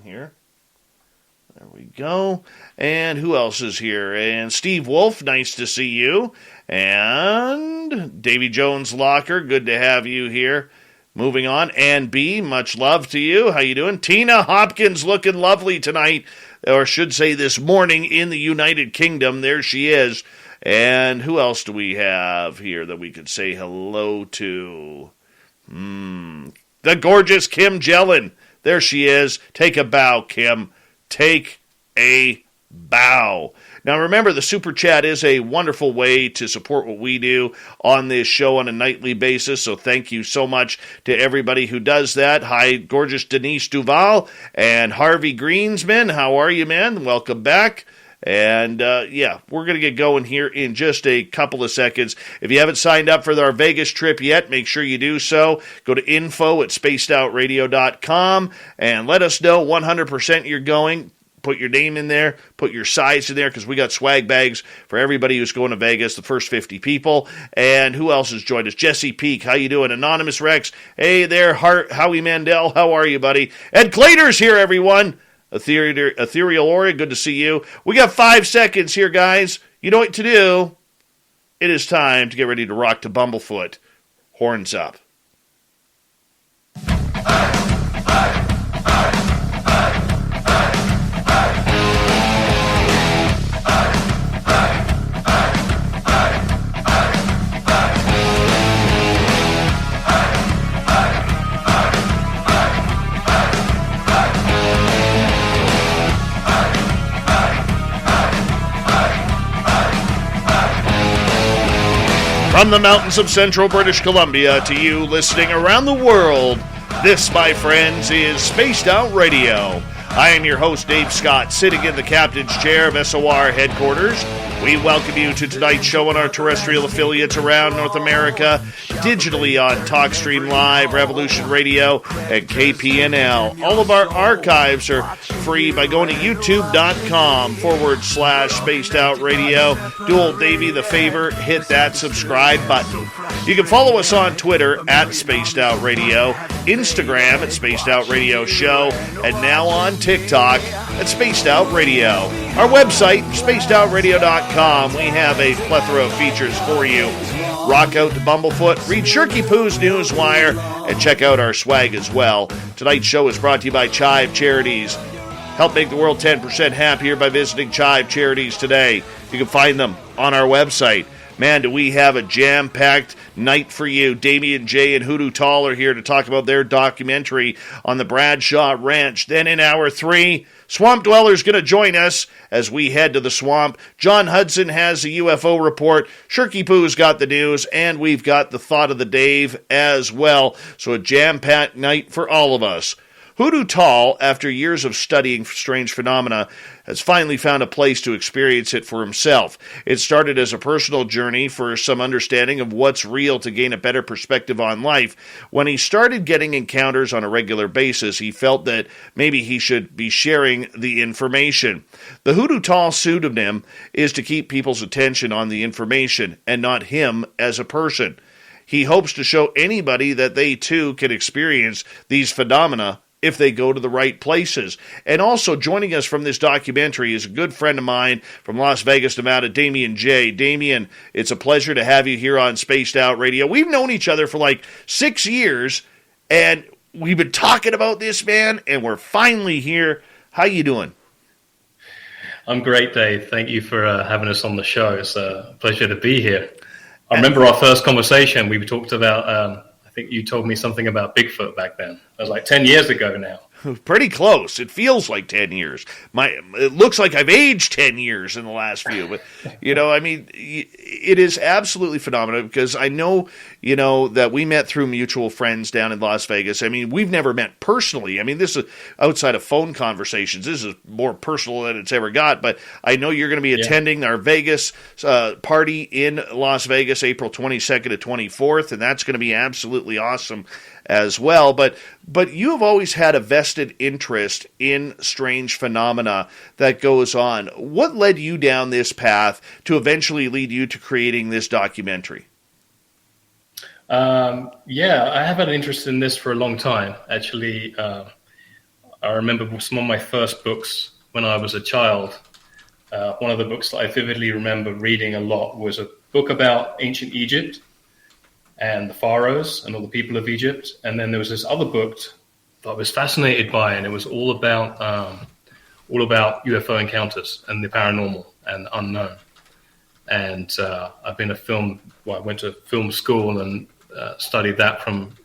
here. There we go. And who else is here? And Steve Wolf, nice to see you. And Davy Jones Locker, good to have you here. Moving on. And B, much love to you. How you doing? Tina Hopkins looking lovely tonight, or should say this morning in the United Kingdom. There she is. And who else do we have here that we could say hello to? The gorgeous Kim Jellin. There she is. Take a bow, Kim. Take a bow. Now remember, the Super Chat is a wonderful way to support what we do on this show on a nightly basis, so thank you so much to everybody who does that. Hi, gorgeous Denise Duval and Harvey Greensman. How are you, man? Welcome back. And, we're going to get going here in just a couple of seconds. If you haven't signed up for our Vegas trip yet, make sure you do so. Go to info@spacedoutradio.com and let us know 100% you're going. Put your name in there, put your size in there, because we got swag bags for everybody who's going to Vegas, the first 50 people. And who else has joined us? Jesse Peak, how you doing? Anonymous Rex, hey there. Howie Mandel, how are you, buddy? Ed Clater's here, everyone. Ethereal Ori, good to see you. We got 5 seconds here, guys. You know what to do. It is time to get ready to rock to Bumblefoot. Horns up. From the mountains of central British Columbia to you listening around the world, this, my friends, is Spaced Out Radio. I am your host, Dave Scott, sitting in the captain's chair of SOR headquarters. We welcome you to tonight's show on our terrestrial affiliates around North America, digitally on TalkStream Live, Revolution Radio, and KPNL. All of our archives are free by going to youtube.com/Spaced Out Radio. Do old Davey the favor, hit that subscribe button. You can follow us on Twitter @Spaced Out Radio, Instagram @Spaced Out Radio Show, and now on TikTok @Spaced Out Radio. Our website, spacedoutradio.com. We have a plethora of features for you. Rock out to Bumblefoot, read Shirky Poo's Newswire, and check out our swag as well. Tonight's show is brought to you by Chive Charities. Help make the world 10% happier by visiting Chive Charities today. You can find them on our website. Man, do we have a jam-packed night for you. Damien J. and Hoodoo Tall are here to talk about their documentary on the Bradshaw Ranch. Then in hour 3, Swamp Dweller's going to join us as we head to the swamp. John Hudson has a UFO report. Shirky Poo's got the news, and we've got the thought of the Dave as well. So a jam-packed night for all of us. Hoodoo Tall, after years of studying strange phenomena, has finally found a place to experience it for himself. It started as a personal journey for some understanding of what's real to gain a better perspective on life. When he started getting encounters on a regular basis, he felt that maybe he should be sharing the information. The Hoodoo Tall pseudonym is to keep people's attention on the information and not him as a person. He hopes to show anybody that they too can experience these phenomena if they go to the right places. And also joining us from this documentary is a good friend of mine from Las Vegas, Nevada, Damien J. Damien, it's a pleasure to have you here on Spaced Out Radio. We've known each other for like 6 years, and we've been talking about this, man, and we're finally here. How you doing? I'm great, Dave. Thank you for having us on the show. It's a pleasure to be here. I remember our first conversation. We talked about I think you told me something about Bigfoot back then. That was like 10 years ago now. Pretty close. It feels like 10 years. It looks like I've aged 10 years in the last few. But, it is absolutely phenomenal because I know, that we met through mutual friends down in Las Vegas. I mean, we've never met personally. I mean, this is outside of phone conversations. This is more personal than it's ever got. But I know you're going to be attending our Vegas party in Las Vegas, April 22nd to 24th, and that's going to be absolutely awesome as well. But you have always had a vested interest in strange phenomena that goes on. What led you down this path to eventually lead you to creating this documentary? I have had an interest in this for a long time. Actually, I remember some of my first books when I was a child. One of the books that I vividly remember reading a lot was a book about ancient Egypt and the pharaohs and all the people of Egypt. And then there was this other book that I was fascinated by, and it was all about UFO encounters and the paranormal and unknown. And I went to film school and studied that from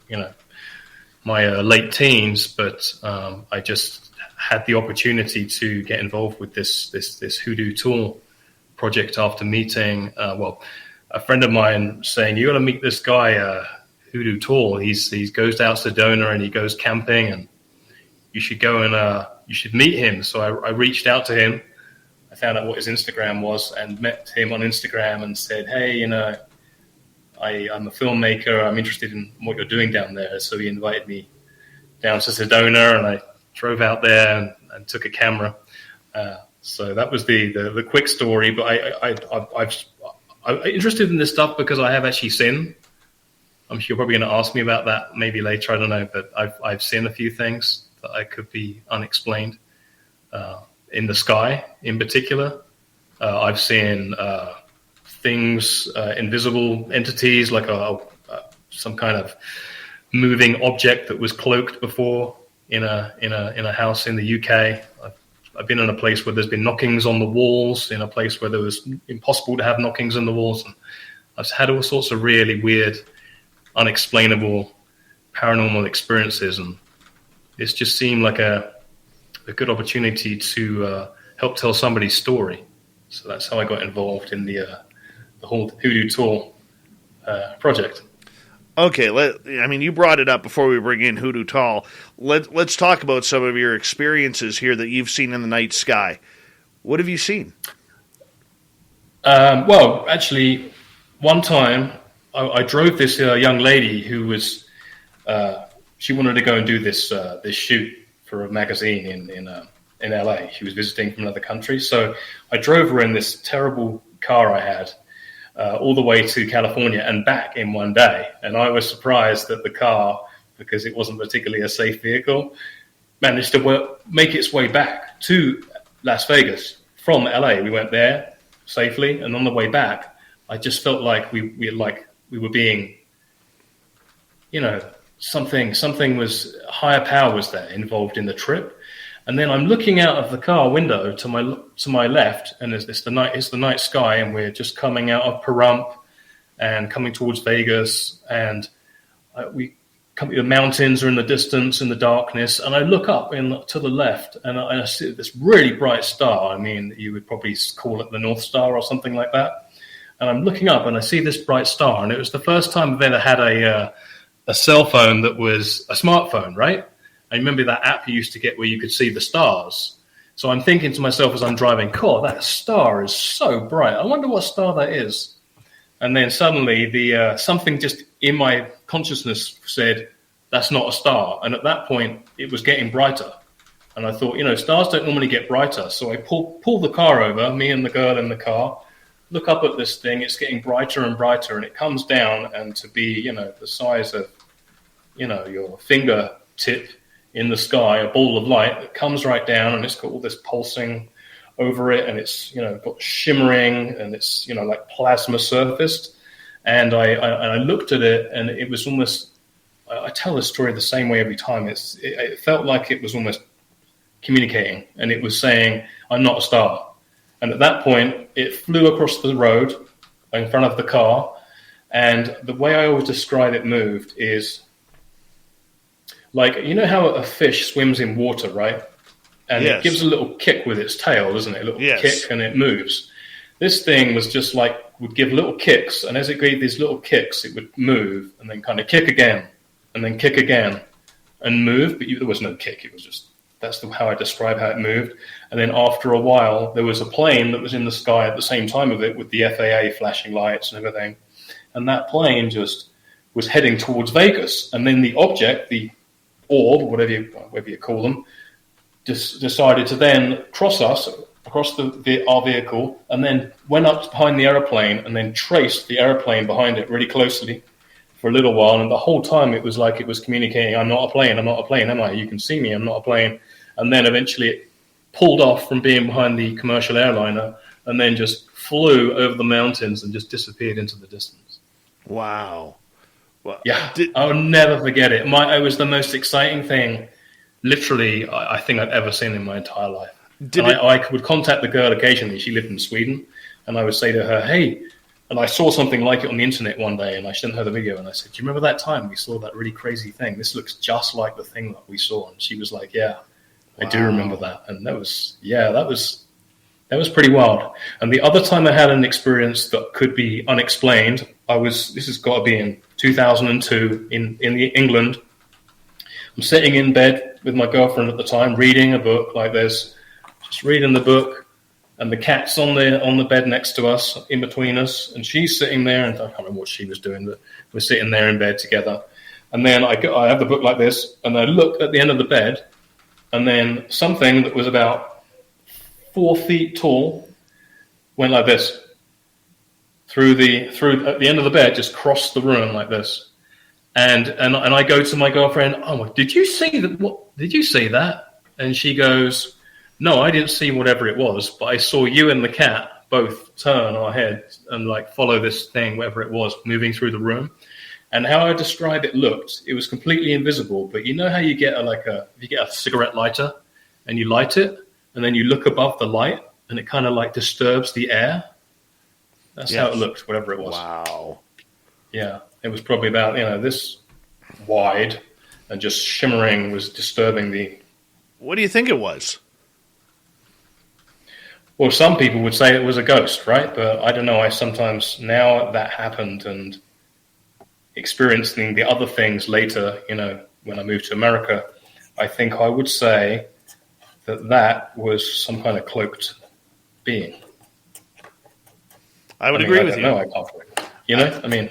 my late teens, but I just had the opportunity to get involved with this Hoodoo Tall project after meeting a friend of mine saying, you got to meet this guy Hoodoo Tall. He goes out to Sedona and he goes camping, and you should go and you should meet him. So I reached out to him. I found out what his Instagram was and met him on Instagram and said, hey, I'm a filmmaker. I'm interested in what you're doing down there. So he invited me down to Sedona, and I drove out there and took a camera. So that was the quick story. But I'm interested in this stuff because I have actually seen. I'm sure you're probably going to ask me about that maybe later. I don't know, but I've seen a few things that I could be unexplained in the sky. In particular, I've seen things, invisible entities, like some kind of moving object that was cloaked before in a house in the UK. I've been in a place where there's been knockings on the walls, in a place where there was impossible to have knockings on the walls. And I've had all sorts of really weird, unexplainable paranormal experiences, and this just seemed like a good opportunity to help tell somebody's story. So that's how I got involved in the whole Hoodoo Tall project. Okay, you brought it up before we bring in Hoodoo Tall. Let's talk about some of your experiences here that you've seen in the night sky. What have you seen? Well, actually, one time I drove this young lady who was she wanted to go and do this shoot for a magazine in LA. She was visiting from another country, so I drove her in this terrible car I had. All the way to California and back in one day. And I was surprised that the car, because it wasn't particularly a safe vehicle, managed to make its way back to Las Vegas from LA. We went there safely, and on the way back, I just felt like we were being, something was, higher power was there involved in the trip. And then I'm looking out of the car window to my left, and it's the night sky, and we're just coming out of Pahrump and coming towards Vegas, and the mountains are in the distance in the darkness, and I look up to the left, and I see this really bright star. I mean, you would probably call it the North Star or something like that. And I'm looking up, and I see this bright star, and it was the first time I've ever had a cell phone that was a smartphone, right? I remember that app you used to get where you could see the stars. So I'm thinking to myself as I'm driving, God, that star is so bright. I wonder what star that is. And then suddenly something just in my consciousness said, that's not a star. And at that point, it was getting brighter. And I thought, stars don't normally get brighter. So I pull the car over, me and the girl in the car, look up at this thing. It's getting brighter and brighter. And it comes down, and to be, the size of, your fingertip in the sky, a ball of light that comes right down, and it's got all this pulsing over it, and it's got shimmering, and it's like plasma surfaced. And I looked at it, and it was almost, I tell the story the same way every time. It felt like it was almost communicating, and it was saying, I'm not a star. And at that point, it flew across the road in front of the car, and the way I always describe it moved is like, how a fish swims in water, right? And It gives a little kick with its tail, doesn't it? A little kick, and it moves. This thing was just would give little kicks, and as it gave these little kicks, it would move, and then kind of kick again, and then kick again, and move, but there was no kick. It was just, that's how I describe how it moved. And then after a while, there was a plane that was in the sky at the same time of it, with the FAA flashing lights and everything. And that plane just was heading towards Vegas. And then the object, the orb, whatever you call them, just decided to then cross our vehicle, and then went up behind the airplane, and then traced the airplane behind it really closely for a little while. And the whole time it was like it was communicating, I'm not a plane, am I? You can see me, I'm not a plane. and then eventually it pulled off from being behind the commercial airliner and then just flew over the mountains and just disappeared into the distance. Wow. Well, yeah, I'll never forget it. It was the most exciting thing, literally, I think I've ever seen in my entire life. I would contact the girl occasionally. She lived in Sweden, and I would say to her, hey, and I saw something like it on the internet one day, and I sent her the video, and I said, do you remember that time we saw that really crazy thing? This looks just like the thing that we saw. And she was like, yeah, I do remember that. And that was pretty wild. And the other time I had an experience that could be unexplained, this has got to be in 2002 in England. I'm sitting in bed with my girlfriend at the time, reading a book like this, just reading the book, and the cat's on the bed next to us, in between us, and she's sitting there, and I can't remember what she was doing, but we're sitting there in bed together. And then I have the book like this, and I look at the end of the bed, and then something that was about 4 feet tall went like this through at the end of the bed, just crossed the room like this. And I go to my girlfriend, oh, did you see that? What did you see that? And she goes, no, I didn't see whatever it was, but I saw you and the cat both turn our heads and like follow this thing, whatever it was, moving through the room. And how I describe it looked, it was completely invisible. But you know how you get if you get a cigarette lighter and you light it, and then you look above the light, and it kind of like disturbs the air. That's how it looked, whatever it was. Wow. Yeah, it was probably about this wide, and just shimmering, was disturbing the. What do you think it was? Well, some people would say it was a ghost, right? But I don't know. I sometimes, now that happened and experiencing the other things later, when I moved to America, I think I would say that was some kind of cloaked being. I would agree with you. I can't. I mean,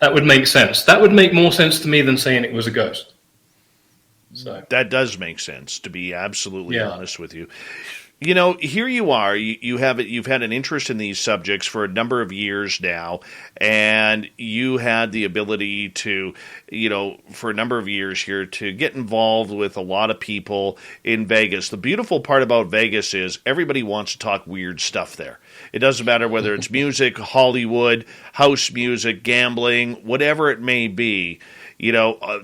that would make sense. That would make more sense to me than saying it was a ghost. So that does make sense, to be absolutely honest with you. Here you are. You've had an interest in these subjects for a number of years now, and you had the ability to, for a number of years here, to get involved with a lot of people in Vegas. The beautiful part about Vegas is everybody wants to talk weird stuff there. It doesn't matter whether it's music, Hollywood, house music, gambling, whatever it may be.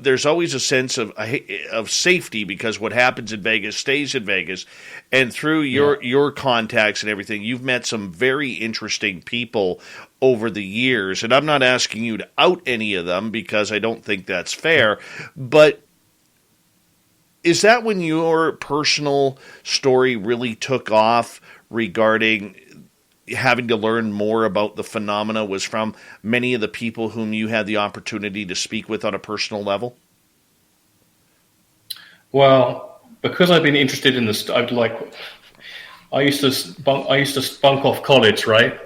There's always a sense of safety, because what happens in Vegas stays in Vegas. And through your contacts and everything, you've met some very interesting people over the years. And I'm not asking you to out any of them, because I don't think that's fair. But is that when your personal story really took off regarding having to learn more about the phenomena, was from many of the people whom you had the opportunity to speak with on a personal level? Well, because I've been interested in this, I used to spunk off college, right?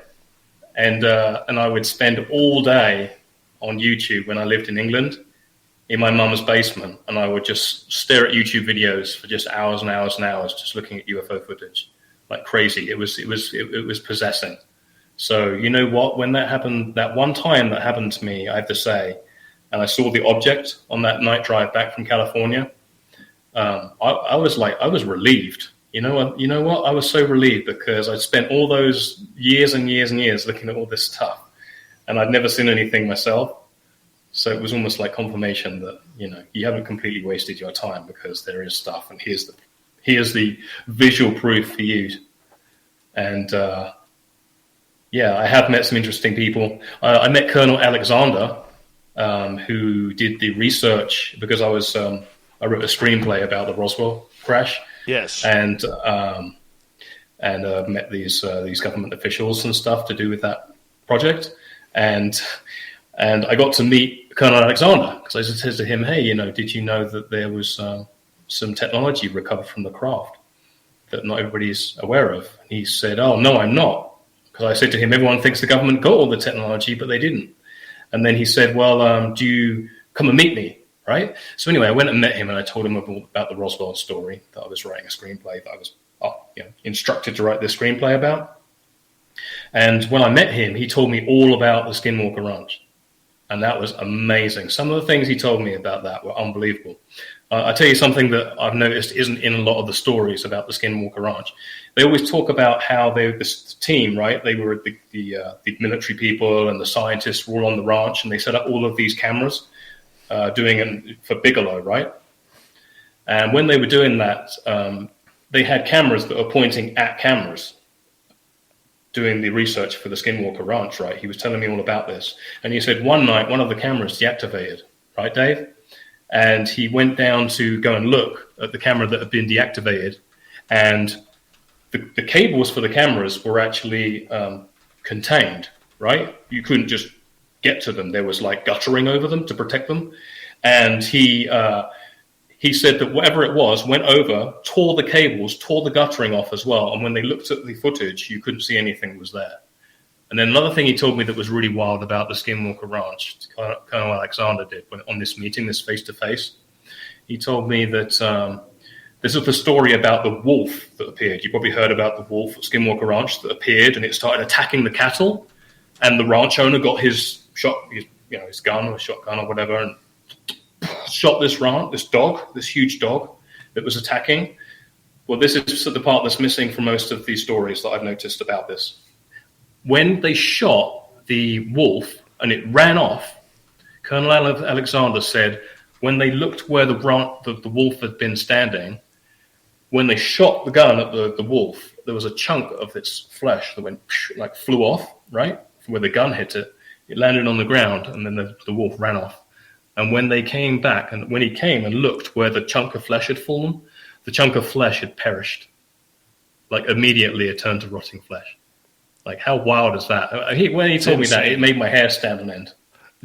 And I would spend all day on YouTube when I lived in England, in my mum's basement, and I would just stare at YouTube videos for just hours and hours and hours, just looking at UFO footage. Like crazy. It was possessing. So you know what? When that happened, that one time that happened to me, I have to say, and I saw the object on that night drive back from California, I was relieved. You know what? I was so relieved, because I'd spent all those years and years and years looking at all this stuff, and I'd never seen anything myself. So it was almost like confirmation that you haven't completely wasted your time, because there is stuff, and here's the visual proof for you. And I have met some interesting people. I met Colonel Alexander, who did the research, because I wrote a screenplay about the Roswell crash. Yes. And met these government officials and stuff to do with that project. And I got to meet Colonel Alexander, because I said to him, hey, did you know that there was some technology recovered from the craft that not everybody's aware of? And he said, oh, no, I'm not. Because I said to him, everyone thinks the government got all the technology, but they didn't. And then he said, well, do you come and meet me, right? So anyway, I went and met him, and I told him about the Roswell story, that I was writing a screenplay, that I was instructed to write this screenplay about. And when I met him, he told me all about the Skinwalker Ranch. And that was amazing. Some of the things he told me about that were unbelievable. I tell you something that I've noticed isn't in a lot of the stories about the Skinwalker Ranch. They always talk about how this team, right? They were the military people and the scientists were all on the ranch, and they set up all of these cameras doing it for Bigelow, right? And when they were doing that, they had cameras that were pointing at cameras doing the research for the Skinwalker Ranch, right? He was telling me all about this. And he said one night, one of the cameras deactivated, right, Dave? And he went down to go and look at the camera that had been deactivated. And the cables for the cameras were actually contained, right? You couldn't just get to them. There was like guttering over them to protect them. And he said that whatever it was went over, tore the cables, tore the guttering off as well. And when they looked at the footage, you couldn't see anything was there. And then another thing he told me that was really wild about the Skinwalker Ranch, Colonel Alexander did on this meeting, this face-to-face. He told me that this is the story about the wolf that appeared. You probably heard about the wolf at Skinwalker Ranch that appeared, and it started attacking the cattle. And the ranch owner got his gun or shotgun or whatever, and shot this huge dog that was attacking. Well, this is the part that's missing from most of these stories that I've noticed about this. When they shot the wolf and it ran off, Colonel Alexander said when they looked where the wolf had been standing, when they shot the gun at the wolf, there was a chunk of its flesh that went flew off, right? Where the gun hit it. It landed on the ground, and then the wolf ran off. And when they came back, and when he came and looked where the chunk of flesh had fallen, the chunk of flesh had perished. Like immediately it turned to rotting flesh. Like, how wild is that? When he told me that, it made my hair stand on end.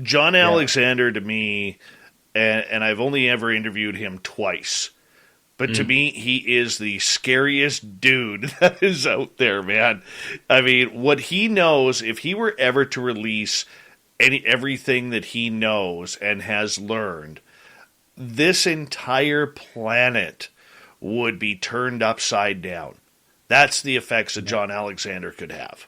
John Alexander, to me, and I've only ever interviewed him twice, but to me, he is the scariest dude that is out there, man. I mean, what he knows, if he were ever to release everything that he knows and has learned, this entire planet would be turned upside down. That's the effects that John Alexander could have.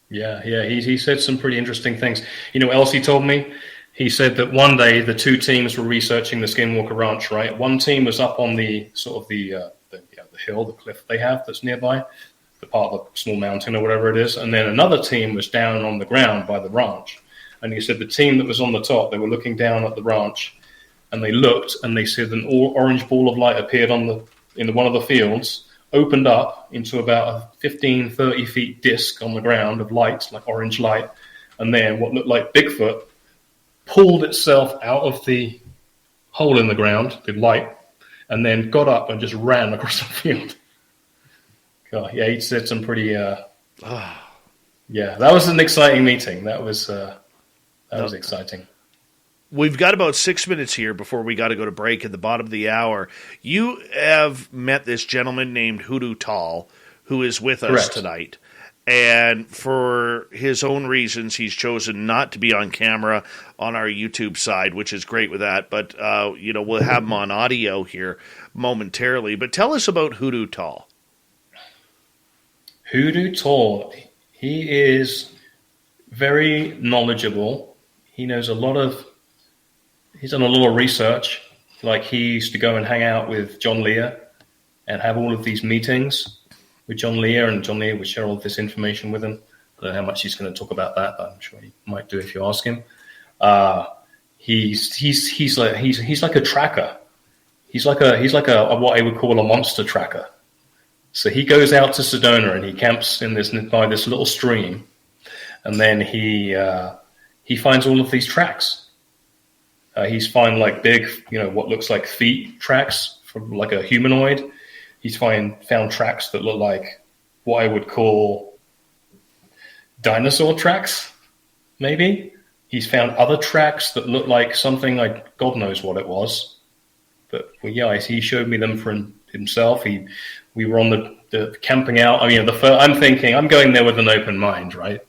Yeah. He said some pretty interesting things. You know what else he told me? He said that one day the two teams were researching the Skinwalker Ranch, right? One team was up on the hill, the cliff they have that's nearby, the part of the small mountain or whatever it is. And then another team was down on the ground by the ranch. And he said the team that was on the top, they were looking down at the ranch, and they looked and they said an orange ball of light appeared in one of the fields, opened up into about a 15, 30 feet disc on the ground of light, like orange light. And then what looked like Bigfoot pulled itself out of the hole in the ground, the light, and then got up and just ran across the field. God, yeah, he said some pretty... Yeah, that was an exciting meeting. That was exciting. We've got about 6 minutes here before we got to go to break at the bottom of the hour. You have met this gentleman named Hoodoo Tall, who is with us tonight. And for his own reasons, he's chosen not to be on camera on our YouTube side, which is great with that. But, we'll have him on audio here momentarily. But tell us about Hoodoo Tall. Hoodoo Tall, he is very knowledgeable. He knows he's done a lot of research. Like, he used to go and hang out with John Lear and have all of these meetings with John Lear, and John Lear would share all of this information with him. I don't know how much he's going to talk about that, but I'm sure he might do if you ask him. He's like a tracker. He's like a what I would call a monster tracker. So he goes out to Sedona and he camps by this little stream, and then he finds all of these tracks. He's found like big, what looks like feet tracks from like a humanoid. He's found tracks that look like what I would call dinosaur tracks, maybe. He's found other tracks that look like something like God knows what it was. But he showed me them for himself. We were on the camping out. I mean, I'm thinking I'm going there with an open mind, right?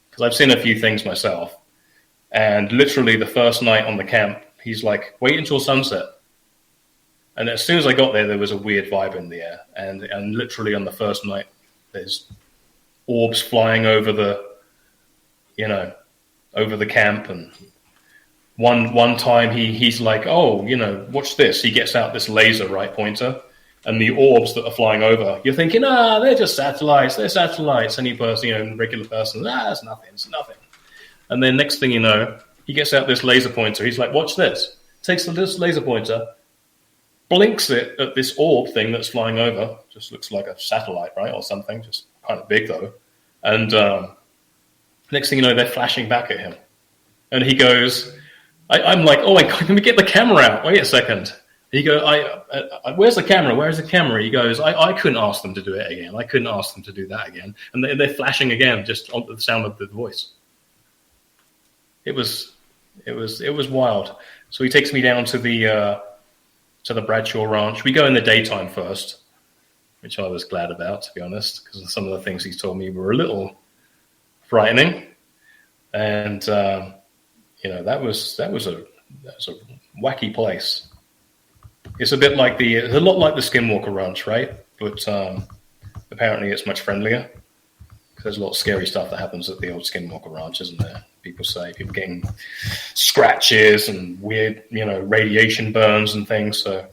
Because I've seen a few things myself. And literally the first night on the camp, he's like, wait until sunset. And as soon as I got there was a weird vibe in the air. And literally on the first night, there's orbs flying over the camp. And one time he's like, oh, watch this. He gets out this laser, right, pointer, and the orbs that are flying over, you're thinking, they're just satellites. They're satellites. Any person, regular person, it's nothing. It's nothing. And then next thing you know, he gets out this laser pointer. He's like, watch this. Takes this laser pointer, blinks it at this orb thing that's flying over. Just looks like a satellite, right, or something. Just kind of big, though. And next thing you know, they're flashing back at him. And he goes, I'm like, oh, my God, let me get the camera out. Wait a second. He goes, where's the camera? Where's the camera? He goes, I couldn't ask them to do it again. I couldn't ask them to do that again. And they're flashing again, just on the sound of the voice. It was wild. So he takes me down to the BRADSHAW ranch. We go in the daytime first, which I was glad about, to be honest, because some of the things he told me were a little frightening. And that was a wacky place. It's a lot like the Skinwalker Ranch, right? But apparently it's much friendlier. There's a lot of scary stuff that happens at the old Skinwalker Ranch, isn't there? People getting scratches and weird, radiation burns and things. So,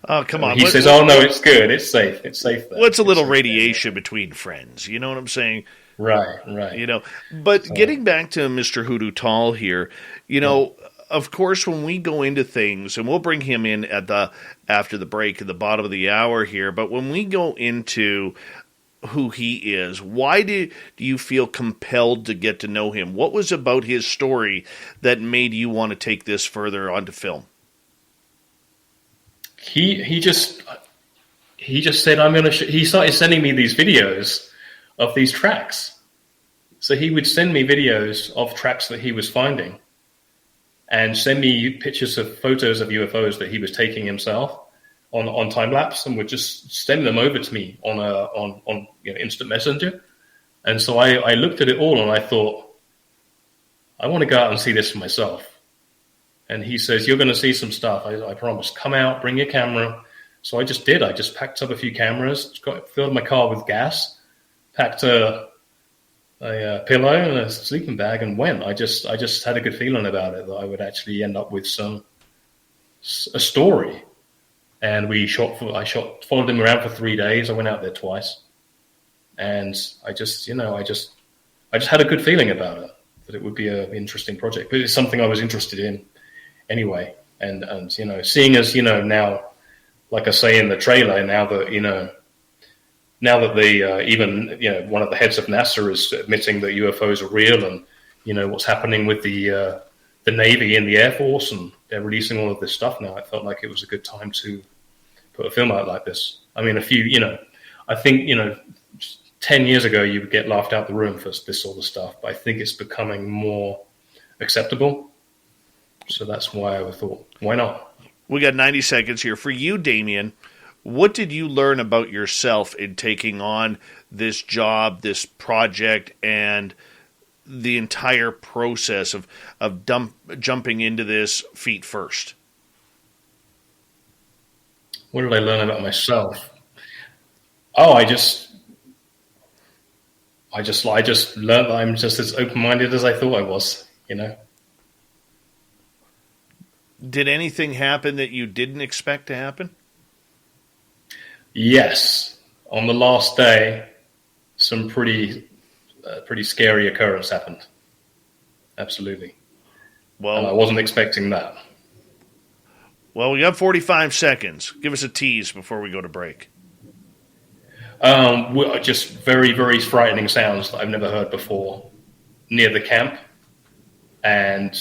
oh, come on. He says, "Oh no, it's good. It's safe. It's safe there." What's a little radiation between friends? You know what I'm saying? Right. But getting back to Mr. Hoodoo Tall here, of course, when we go into things, and we'll bring him in after the break at the bottom of the hour here, but when we go into who he is, why do you feel compelled to get to know him? What was about his story that made you want to take this further onto film? He just said, I'm going to. He started sending me these videos of these tracks. So he would send me videos of tracks that he was finding, and send me pictures of photos of UFOs that he was taking himself on time lapse, and would just send them over to me on instant messenger. And so I looked at it all and I thought, I want to go out and see this for myself. And he says, you're going to see some stuff. I promise. Come out, bring your camera. So I just did. I just packed up a few cameras, filled my car with gas, packed a pillow and a sleeping bag, and went. I just had a good feeling about it, that I would actually end up with a story. And I followed him around for 3 days. I went out there twice, and I just had a good feeling about it, that it would be an interesting project. But it's something I was interested in anyway. And seeing as now, like I say in the trailer, now that they even one of the heads of NASA is admitting that UFOs are real, and what's happening with the Navy and the Air Force, and they're releasing all of this stuff now, I felt like it was a good time to put a film out like this. I mean, I think 10 years ago you would get laughed out the room for this sort of stuff, but I think it's becoming more acceptable. So that's why I thought, why not? We got 90 seconds here. For you, Damien, what did you learn about yourself in taking on this job, this project, and the entire process of jumping into this feet first? What did I learn about myself? Oh, I just learned that I'm just as open-minded as I thought I was, Did anything happen that you didn't expect to happen? Yes. On the last day, some pretty scary occurrence happened. Absolutely. Well, and I wasn't expecting that. Well, we got 45 seconds. Give us a tease before we go to break. Just very, very frightening sounds that I've never heard before near the camp. And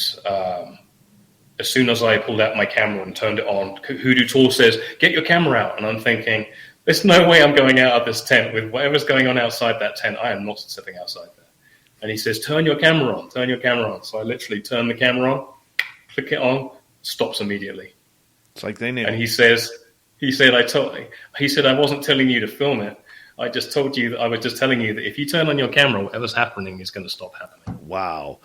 as soon as I pulled out my camera and turned it on, Hoodoo Tall says, get your camera out. And I'm thinking, there's no way I'm going out of this tent with whatever's going on outside that tent. I am not sitting outside there. And he says, turn your camera on. So I literally turn the camera on, click it on, stops immediately. It's like they knew. And he said, I wasn't telling you to film it. I was just telling you that if you turn on your camera, whatever's happening is going to stop happening. Wow.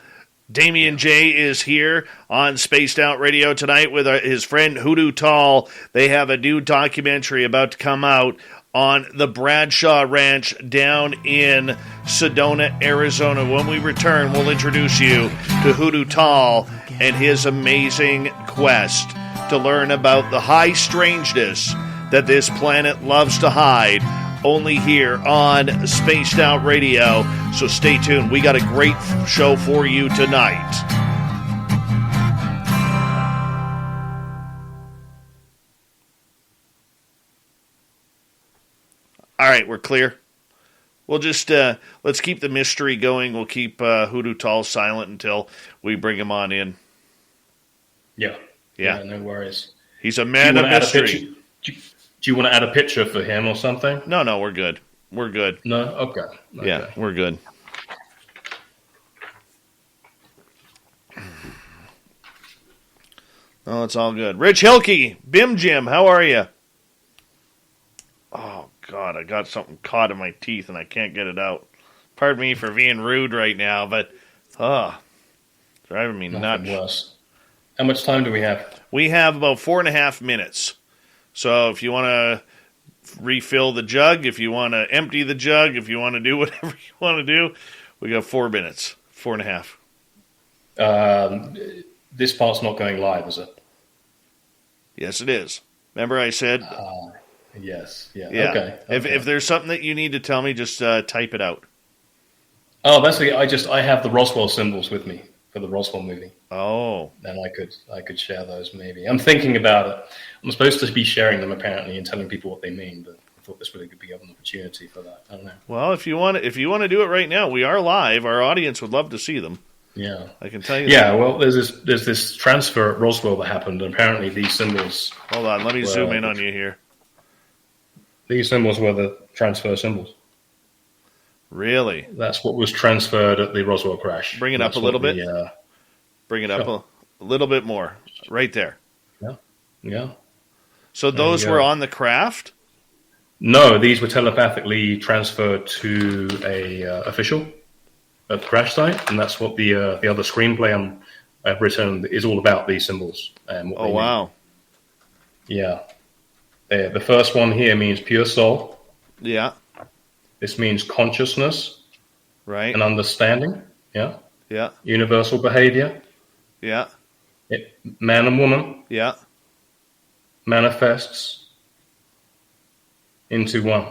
Damien J is here on Spaced Out Radio tonight with his friend Hoodoo Tall. They have a new documentary about to come out on the BRADSHAW Ranch down in Sedona, Arizona. When we return, we'll introduce you to Hoodoo Tall and his amazing quest to learn about the high strangeness that this planet loves to hide, only here on Spaced Out Radio. So stay tuned. We got a great show for you tonight. All right, we're clear. We'll just, let's keep the mystery going. We'll keep Hoodoo Tall silent until we bring him on in. Yeah, no worries. He's a man of mystery. Do you want to add a picture for him or something? No, we're good. We're good. No? Okay. Yeah, we're good. Oh, it's all good. Rich Hilke, Bim Jim, how are you? Oh, God, I got something caught in my teeth and I can't get it out. Pardon me for being rude right now, but, driving me nuts. Worse. How much time do we have? We have about 4.5 minutes. So if you want to refill the jug, if you want to empty the jug, if you want to do whatever you want to do, we got 4 minutes. 4.5. This part's not going live, is it? Yes, it is. Remember I said... Yes. Yeah. Okay. If there's something that you need to tell me, just type it out. Oh, basically, I have the Roswell symbols with me for the Roswell movie. Oh. And I could share those maybe. I'm thinking about it. I'm supposed to be sharing them apparently and telling people what they mean, but I thought this would be an opportunity for that. I don't know. Well, if you want to do it right now, we are live. Our audience would love to see them. Yeah, I can tell you. Yeah, well, there's this transfer at Roswell that happened, and apparently these symbols. Hold on, let me zoom in on you here. These symbols were the transfer symbols. Really? That's what was transferred at the Roswell crash. Bring it up a little bit. Bring it up a little bit more. Right there. Yeah. So those were on the craft? No, these were telepathically transferred to a official at the crash site, and that's what the other screenplay I've written is all about. These symbols and what they mean. Yeah. The first one here means pure soul. Yeah. This means consciousness. Right. And understanding. Yeah. Yeah. Universal behavior. Yeah. Man and woman. Yeah. Manifests into one,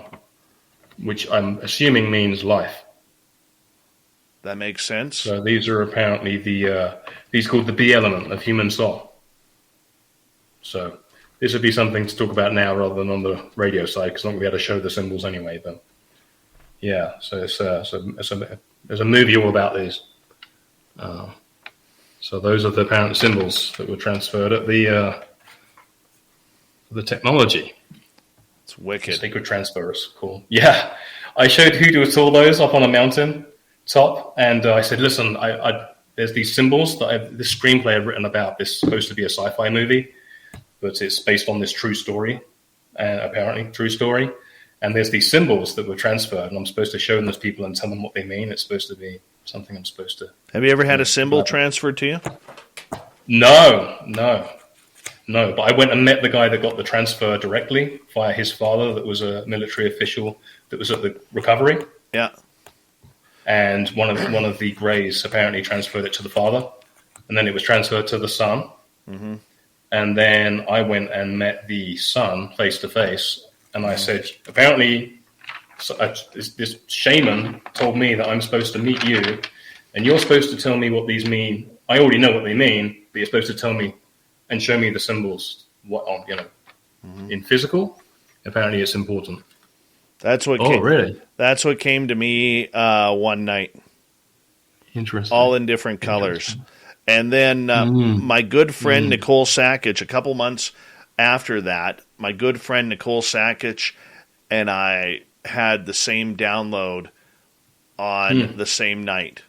which I'm assuming means life. That makes sense. So these are apparently these called the B element of human soul. So this would be something to talk about now rather than on the radio side, because I'm not going to be able to show the symbols anyway. But yeah, so there's a movie all about these. So those are the apparent symbols that were transferred at the technology. It's wicked. Sacred transfer is cool. Yeah, I showed Hoodoo Tall those up on a mountain top, and I said, listen, there's these symbols that this screenplay I've written about. This is supposed to be a sci-fi movie, but it's based on this true story, apparently true story. And there's these symbols that were transferred, and I'm supposed to show them to people and tell them what they mean. It's supposed to be something I'm supposed to... Have you ever had a symbol transferred to you? No. But I went and met the guy that got the transfer directly via his father that was a military official that was at the recovery. Yeah. And one of the Greys apparently transferred it to the father, and then it was transferred to the son. Mm-hmm. And then I went and met the son face to face, and I said, apparently, this shaman told me that I'm supposed to meet you, and you're supposed to tell me what these mean. I already know what they mean, but you're supposed to tell me and show me the symbols. In physical. Apparently, it's important. That's what. Really? That's what came to me one night. Interesting. All in different colors. And then my good friend Nicole Sackich, a couple months after that, my good friend Nicole Sackich and I had the same download on the same night.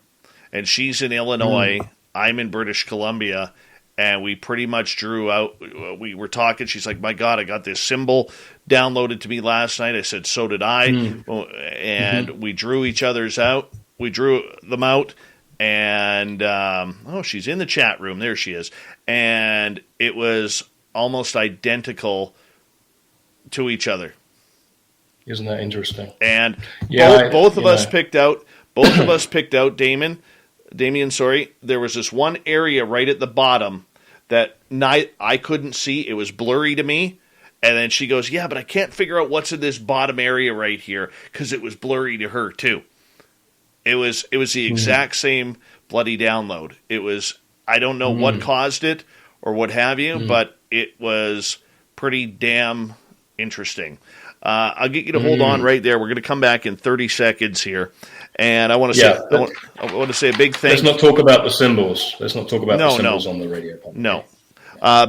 And she's in Illinois. I'm in British Columbia. And we pretty much drew out, we were talking, she's like, my God, I got this symbol downloaded to me last night. I said, so did I. And we drew each other's out. We drew them out. And, she's in the chat room. There she is. And it was almost identical to each other. Isn't that interesting? And both of us picked out, Damon, Damien, sorry, there was this one area right at the bottom that I couldn't see. It was blurry to me. And then she goes, yeah, but I can't figure out what's in this bottom area right here because it was blurry to her too. It was the exact same bloody download. It was, I don't know what caused it or what have you, but it was pretty damn interesting. I'll get you to hold on right there. We're going to come back in 30 seconds here. And I want to say, I want to say a big thank you. Let's not talk about the symbols. Let's not talk about the symbols on the radio. No.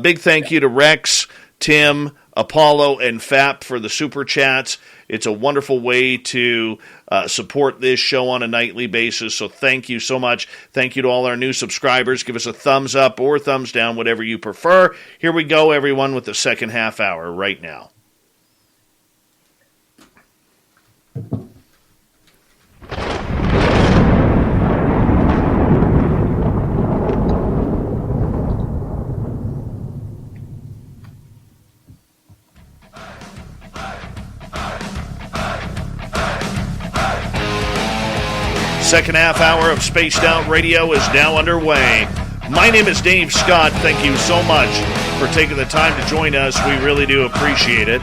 Big thank you to Rex, Tim, Apollo, and FAP for the super chats. It's a wonderful way to support this show on a nightly basis. So thank you so much. Thank you to all our new subscribers. Give us a thumbs up or thumbs down, whatever you prefer. Here we go, everyone, with the second half hour right now. Second half hour of Spaced Out Radio is now underway. My name is Dave Scott. Thank you so much for taking the time to join us. We really do appreciate it.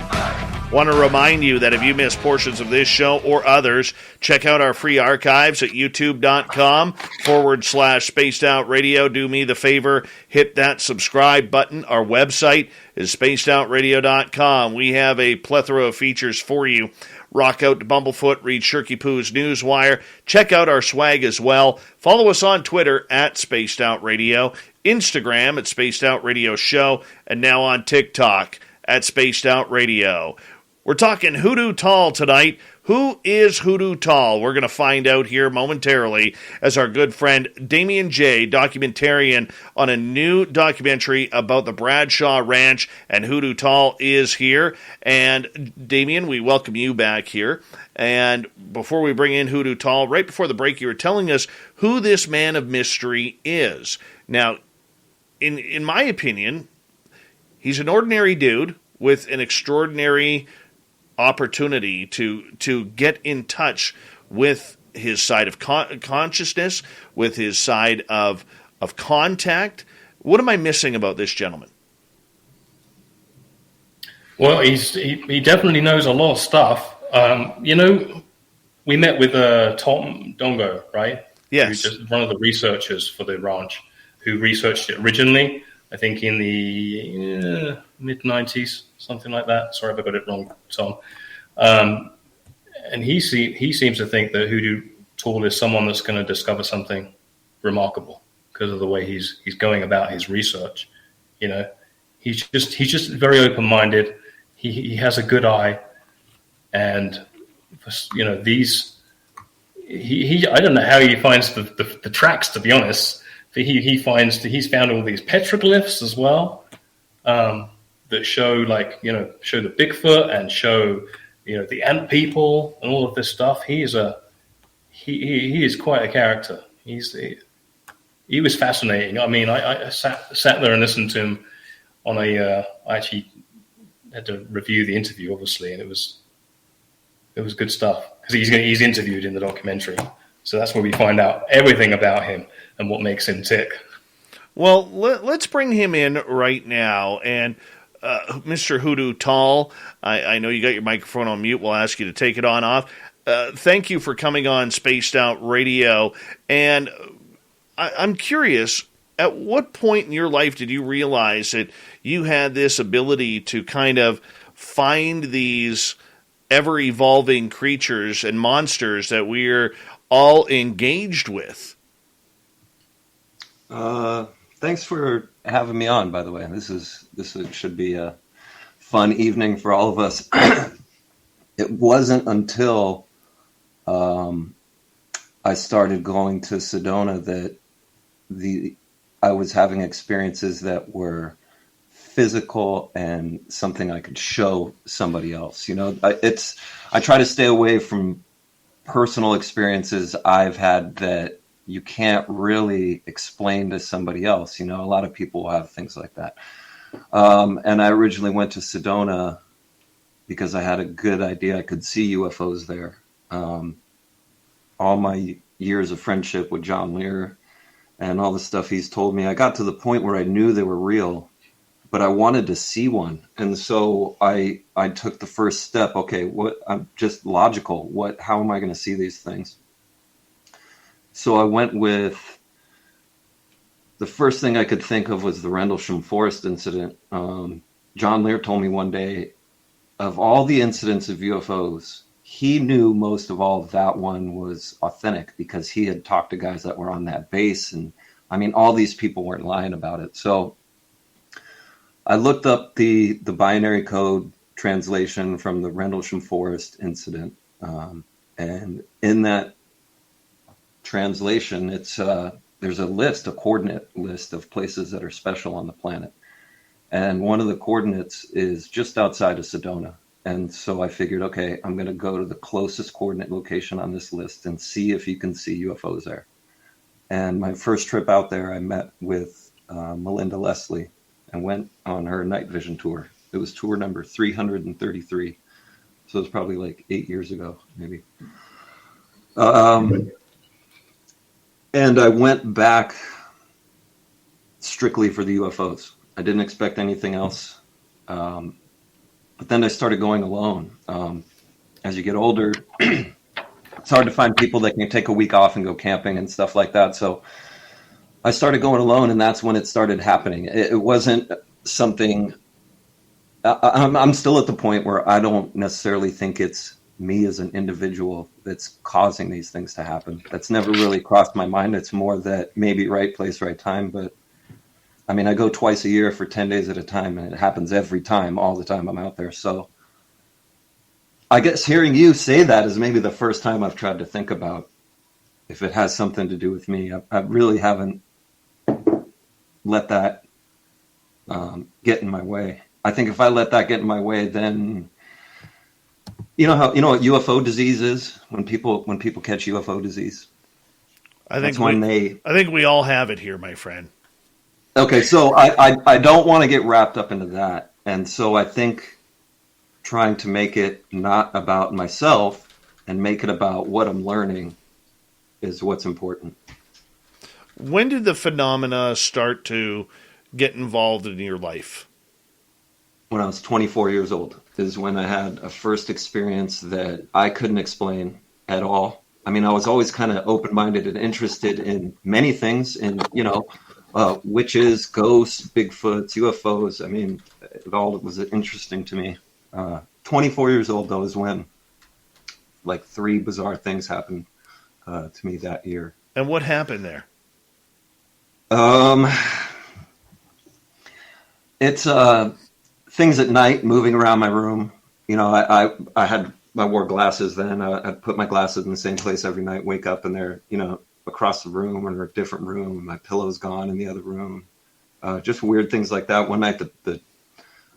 Want to remind you that if you missed portions of this show or others, check out our free archives at youtube.com/Spaced Out Radio. Do me the favor, hit that subscribe button. Our website is spacedoutradio.com. We have a plethora of features for you. Rock out to Bumblefoot, read Shirky Poo's Newswire. Check out our swag as well. Follow us on Twitter at Spaced Out Radio, Instagram at Spaced Out Radio Show, and now on TikTok at Spaced Out Radio. We're talking Hoodoo Tall tonight. Who is Hoodoo Tall? We're going to find out here momentarily as our good friend Damien J., documentarian on a new documentary about the Bradshaw Ranch, and Hoodoo Tall is here. And Damien, we welcome you back here. And before we bring in Hoodoo Tall, right before the break, you were telling us who this man of mystery is. Now, in my opinion, he's an ordinary dude with an extraordinary opportunity to get in touch with his side of consciousness, with his side of contact. What am I missing about this gentleman? Well, he definitely knows a lot of stuff. We met with Tom Dongo, right? Yes. Who's just one of the researchers for the ranch, who researched it originally, I think in the mid-90s, something like that. Sorry if I got it wrong, Tom. And he seems to think that Hoodoo Tall is someone that's going to discover something remarkable because of the way he's going about his research. You know, he's just very open-minded. He has a good eye, and you know I don't know how he finds the tracks, to be honest. He's found all these petroglyphs as well that show the Bigfoot and show the ant people and all of this stuff. He is quite a character. He was fascinating. I mean, I sat there and listened to him on I actually had to review the interview, obviously, and it was good stuff because he's interviewed in the documentary. So that's where we find out everything about him and what makes him tick. Well, let's bring him in right now. And Mr. Hoodoo Tall, I know you got your microphone on mute. We'll ask you to take it on off. Thank you for coming on Spaced Out Radio. And I'm curious, at what point in your life did you realize that you had this ability to kind of find these ever-evolving creatures and monsters that we're all engaged with? Thanks for having me on, by the way. This should be a fun evening for all of us. It wasn't until I started going to Sedona that I was having experiences that were physical and something I could show somebody else. I try to stay away from personal experiences I've had that you can't really explain to somebody else. A lot of people will have things like that. And I originally went to Sedona because I had a good idea I could see UFOs there. All my years of friendship with John Lear and all the stuff he's told me. I got to the point where I knew they were real, but I wanted to see one. And so I took the first step. Okay, I'm just logical. How am I going to see these things? So I went with, the first thing I could think of was the Rendlesham Forest incident. John Lear told me one day, of all the incidents of UFOs, he knew most of all that one was authentic because he had talked to guys that were on that base. And I mean, all these people weren't lying about it. So I looked up the binary code translation from the Rendlesham Forest incident. And in that translation, there's a coordinate list of places that are special on the planet. And one of the coordinates is just outside of Sedona. And so I figured, okay, I'm going to go to the closest coordinate location on this list and see if you can see UFOs there. And my first trip out there, I met with Melinda Leslie and went on her night vision tour. It was tour number 333. So it was probably like 8 years ago, maybe. And I went back strictly for the UFOs. I didn't expect anything else. But then I started going alone. As you get older, it's hard to find people that can take a week off and go camping and stuff like that. So I started going alone, and that's when it started happening. It wasn't something... I'm still at the point where I don't necessarily think it's me as an individual that's causing these things to happen. That's never really crossed my mind. It's more that maybe right place, right time. But I mean, I go twice a year for 10 days at a time, and it happens every time, all the time I'm out there. So I guess hearing you say that is maybe the first time I've tried to think about if it has something to do with me. I really haven't let that get in my way. I think if I let that get in my way, then you know what UFO disease is when people catch UFO disease. I think we all have it here, my friend. Okay, so I don't want to get wrapped up into that. And so I think trying to make it not about myself and make it about what I'm learning is what's important. When did the phenomena start to get involved in your life? When I was 24 years old is when I had a first experience that I couldn't explain at all. I mean, I was always kind of open-minded and interested in many things, and witches, ghosts, Bigfoots, UFOs. I mean, it all was interesting to me. 24 years old, though, is when like 3 bizarre things happened to me that year. And what happened there? It's things at night, moving around my room. You know, I wore glasses then. I'd put my glasses in the same place every night, wake up, and they're, across the room or a different room. My pillow's gone in the other room. Just weird things like that. One night,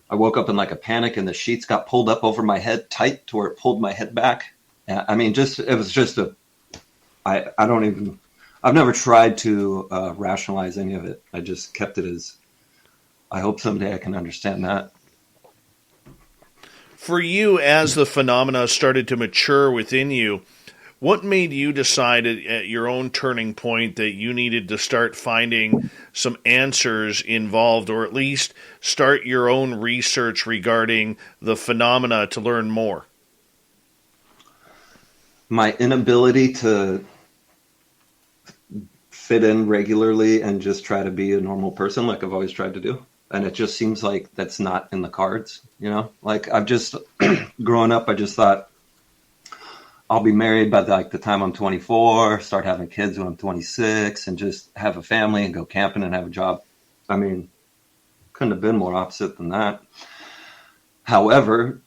I woke up in like a panic, and the sheets got pulled up over my head tight to where it pulled my head back. I mean, it was just I've never tried to rationalize any of it. I just kept it as, I hope someday I can understand that. For you, as the phenomena started to mature within you, what made you decide at your own turning point that you needed to start finding some answers involved, or at least start your own research regarding the phenomena to learn more? My inability to fit in regularly and just try to be a normal person like I've always tried to do. And it just seems like that's not in the cards, Like I've just, growing up, I just thought I'll be married by the time I'm 24, start having kids when I'm 26, and just have a family and go camping and have a job. I mean, couldn't have been more opposite than that. However,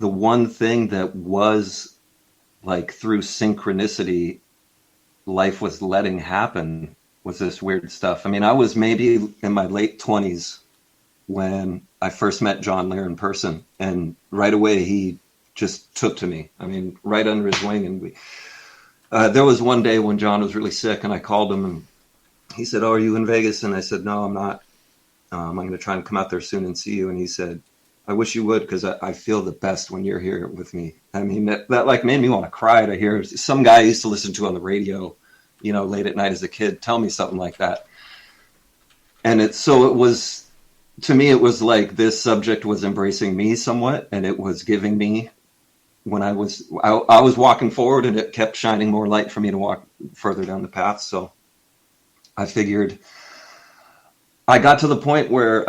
the one thing that was like through synchronicity, life was letting happen was this weird stuff. I mean, I was maybe in my late 20s when I first met John Lear in person, and right away he just took to me. I mean, right under his wing. And there was one day when John was really sick, and I called him, and he said, "Oh, are you in Vegas?" And I said, "No, I'm not. I'm going to try and come out there soon and see you." And he said, "I wish you would, because I feel the best when you're here with me." I mean, that like made me want to cry to hear some guy I used to listen to on the radio, late at night as a kid, tell me something like that. And to me, it was like this subject was embracing me somewhat, and it was giving me, when I was walking forward, and it kept shining more light for me to walk further down the path. So I figured, I got to the point where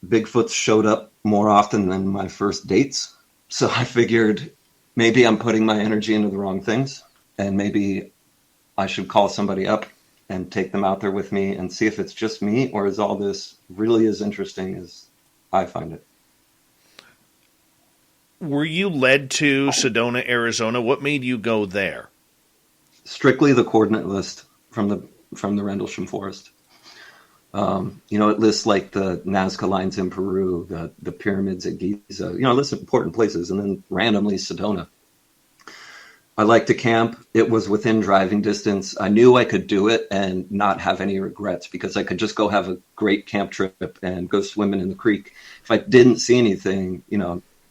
Bigfoot showed up more often than my first dates. So I figured maybe I'm putting my energy into the wrong things, and maybe I should call somebody up and take them out there with me and see if it's just me, or is all this really as interesting as I find it. Were you led to Sedona, Arizona? What made you go there? Strictly the coordinate list from the Rendlesham Forest. It lists like the Nazca lines in Peru, the pyramids at Giza. It lists important places, and then randomly Sedona. I like to camp. It was within driving distance. I knew I could do it and not have any regrets, because I could just go have a great camp trip and go swimming in the creek. If I didn't see anything,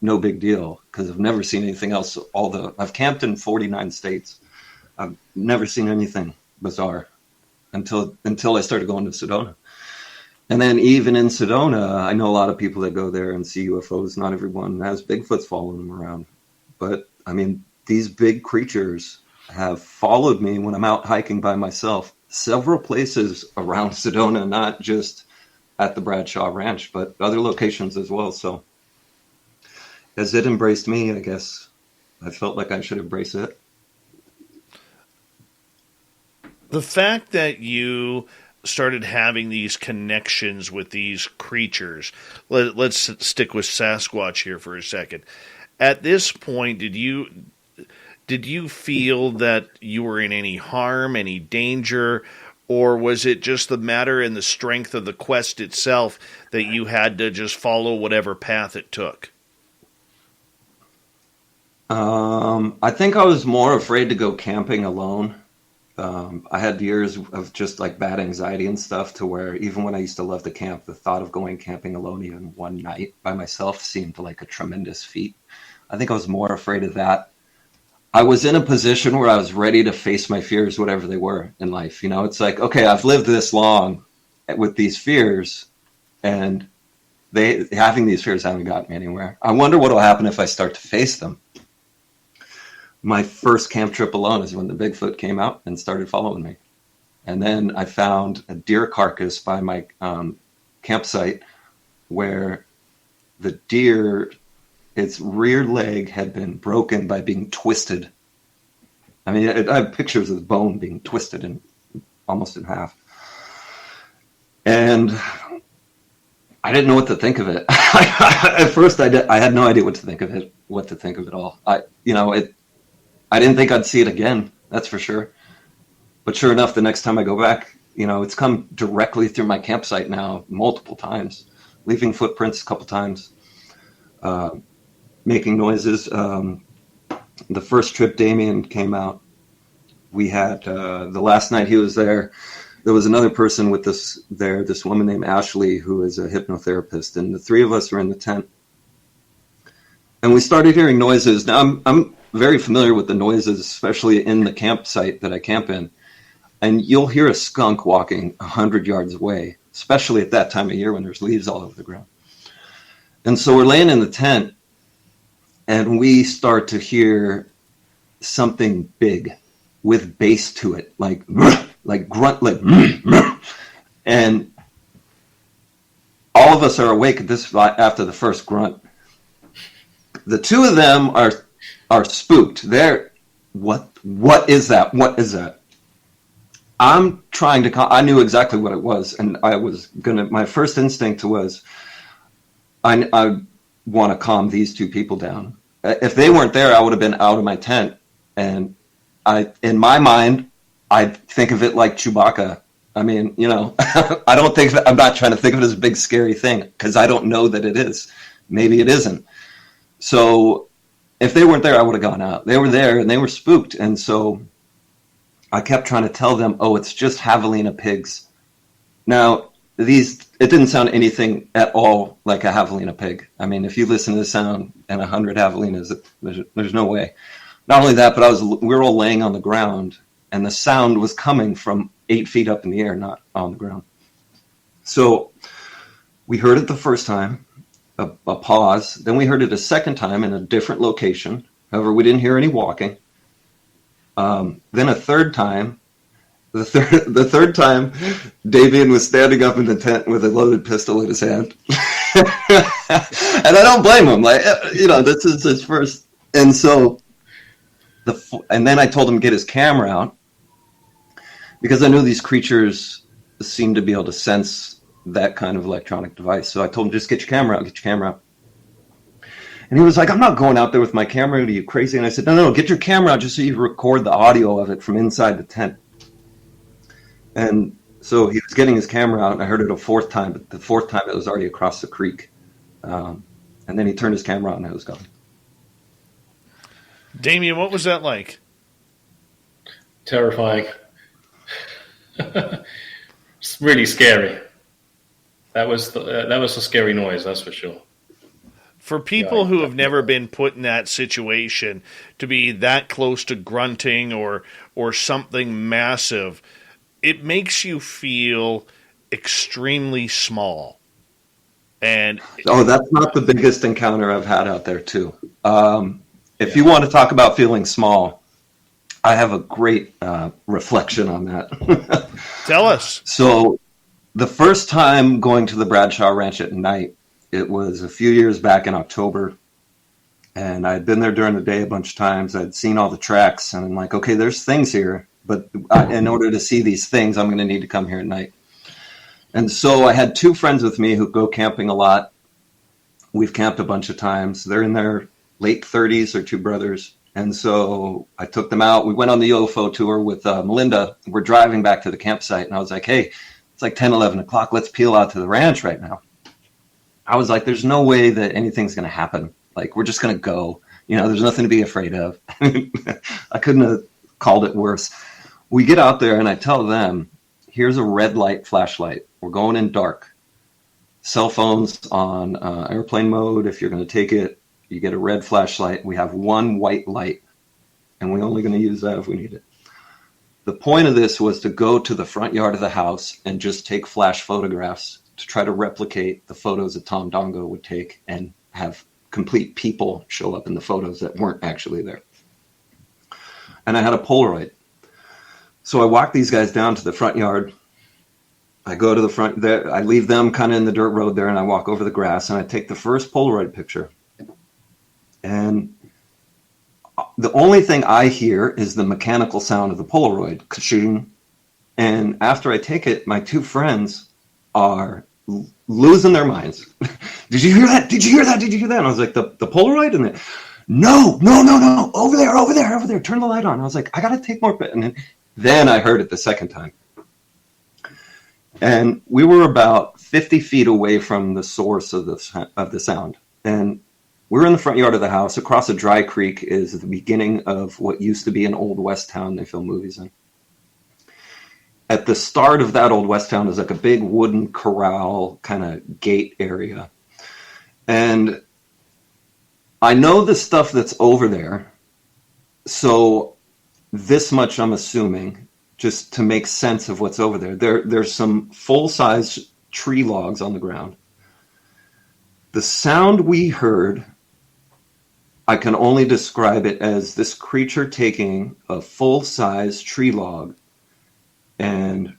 no big deal, because I've never seen anything else. I've camped in 49 states. I've never seen anything bizarre until I started going to Sedona. And then even in Sedona, I know a lot of people that go there and see UFOs. Not everyone has Bigfoots following them around. But, these big creatures have followed me when I'm out hiking by myself several places around Sedona, not just at the Bradshaw Ranch, but other locations as well. So as it embraced me, I guess I felt like I should embrace it. The fact that you started having these connections with these creatures, let's stick with Sasquatch here for a second. At this point, did you feel that you were in any harm, any danger, or was it just the matter and the strength of the quest itself that you had to just follow whatever path it took? I think I was more afraid to go camping alone. I had years of just like bad anxiety and stuff, to where even when I used to love to camp, the thought of going camping alone even one night by myself seemed like a tremendous feat. I think I was more afraid of that. I was in a position where I was ready to face my fears, whatever they were in life. It's like, okay, I've lived this long with these fears, and having these fears haven't gotten me anywhere. I wonder what will happen if I start to face them. My first camp trip alone is when the Bigfoot came out and started following me. And then I found a deer carcass by my campsite, where the deer, its rear leg had been broken by being twisted. I have pictures of the bone being twisted and almost in half. And I didn't know what to think of it. At first, I had no idea what to think of it all. I didn't think I'd see it again. That's for sure. But sure enough, the next time I go back, it's come directly through my campsite now multiple times, leaving footprints a couple times. Making noises. The first trip Damien came out, we had the last night he was there was another person with us there, this woman named Ashley, who is a hypnotherapist, and the three of us were in the tent, and we started hearing noises. Now I'm very familiar with the noises, especially in the campsite that I camp in, and you'll hear a skunk walking 100 yards away, especially at that time of year when there's leaves all over the ground. And so we're laying in the tent, and we start to hear something big with bass to it, like grunt, and all of us are awake at this after the first grunt. The two of them are spooked. They're, what is that? What is that? I'm trying to, I knew exactly what it was, and my first instinct was, I want to calm these two people down. If they weren't there, I would have been out of my tent. And in my mind, I think of it like Chewbacca. I'm not trying to think of it as a big scary thing, because I don't know that it is. Maybe it isn't. So if they weren't there, I would have gone out. They were there and they were spooked. And so I kept trying to tell them, oh, it's just javelina pigs. Now, it didn't sound anything at all like a javelina pig. If you listen to the sound and 100 javelinas, there's no way. Not only that, but we were all laying on the ground, and the sound was coming from 8 feet up in the air, not on the ground. So we heard it the first time, a pause. Then we heard it a second time in a different location. However, we didn't hear any walking. Then a third time. The third time, Damien was standing up in the tent with a loaded pistol in his hand. And I don't blame him. Like, this is his first. And so, and then I told him to get his camera out because I knew these creatures seemed to be able to sense that kind of electronic device. So I told him, just get your camera out. And he was like, I'm not going out there with my camera. Are you crazy? And I said, no, get your camera out just so you record the audio of it from inside the tent. And so he was getting his camera out, and I heard it a fourth time, but the fourth time it was already across the creek. And then he turned his camera on and it was gone. Damien, what was that like? Terrifying. It's really scary. That was a scary noise, that's for sure. For people who have never been put in that situation, to be that close to grunting or something massive, it makes you feel extremely small. And that's not the biggest encounter I've had out there, too. If you want to talk about feeling small, I have a great reflection on that. Tell us. So the first time going to the Bradshaw Ranch at night, it was a few years back in October, and I'd been there during the day a bunch of times. I'd seen all the tracks, and I'm like, okay, there's things here, but in order to see these things, I'm going to need to come here at night. And so I had 2 friends with me who go camping a lot. We've camped a bunch of times. They're in their late 30s, they're 2 brothers. And so I took them out. We went on the UFO tour with Melinda. We're driving back to the campsite, and I was like, hey, it's like 10, 11 o'clock. Let's peel out to the ranch right now. I was like, there's no way that anything's going to happen. Like, we're just going to go. There's nothing to be afraid of. I couldn't have called it worse. We get out there, and I tell them, here's a red light flashlight. We're going in dark. Cell phones on airplane mode. If you're going to take it, you get a red flashlight. We have one white light, and we're only going to use that if we need it. The point of this was to go to the front yard of the house and just take flash photographs to try to replicate the photos that Tom Dongo would take and have complete people show up in the photos that weren't actually there. And I had a Polaroid. So I walk these guys down to the front yard. I go to the front there. I leave them kind of in the dirt road there, and I walk over the grass, and I take the first Polaroid picture. And the only thing I hear is the mechanical sound of the Polaroid. Ka-ching. And after I take it, my 2 friends are losing their minds. Did you hear that? Did you hear that? Did you hear that? And I was like, the Polaroid? And then, no. Over there. Turn the light on. I was like, I got to take more. And then I heard it the second time. And we were about 50 feet away from the source of the sound. And we were in the front yard of the house. Across a dry creek is the beginning of what used to be an old West town they film movies in. At the start of that old West town is like a big wooden corral kind of gate area. And I know the stuff that's over there. So this much I'm assuming, just to make sense of what's over there. There's some full-size tree logs on the ground. The sound we heard, I can only describe it as this creature taking a full-size tree log and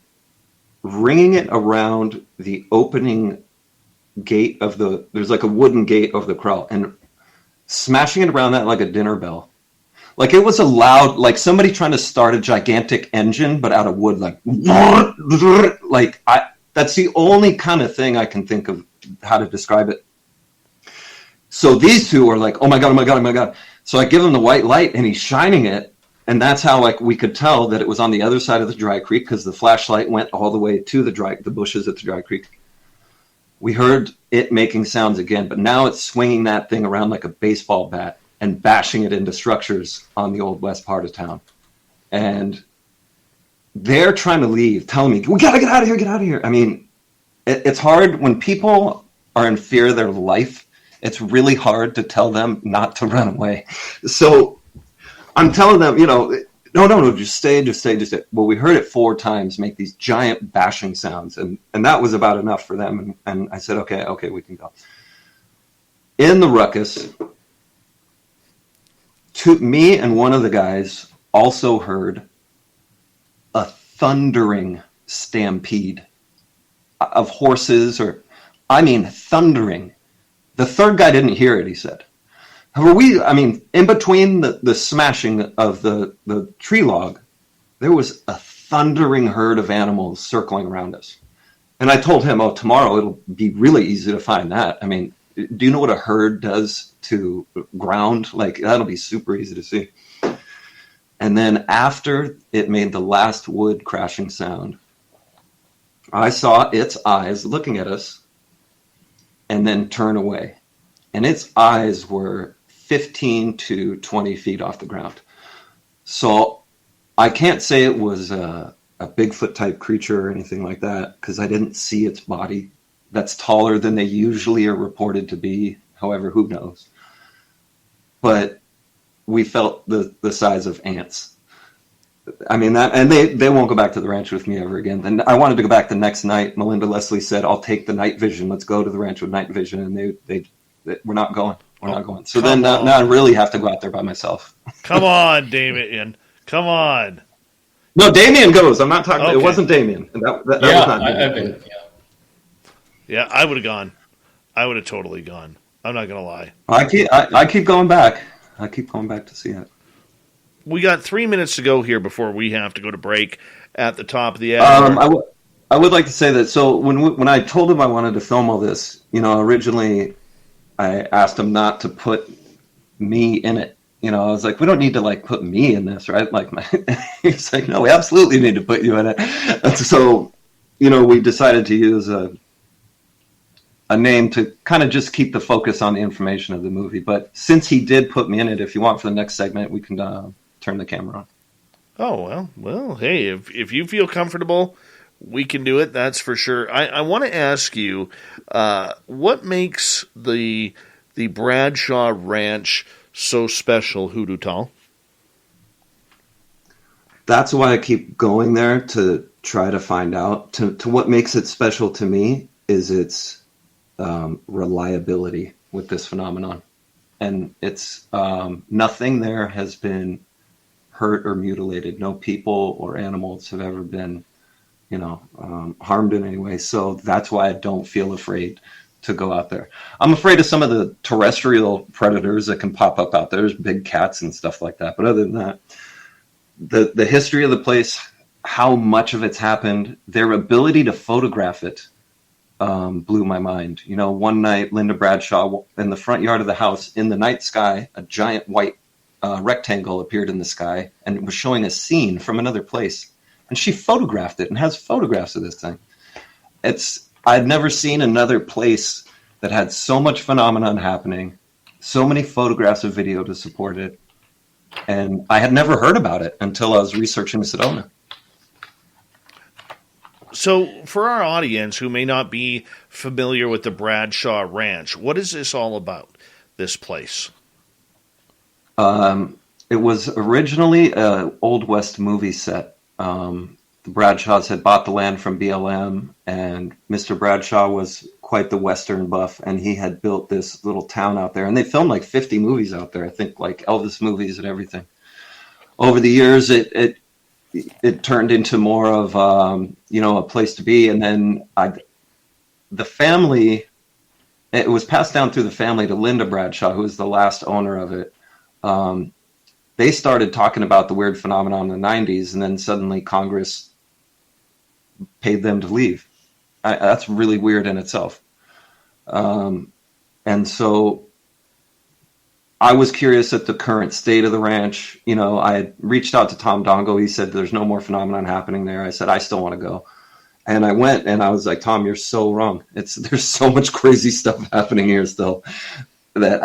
ringing it around the opening gate of there's like a wooden gate over the corral, and smashing it around that like a dinner bell. Like it was a loud, like somebody trying to start a gigantic engine, but out of wood, like that's the only kind of thing I can think of how to describe it. So these 2 are like, oh my God. So I give him the white light, and he's shining it. And that's how we could tell that it was on the other side of the dry creek, because the flashlight went all the way to the bushes at the dry creek. We heard it making sounds again, but now it's swinging that thing around like a baseball bat and bashing it into structures on the old west part of town. And they're trying to leave, telling me, we got to get out of here. I mean, it's hard when people are in fear of their life. It's really hard to tell them not to run away. So I'm telling them, no, just stay. Well, we heard it 4 times make these giant bashing sounds, and that was about enough for them. And I said, okay, we can go. In the ruckus, me and one of the guys also heard a thundering stampede of horses, thundering. The third guy didn't hear it, he said. However, in between the smashing of the tree log, there was a thundering herd of animals circling around us. And I told him, tomorrow it'll be really easy to find that. Do you know what a herd does to ground? Like, that'll be super easy to see. And then after it made the last wood crashing sound, I saw its eyes looking at us and then turn away. And its eyes were 15 to 20 feet off the ground. So I can't say it was a Bigfoot type creature or anything like that, because I didn't see its body. That's taller than they usually are reported to be. However, who knows? But we felt the size of ants. And they won't go back to the ranch with me ever again. And I wanted to go back the next night. Melinda Leslie said, "I'll take the night vision. Let's go to the ranch with night vision." And we're not going. We're not going. So then now I really have to go out there by myself. Come on, Damien. Come on. No, Damien goes. I'm not talking. Okay. It wasn't Damien. That was not Damien. Yeah, I would have gone. I would have totally gone. I'm not going to lie. I keep going back. I keep going back to see it. We got 3 minutes to go here before we have to go to break at the top of the hour. I would like to say that. So when I told him I wanted to film all this, originally I asked him not to put me in it. I was like, we don't need to put me in this, right? He's like, no, we absolutely need to put you in it. And so, we decided to use a name to kind of just keep the focus on the information of the movie. But since he did put me in it, if you want for the next segment, we can turn the camera on. Oh, well, hey, if you feel comfortable, we can do it. That's for sure. I want to ask you, what makes the Bradshaw Ranch so special, Hoodoo Tall? That's why I keep going there, to try to find out. To what makes it special to me is its reliability with this phenomenon. And it's nothing there has been hurt or mutilated. No people or animals have ever been harmed in any way. So that's why I don't feel afraid to go out there. I'm afraid of some of the terrestrial predators that can pop up out there. There's big cats and stuff like that. But other than that, the history of the place, how much of it's happened, their ability to photograph it blew my mind. One night, Linda Bradshaw, in the front yard of the house, in the night sky, a giant white rectangle appeared in the sky, and it was showing a scene from another place. And she photographed it and has photographs of this thing. I'd never seen another place that had so much phenomenon happening, so many photographs of video to support it. And I had never heard about it until I was researching Sedona. So for our audience who may not be familiar with the Bradshaw Ranch, what is this all about, this place? It was originally an Old West movie set. The Bradshaws had bought the land from BLM, and Mr. Bradshaw was quite the Western buff, and he had built this little town out there. And they filmed 50 movies out there, I think, Elvis movies and everything. Over the years, it turned into more of a place to be. And then the family, it was passed down through the family to Linda Bradshaw, who was the last owner of it. They started talking about the weird phenomenon in the 90s, and then suddenly Congress paid them to leave. That's really weird in itself. And so I was curious at the current state of the ranch. I had reached out to Tom Dongo. He said there's no more phenomenon happening there. I said, I still want to go. And I went, and I was like, Tom, you're so wrong. There's so much crazy stuff happening here still that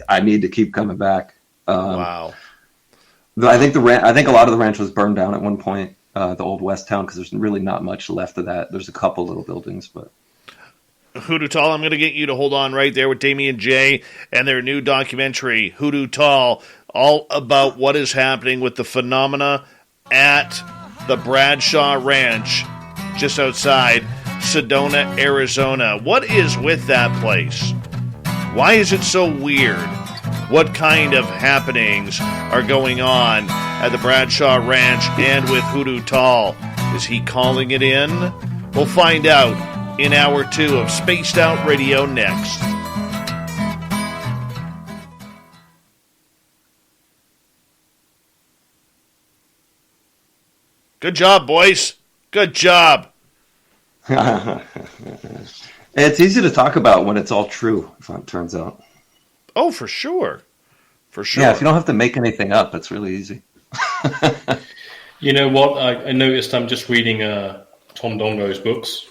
I need to keep coming back. Wow. I think a lot of the ranch was burned down at one point, the old West town, because there's really not much left of that. There's a couple little buildings, but. Hoodoo Tall, I'm going to get you to hold on right there with Damien J. and their new documentary, Hoodoo Tall, all about what is happening with the phenomena at the Bradshaw Ranch just outside Sedona, Arizona. What is with that place? Why is it so weird? What kind of happenings are going on at the Bradshaw Ranch and with Hoodoo Tall? Is he calling it in? We'll find out in hour 2 of Spaced Out Radio next. Good job, boys. Good job. It's easy to talk about when it's all true, if it turns out. Oh, for sure. For sure. Yeah, if you don't have to make anything up, it's really easy. You know what? I noticed I'm just reading Tom Dongo's books.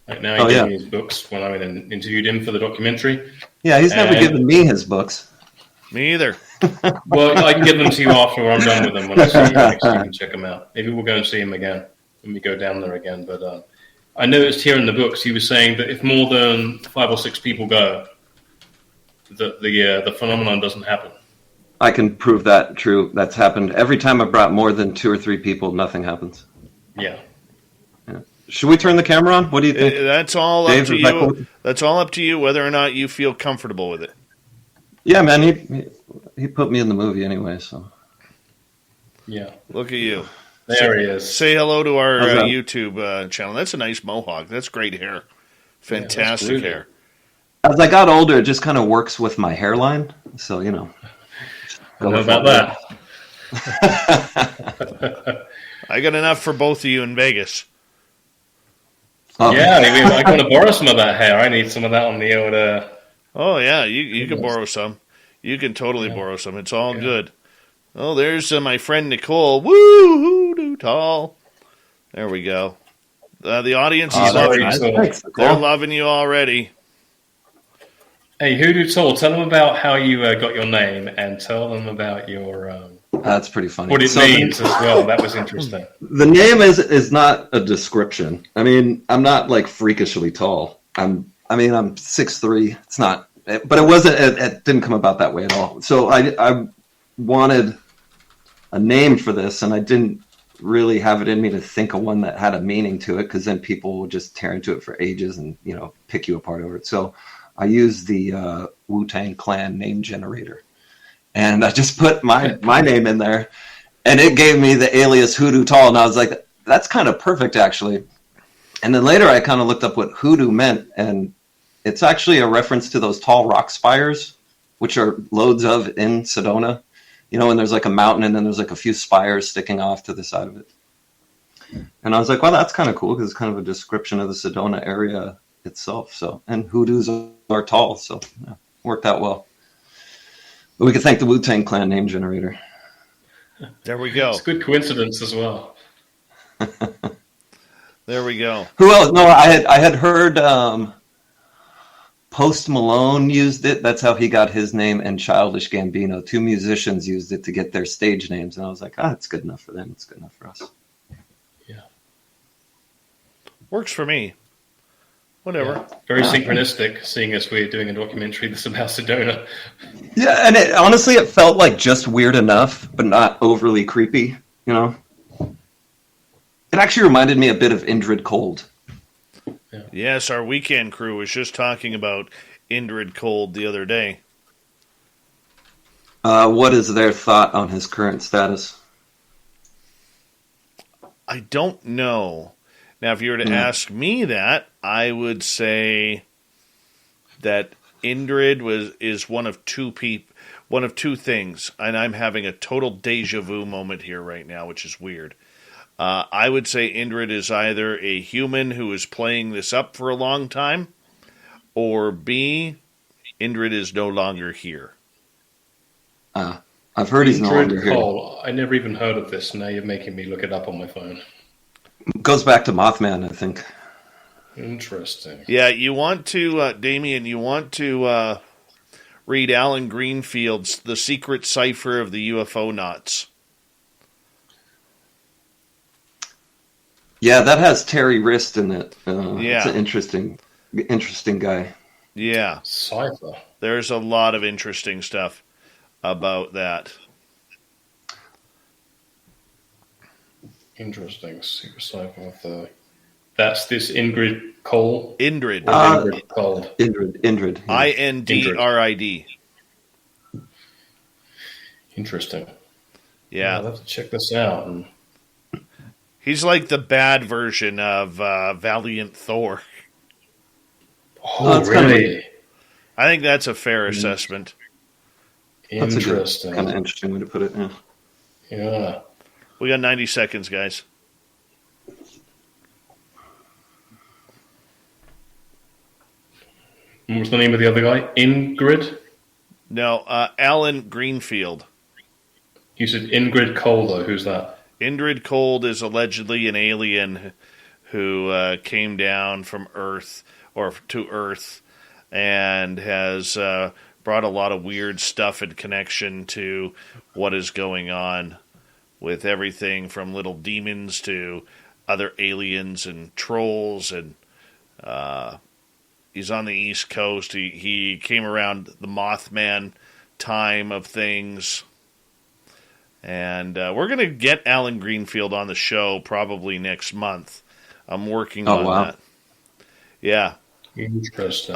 Right now, he gave me his books when I interviewed him for the documentary. Yeah, he's never given me his books. Me either. Well, I can give them to you after I'm done with them when I see you next. You can check them out. Maybe we'll go and see him again when we go down there again. But I noticed here in the books he was saying that if more than 5 or 6 people go, the phenomenon doesn't happen. I can prove that true. That's happened. Every time I've brought more than 2 or 3 people, nothing happens. Yeah. Should we turn the camera on? What do you think? That's all Dave, up to you. That's all up to you whether or not you feel comfortable with it. Yeah, man, he put me in the movie anyway, so. Yeah. Look at you. There he is. Say hello to our YouTube channel. That's a nice mohawk. That's great hair. Fantastic hair. As I got older, it just kind of works with my hairline. So, you know. I don't know about that. I got enough for both of you in Vegas. Oh. Yeah, I'm going to borrow some of that hair. I need some of that on the old... Oh, yeah, you can borrow some. You can totally borrow some. It's all good. Oh, there's my friend Nicole. Woo, Hoodoo Tall. There we go. The audience is loving you. They're loving you already. Hey, Hoodoo Tall, tell them about how you got your name and tell them about your... That's pretty funny. What it means as well. That was interesting. The name is not a description. I mean, I'm not like freakishly tall. I'm 6'3". It's not, but it wasn't. It didn't come about that way at all. So I wanted a name for this, and I didn't really have it in me to think of one that had a meaning to it, because then people would just tear into it for ages and pick you apart over it. So I used the Wu-Tang Clan name generator, and I just put my name in there, and it gave me the alias Hoodoo Tall, and I was like, that's kind of perfect actually. And then later I kind of looked up what hoodoo meant, and it's actually a reference to those tall rock spires, which are loads of in Sedona. And there's like a mountain, and then there's like a few spires sticking off to the side of it. And I was like, well, that's kind of cool, because it's kind of a description of the Sedona area itself. So, and hoodoos are tall, so yeah, worked out well. But we could thank the Wu-Tang Clan name generator. There we go. It's a good coincidence as well. There we go. Who else? No, I had heard Post Malone used it. That's how he got his name, and Childish Gambino. 2 musicians used it to get their stage names, and I was like, it's good enough for them. It's good enough for us. Yeah. Works for me. Whatever. Yeah. Very synchronistic, seeing as we're doing a documentary that's about Sedona. Yeah, and honestly, it felt like just weird enough, but not overly creepy, It actually reminded me a bit of Indrid Cold. Yeah. Yes, our weekend crew was just talking about Indrid Cold the other day. What is their thought on his current status? I don't know. Now, if you were to ask me that, I would say that Indrid is one of two things, and I'm having a total deja vu moment here right now, which is weird. I would say Indrid is either a human who is playing this up for a long time, or B, Indrid is no longer here. I've heard he's no longer here. I never even heard of this. Now you're making me look it up on my phone. Goes back to Mothman, I think. Interesting. Yeah, you want to, Damien, read Alan Greenfield's The Secret Cipher of the UFO Knots. Yeah, that has Terry Wrist in it. Yeah. It's an interesting guy. Yeah. Cipher. There's a lot of interesting stuff about that. Interesting. Super Cyber with the... That's this Ingrid Cole? Indrid. Ingrid Cole. Indrid. Yeah. Indrid. Interesting. Yeah. I'll have to check this out. He's like the bad version of Valiant Thor. Oh, really? I think that's a fair assessment. Interesting. Kind of interesting way to put it. Yeah. Yeah. We got 90 seconds, guys. What was the name of the other guy? Ingrid? No, Alan Greenfield. You said Ingrid Cole, though. Who's that? Indrid Cold is allegedly an alien who came down from Earth, or to Earth, and has brought a lot of weird stuff in connection to what is going on with everything from little demons to other aliens and trolls. And he's on the East Coast. He came around the Mothman time of things. And we're going to get Alan Greenfield on the show probably next month. I'm working on that. Yeah. Interesting.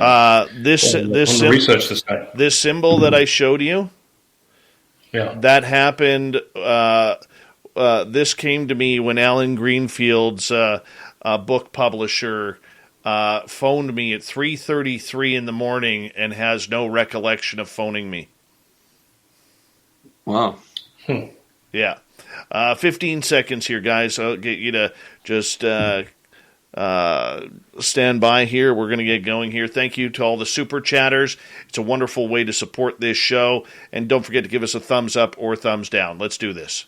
This research this guy. This symbol that I showed you, that happened. This came to me when Alan Greenfield's book publisher phoned me at 3:33 in the morning and has no recollection of phoning me. Wow. Yeah. 15 seconds here, guys. I'll get you to just stand by here. We're going to get going here. Thank you to all the super chatters. It's a wonderful way to support this show. And don't forget to give us a thumbs up or thumbs down. Let's do this.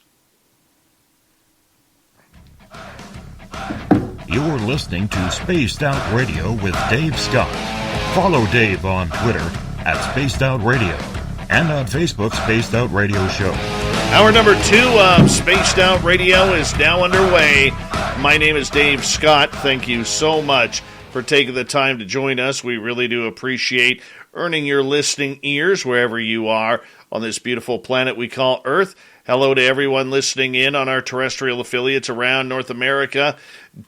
You're listening to Spaced Out Radio with Dave Scott. Follow Dave on Twitter at Spaced Out Radio and on Facebook, Spaced Out Radio Show. Hour number 2 of Spaced Out Radio is now underway. My name is Dave Scott. Thank you so much for taking the time to join us. We really do appreciate earning your listening ears wherever you are on this beautiful planet we call Earth. Hello to everyone listening in on our terrestrial affiliates around North America,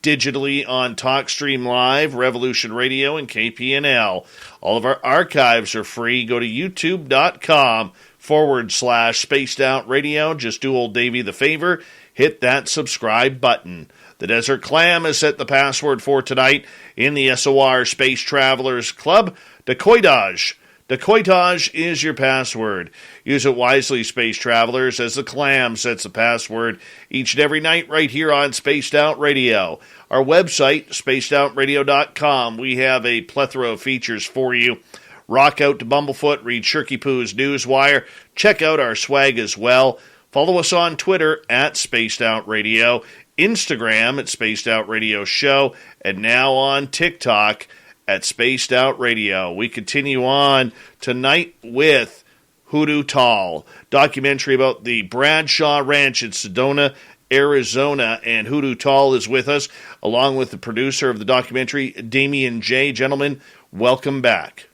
digitally on TalkStream Live, Revolution Radio, and KPNL. All of our archives are free. Go to youtube.com/Spaced Out Radio. Just do old Davey the favor. Hit that subscribe button. The Desert Clam has set the password for tonight in the SOR Space Travelers Club. Decoitage. Decoitage is your password. Use it wisely, Space Travelers, as the Clam sets the password each and every night right here on Spaced Out Radio. Our website, spacedoutradio.com. We have a plethora of features for you. Rock out to Bumblefoot, read Shirky Poo's Newswire. Check out our swag as well. Follow us on Twitter at Spaced Out Radio, Instagram at Spaced Out Radio Show, and now on TikTok at Spaced Out Radio. We continue on tonight with Hoodoo Tall, documentary about the Bradshaw Ranch in Sedona, Arizona, and Hoodoo Tall is with us, along with the producer of the documentary, Damien J. Gentlemen, welcome back.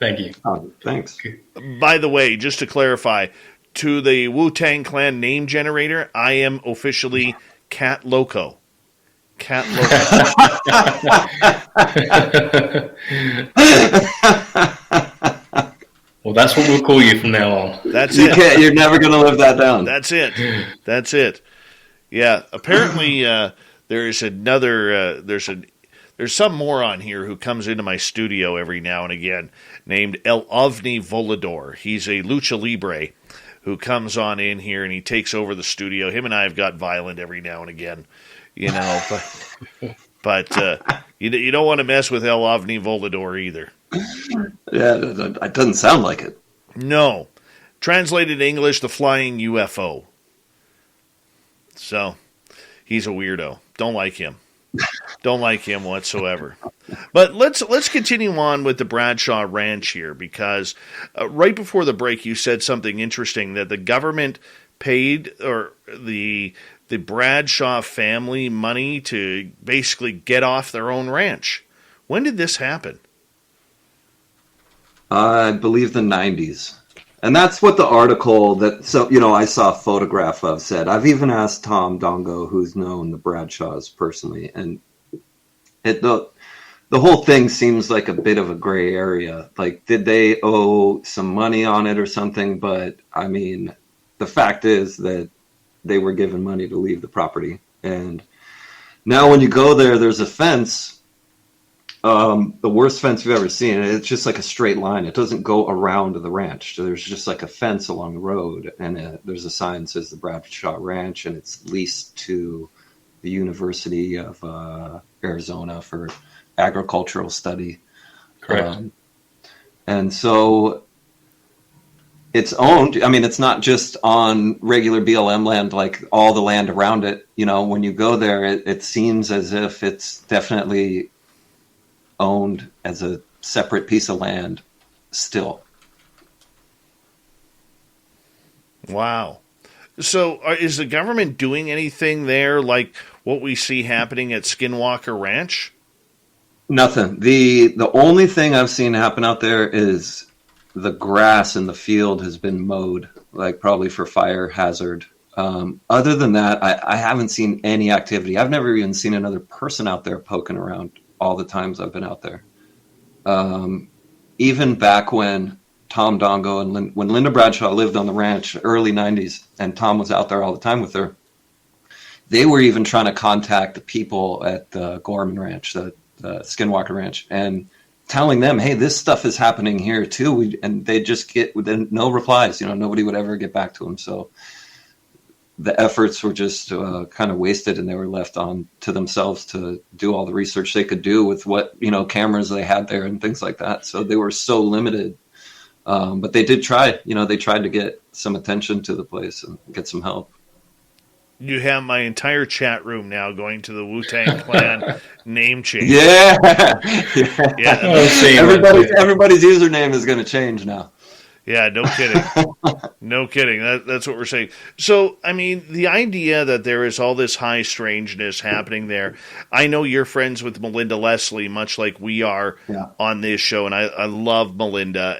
Thank you. Oh, thanks. By the way, just to clarify, to the Wu-Tang Clan name generator, I am officially Cat Loco. Cat Loco. Well, that's what we'll call you from now on. That's it. You're never going to live that down. That's it. That's it. Yeah. Apparently, there's another. There's some moron here who comes into my studio every now and again, named El Ovni Volador. He's a lucha libre who comes on in here and he takes over the studio. Him and I have got violent every now and again, you know. But you don't want to mess with El Ovni Volador either. Yeah, it doesn't sound like it. No. Translated English, the flying UFO. So, he's a weirdo. Don't like him. Don't like him whatsoever. But let's continue on with the Bradshaw Ranch here, because right before the break you said something interesting, that the government paid or the Bradshaw family money to basically get off their own ranch. When did this happen? I believe the 90s. And that's what the article that, I saw a photograph of said. I've even asked Tom Dongo, who's known the Bradshaws personally, and the whole thing seems like a bit of a gray area. Like, did they owe some money on it or something? But I mean, the fact is that they were given money to leave the property. And now when you go there, there's a fence, the worst fence you've ever seen. It's just like a straight line. It doesn't go around the ranch. There's just like a fence along the road. And there's a sign that says the Bradshaw Ranch, and it's leased to the University of Arizona for agricultural study. Correct. And so it's owned. I mean, it's not just on regular BLM land, like all the land around it. When you go there, it seems as if it's definitely owned as a separate piece of land still. Wow. So is the government doing anything there like what we see happening at Skinwalker Ranch? Nothing. The only thing I've seen happen out there is the grass in the field has been mowed, like probably for fire hazard. Other than that, I haven't seen any activity. I've never even seen another person out there poking around all the times I've been out there. Even back when Tom Dongo and when Linda Bradshaw lived on the ranch, early 90s, and Tom was out there all the time with her, they were even trying to contact the people at the Gorman Ranch, the Skinwalker Ranch, and telling them, hey, this stuff is happening here too. And they just get no replies. Nobody would ever get back to them. So the efforts were just kind of wasted, and they were left on to themselves to do all the research they could do with what, cameras they had there and things like that. So they were so limited. But they did try, they tried to get some attention to the place and get some help. You have my entire chat room now going to the Wu-Tang Clan name change. Yeah. Yeah. Everybody's username is going to change now. Yeah, no kidding. No kidding. That's what we're saying. So, I mean, the idea that there is all this high strangeness happening there, I know you're friends with Melinda Leslie, much like we are on this show, and I love Melinda.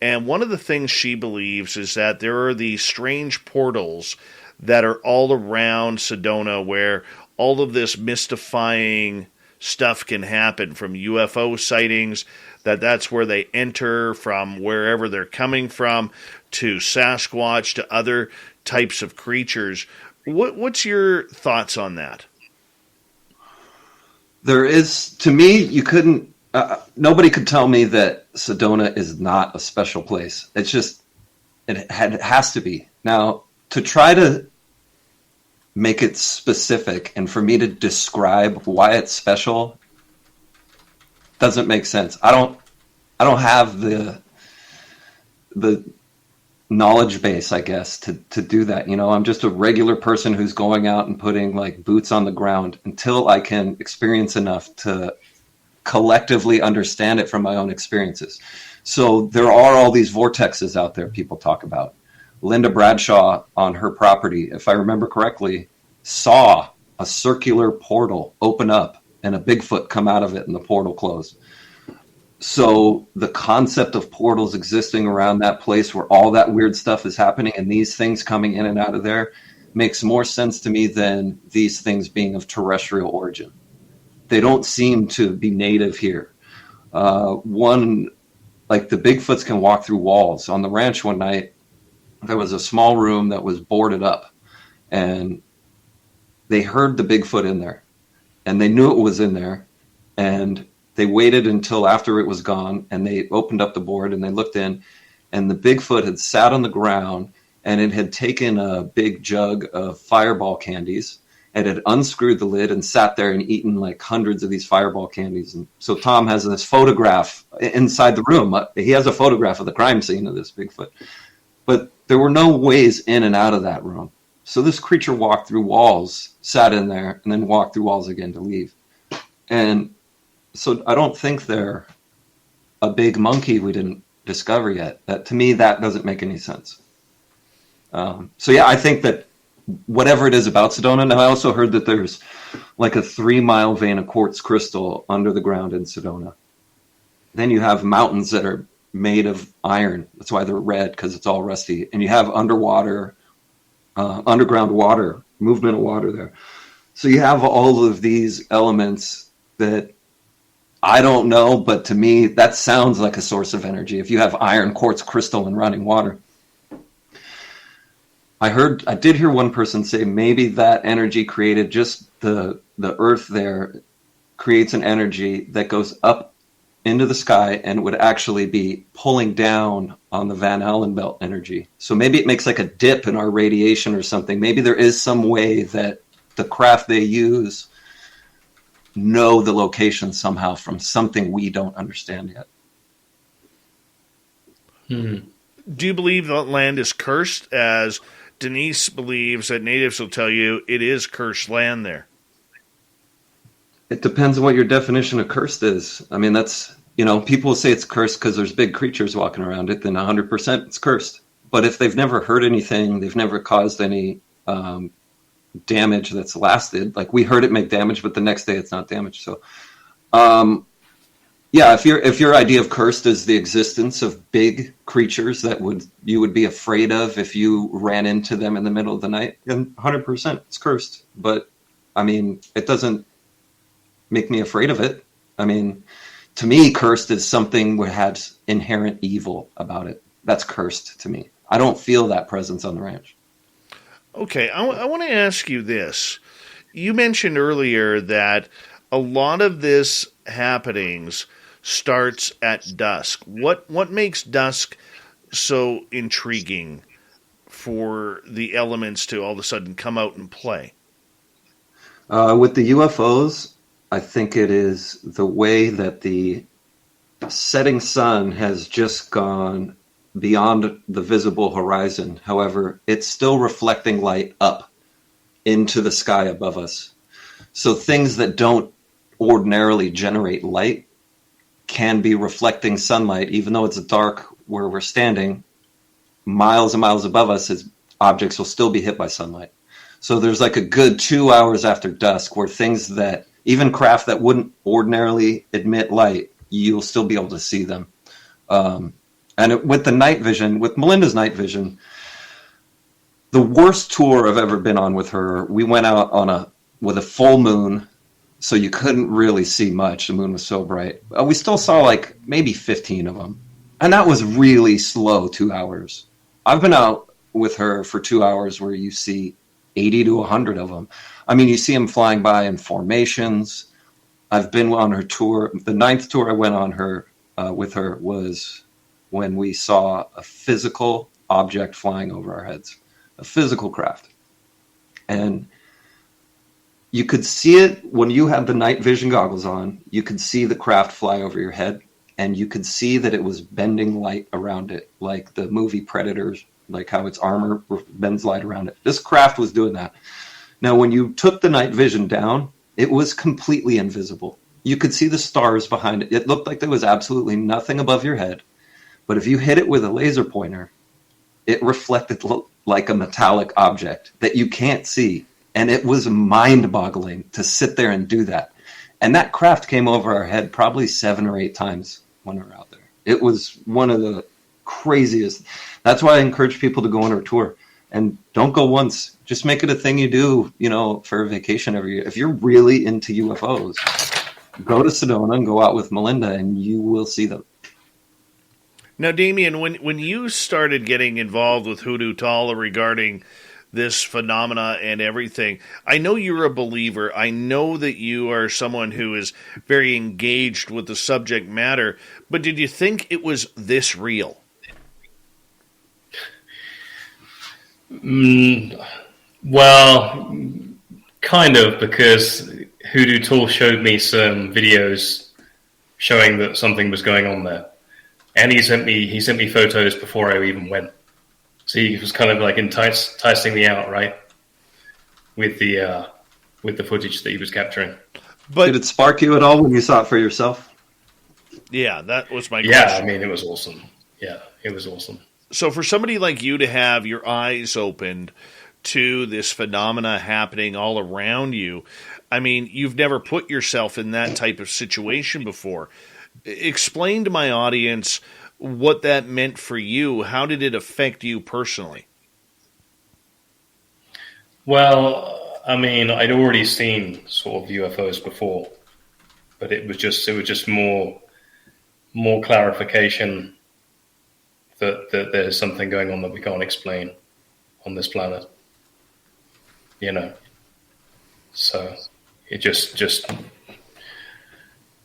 And one of the things she believes is that there are these strange portals that are all around Sedona where all of this mystifying stuff can happen, from UFO sightings, that's where they enter from wherever they're coming from, to Sasquatch, to other types of creatures. What's your thoughts on that? There is, to me, you couldn't, nobody could tell me that Sedona is not a special place. It's just, it has to be. Now, to try to make it specific and for me to describe why it's special doesn't make sense. I don't have the knowledge base, I guess, to do that. I'm just a regular person who's going out and putting like boots on the ground until I can experience enough to collectively understand it from my own experiences. So there are all these vortexes out there people talk about. Linda Bradshaw on her property, if I remember correctly, saw a circular portal open up and a Bigfoot come out of it and the portal close. So the concept of portals existing around that place where all that weird stuff is happening and these things coming in and out of there makes more sense to me than these things being of terrestrial origin. They don't seem to be native here. Like the Bigfoots can walk through walls. On the ranch one night, there was a small room that was boarded up, and they heard the Bigfoot in there, and they knew it was in there, and they waited until after it was gone, and they opened up the board, and they looked in, and the Bigfoot had sat on the ground, and it had taken a big jug of Fireball candies, and had unscrewed the lid and sat there and eaten like hundreds of these Fireball candies. And so Tom has this photograph inside the room. He has a photograph of the crime scene of this Bigfoot. But there were no ways in and out of that room. So this creature walked through walls, sat in there, and then walked through walls again to leave. And so I don't think they're a big monkey we didn't discover yet. To me, that doesn't make any sense. I think that whatever it is about Sedona, and I also heard that there's like a 3-mile vein of quartz crystal under the ground in Sedona. Then you have mountains that are made of iron. That's why they're red, because it's all rusty. And you have underground water, movement of water there. So you have all of these elements that I don't know, but to me, that sounds like a source of energy. If you have iron, quartz, crystal, and running water. I did hear one person say maybe that energy created just the earth there creates an energy that goes up into the sky and would actually be pulling down on the Van Allen belt energy. So maybe it makes like a dip in our radiation or something. Maybe there is some way that the craft they use know the location somehow from something we don't understand yet. Do you believe that land is cursed, as Denise believes that natives will tell you it is cursed land there? It depends on what your definition of cursed is. I mean, that's, people say it's cursed because there's big creatures walking around it, then 100% it's cursed. But if they've never hurt anything, they've never caused any damage that's lasted. Like, we heard it make damage, but the next day it's not damaged. So, yeah, if your idea of cursed is the existence of big creatures that you would be afraid of if you ran into them in the middle of the night, then 100% it's cursed. But I mean, it doesn't make me afraid of it. I mean, to me, cursed is something that has inherent evil about it. That's cursed to me. I don't feel that presence on the ranch. Okay, I want to ask you this. You mentioned earlier that a lot of this happenings starts at dusk. What makes dusk so intriguing for the elements to all of a sudden come out and play? With the UFOs, I think it is the way that the setting sun has just gone beyond the visible horizon. However, it's still reflecting light up into the sky above us. So things that don't ordinarily generate light can be reflecting sunlight, even though it's dark where we're standing. Miles and miles above us, objects will still be hit by sunlight. So there's like a good 2 hours after dusk where things that, even craft that wouldn't ordinarily emit light, you'll still be able to see them. With the night vision, with Melinda's night vision, the worst tour I've ever been on with her, we went out with a full moon, so you couldn't really see much. The moon was so bright. We still saw like maybe 15 of them. And that was really slow, 2 hours. I've been out with her for 2 hours where you see 80 to 100 of them. I mean, you see them flying by in formations. I've been on her tour. The 9th tour I went on with her was when we saw a physical object flying over our heads, a physical craft. And you could see it when you had the night vision goggles on. You could see the craft fly over your head, and you could see that it was bending light around it, like the movie Predators, like how its armor bends light around it. This craft was doing that. Now, when you took the night vision down, it was completely invisible. You could see the stars behind it. It looked like there was absolutely nothing above your head. But if you hit it with a laser pointer, it reflected like a metallic object that you can't see. And it was mind-boggling to sit there and do that. And that craft came over our head probably 7 or 8 times when we were out there. It was one of the craziest. That's why I encourage people to go on our tour. And don't go once. Just make it a thing you do, for a vacation every year. If you're really into UFOs, go to Sedona and go out with Melinda, and you will see them. Now, Damien, when you started getting involved with Hoodoo Tall regarding this phenomena and everything, I know you're a believer. I know that you are someone who is very engaged with the subject matter, but did you think it was this real? Well, kind of, because Hoodoo Tall showed me some videos showing that something was going on there. And he sent me photos before I even went. So he was kind of like enticing me out, right? With the footage that he was capturing. But did it spark you at all when you saw it for yourself? Yeah, that was my question. Yeah, I mean, it was awesome. Yeah, it was awesome. So for somebody like you to have your eyes opened to this phenomena happening all around you, I mean, you've never put yourself in that type of situation before. Explain to my audience what that meant for you. How did it affect you personally? Well, I mean, I'd already seen sort of UFOs before, but it was just more clarification that there's something going on that we can't explain on this planet. So it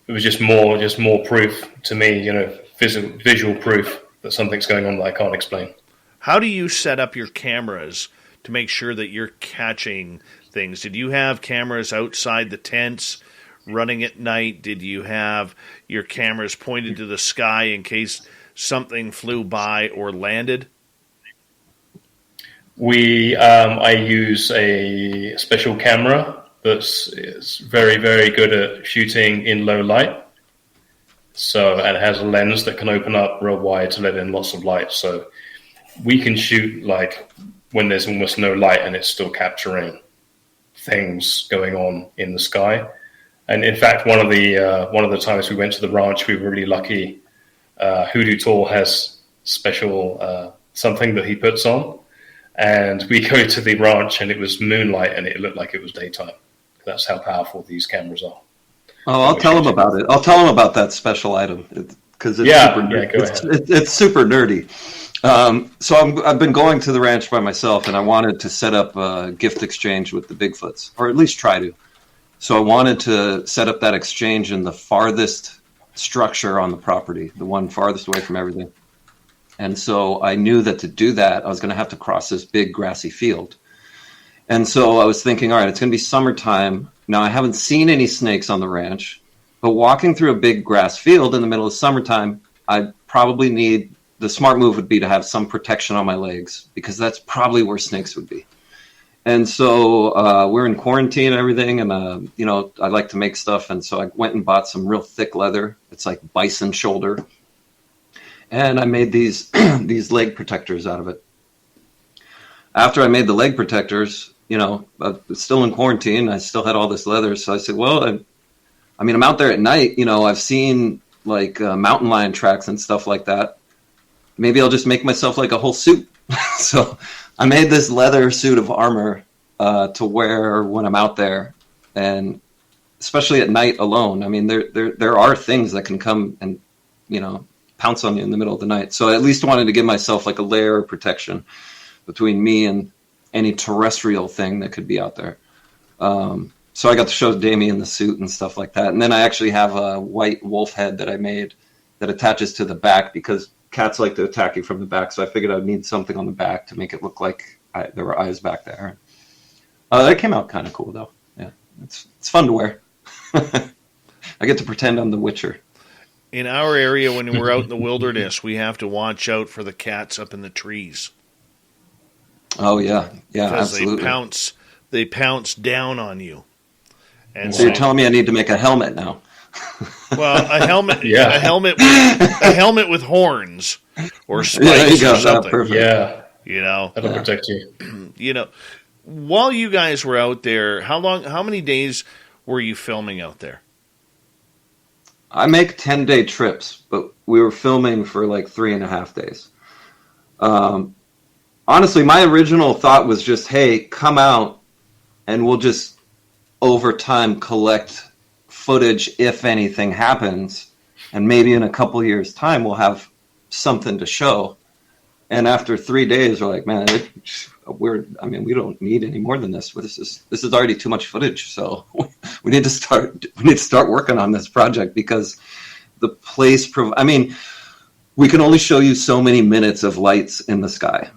was just more proof to me, visual proof that something's going on that I can't explain. How do you set up your cameras to make sure that you're catching things? Did you have cameras outside the tents running at night? Did you have your cameras pointed to the sky in case something flew by or landed? I use a special camera is very, very good at shooting in low light. And it has a lens that can open up real wide to let in lots of light. So we can shoot like when there's almost no light and it's still capturing things going on in the sky. And in fact, one of the times we went to the ranch, we were really lucky. Hoodoo Tall has special something that he puts on, and we go to the ranch and it was moonlight and it looked like it was daytime. That's how powerful these cameras are. Oh, I'll tell him about it. I'll tell him about that special item because it's super nerdy. So I've been going to the ranch by myself, and I wanted to set up a gift exchange with the Bigfoots, or at least try to. So I wanted to set up that exchange in the farthest structure on the property, the one farthest away from everything. And so I knew that to do that, I was going to have to cross this big grassy field. And so I was thinking, all right, it's going to be summertime. Now, I haven't seen any snakes on the ranch, but walking through a big grass field in the middle of summertime, I probably need, the smart move would be to have some protection on my legs, because that's probably where snakes would be. And so we're in quarantine and everything, and, I like to make stuff. And so I went and bought some real thick leather. It's like bison shoulder. And I made these these leg protectors out of it. After I made the leg protectors, still in quarantine, I still had all this leather. So I said, well, I'm out there at night. I've seen like mountain lion tracks and stuff like that. Maybe I'll just make myself like a whole suit. So I made this leather suit of armor to wear when I'm out there, and especially at night alone. I mean, there are things that can come and pounce on you in the middle of the night. So I at least wanted to give myself like a layer of protection between me and any terrestrial thing that could be out there. So I got to show Damien the suit and stuff like that. And then I actually have a white wolf head that I made that attaches to the back, because cats like to attack you from the back. So I figured I'd need something on the back to make it look like there were eyes back there. That came out kind of cool, though. Yeah, it's fun to wear. I get to pretend I'm the Witcher. In our area, when we're out in the wilderness, we have to watch out for the cats up in the trees. Oh, yeah, absolutely. They pounce down on you. And so you're telling me I need to make a helmet now? Well, a helmet, yeah. a helmet with horns or spikes or something. Yeah, that'll protect you. While you guys were out there, how many days were you filming out there? I make 10-day trips, but we were filming for like 3.5 days. Honestly, my original thought was just, hey, come out and we'll just over time collect footage if anything happens, and maybe in a couple years' time we'll have something to show. And after 3 days, we're like, man, we don't need any more than this. This is already too much footage. So we need to start working on this project, because the place, we can only show you so many minutes of lights in the sky.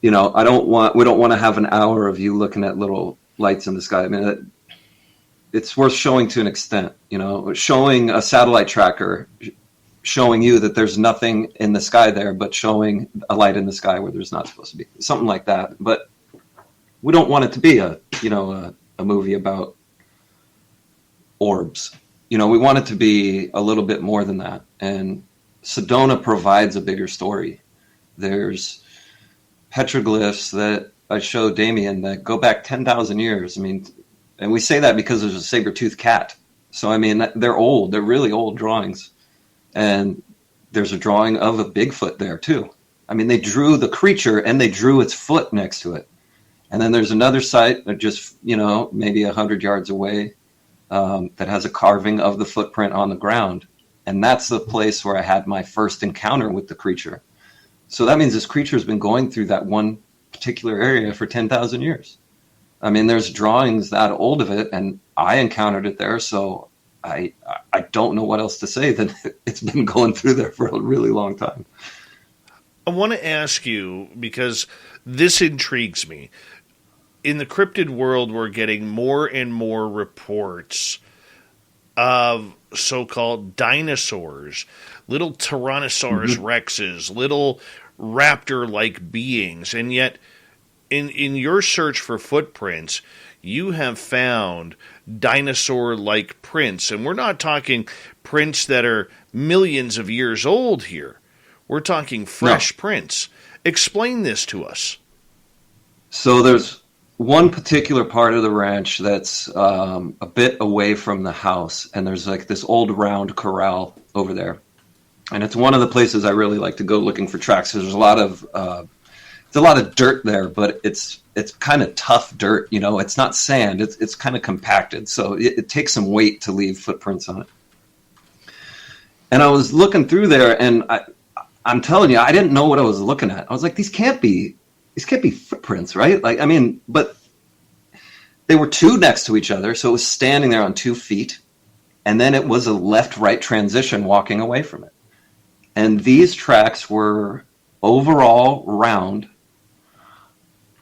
We don't want to have an hour of you looking at little lights in the sky. It's worth showing to an extent, showing a satellite tracker, showing you that there's nothing in the sky there, but showing a light in the sky where there's not supposed to be, something like that. But we don't want it to be a movie about orbs. We want it to be a little bit more than that. And Sedona provides a bigger story. There's petroglyphs that I showed Damien that go back 10,000 years. And we say that because there's a saber-toothed cat. So, they're old. They're really old drawings. And there's a drawing of a Bigfoot there too. I mean, they drew the creature and they drew its foot next to it. And then there's another site just, maybe 100 yards away that has a carving of the footprint on the ground. And that's the place where I had my first encounter with the creature. So that means this creature has been going through that one particular area for 10,000 years. I mean, there's drawings that old of it, and I encountered it there. So I don't know what else to say than it's been going through there for a really long time. I want to ask you, because this intrigues me. In the cryptid world, we're getting more and more reports of so-called dinosaurs, little Tyrannosaurus rexes, little raptor-like beings. And yet, in your search for footprints, you have found dinosaur-like prints. And we're not talking prints that are millions of years old here. We're talking fresh prints. Explain this to us. So there's one particular part of the ranch that's a bit away from the house, and there's like this old round corral over there. And it's one of the places I really like to go looking for tracks. There's a lot of dirt there, but it's kind of tough dirt. It's not sand. It's kind of compacted, so it takes some weight to leave footprints on it. And I was looking through there, and I'm telling you, I didn't know what I was looking at. I was like, these can't be footprints, right? But they were two next to each other, so it was standing there on 2 feet, and then it was a left-right transition walking away from it. And these tracks were overall round.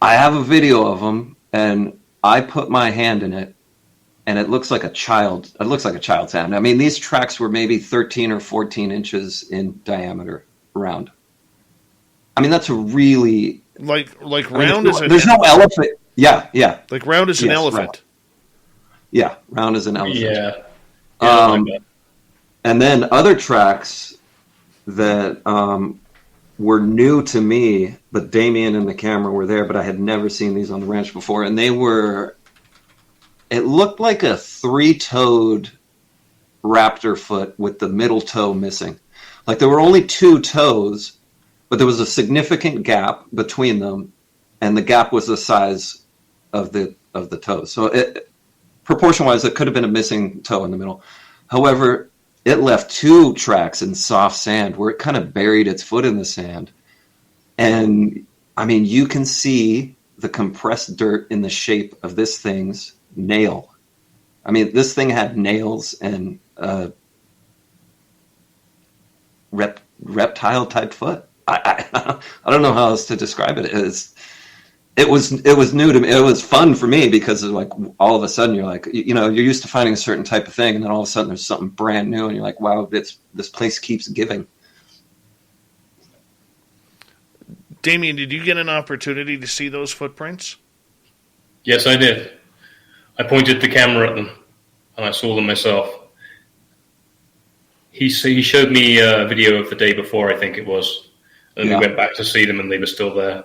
I have a video of them, and I put my hand in it, and it looks like a child. It looks like a child's hand. I mean, these tracks were maybe 13 or 14 inches in diameter. Round. I mean, that's a really like round as an there's no elephant. Yeah. Like round as an elephant. Round. Yeah, round as an elephant. Yeah. And then other tracks that were new to me, but Damien and the camera were there, but I had never seen these on the ranch before, and it looked like a 3-toed raptor foot with the middle toe missing. Like there were only 2 toes, but there was a significant gap between them, and the gap was the size of the toes. So proportion-wise, it could have been a missing toe in the middle. However, it left 2 tracks in soft sand where it kind of buried its foot in the sand. And, I mean, you can see the compressed dirt in the shape of this thing's nail. I mean, this thing had nails and reptile type foot. I don't know how else to describe it. It was new to me. It was fun for me because like all of a sudden you're like, you're used to finding a certain type of thing, and then all of a sudden there's something brand new, and you're like, wow, this place keeps giving. Damien, did you get an opportunity to see those footprints? Yes, I did. I pointed the camera at them, and I saw them myself. He showed me a video of the day before, I think it was, and we went back to see them, and they were still there.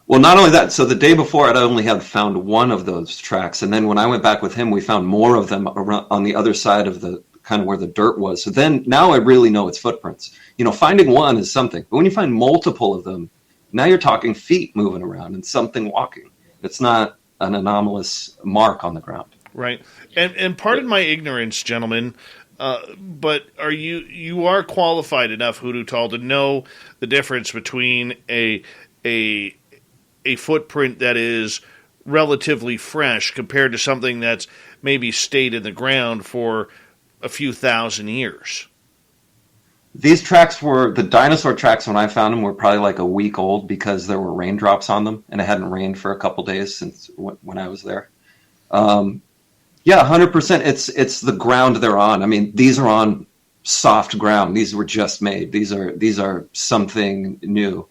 Well, not only that, so the day before I'd only had found one of those tracks, and then when I went back with him, we found more of them around on the other side of the kind of where the dirt was. So then now I really know it's footprints. Finding one is something, but when you find multiple of them, now you're talking feet moving around and something walking. It's not an anomalous mark on the ground. Right. And pardon my ignorance, gentlemen, but you are qualified enough, Hoodoo Tall, to know the difference between a footprint that is relatively fresh compared to something that's maybe stayed in the ground for a few thousand years. These tracks the dinosaur tracks when I found them were probably like a week old because there were raindrops on them, and it hadn't rained for a couple days since when I was there. 100%. It's the ground they're on. I mean, these are on soft ground. These were just made. These are something new.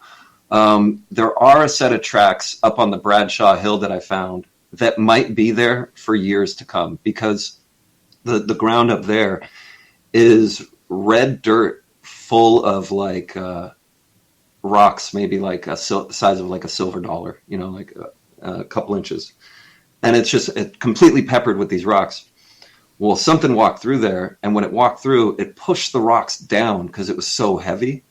There are a set of tracks up on the Bradshaw Hill that I found that might be there for years to come because the ground up there is red dirt full of like rocks, maybe like the size of like a silver dollar, like a couple inches. And it's completely peppered with these rocks. Well, something walked through there, and when it walked through, it pushed the rocks down because it was so heavy.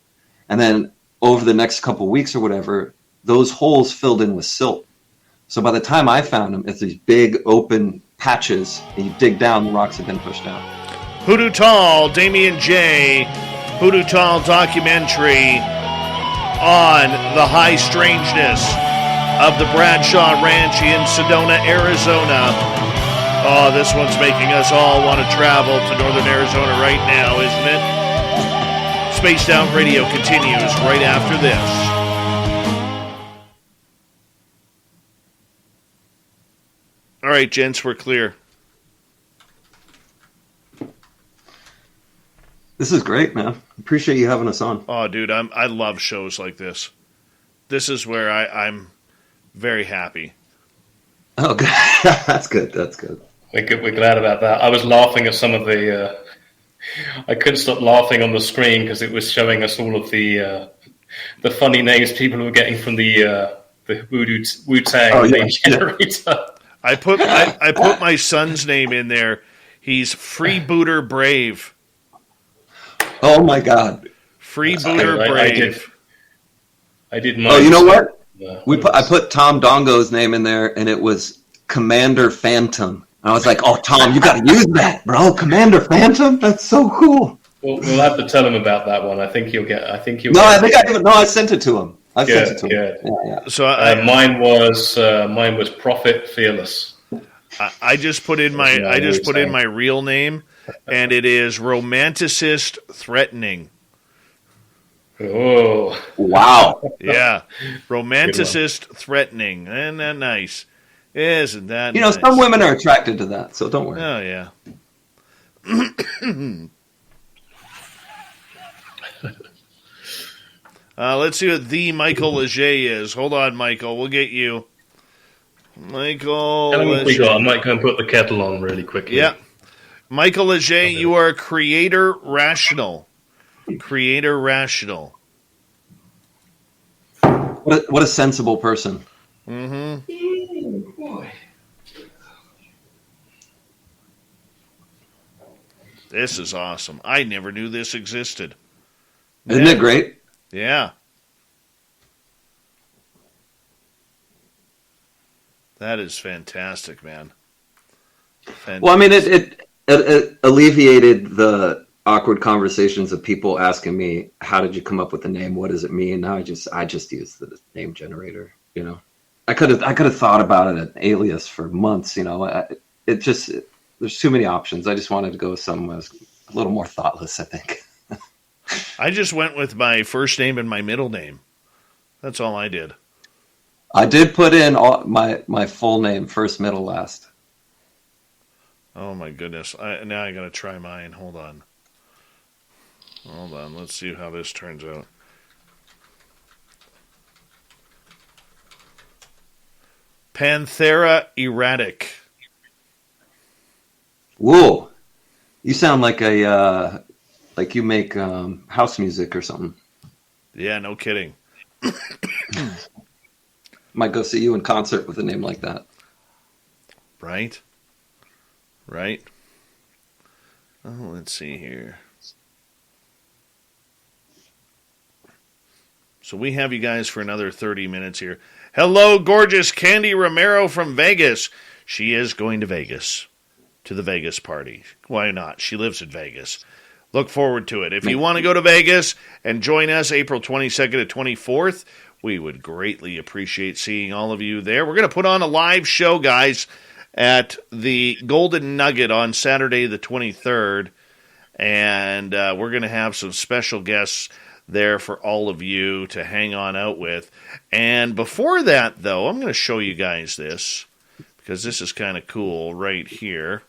And then over the next couple of weeks or whatever, those holes filled in with silt. So by the time I found them, it's these big open patches, and you dig down, the rocks have been pushed down. Hoodoo Tall, Damien J. Hoodoo Tall documentary on the high strangeness of the Bradshaw Ranch in Sedona, Arizona. Oh, this one's making us all want to travel to northern Arizona right now, isn't it? Spaced Out Radio continues right after this. All right, gents, we're clear. This is great, man. Appreciate you having us on. Oh, dude, I love shows like this. This is where I'm very happy. Oh, good. That's good. That's good. We're glad about that. I was laughing at some of the... I couldn't stop laughing on the screen because it was showing us all of the funny names people were getting from the Wu-Tang name generator. I put my son's name in there. He's Freebooter Brave. Oh my God. Freebooter Brave. I did mine. Oh, you know what? I put Tom Dongo's name in there, and it was Commander Phantom. I was like, "Oh, Tom, you got to use that, bro! Commander Phantom, that's so cool." Well, we'll have to tell him about that one. I think you'll get. I sent it to him. I sent it to him. Yeah. So mine was Prophet Fearless. I just put in my real name, and it is Romanticist Threatening. Oh, wow! Yeah, Romanticist Threatening, and that nice. Isn't that nice? Some women are attracted to that, so don't worry. Oh, yeah. Let's see what the Michael Leger is. Hold on, Michael. We'll get you. Michael Leger. I might go and put the kettle on really quickly. Yeah. Michael Leger, you are Creator Rational. Creator Rational. What a sensible person. Mm-hmm. Boy. This is awesome. I never knew this existed. Isn't it great? Yeah. That is fantastic, man. Fantastic. Well, I mean, it alleviated the awkward conversations of people asking me, "How did you come up with the name? What does it mean?" Now I just use the name generator. I could have thought about an alias for months. There's too many options. I just wanted to go with something that was a little more thoughtless, I think. I just went with my first name and my middle name. That's all I did. I did put in my full name, first, middle, last. Oh my goodness! Now I gotta try mine. Hold on. Let's see how this turns out. Panthera erratic. Whoa, you sound like like you make house music or something. Yeah, no kidding. Might go see you in concert with a name like that. Right. Oh, let's see here. So we have you guys for another 30 minutes here. Hello, gorgeous Candy Romero from Vegas. She is going to Vegas, to the Vegas party. Why not? She lives in Vegas. Look forward to it. If you want to go to Vegas and join us April 22nd to 24th, we would greatly appreciate seeing all of you there. We're going to put on a live show, guys, at the Golden Nugget on Saturday the 23rd, and we're going to have some special guests there for all of you to hang on out with. And before that, though, I'm going to show you guys this, because this is kind of cool right here.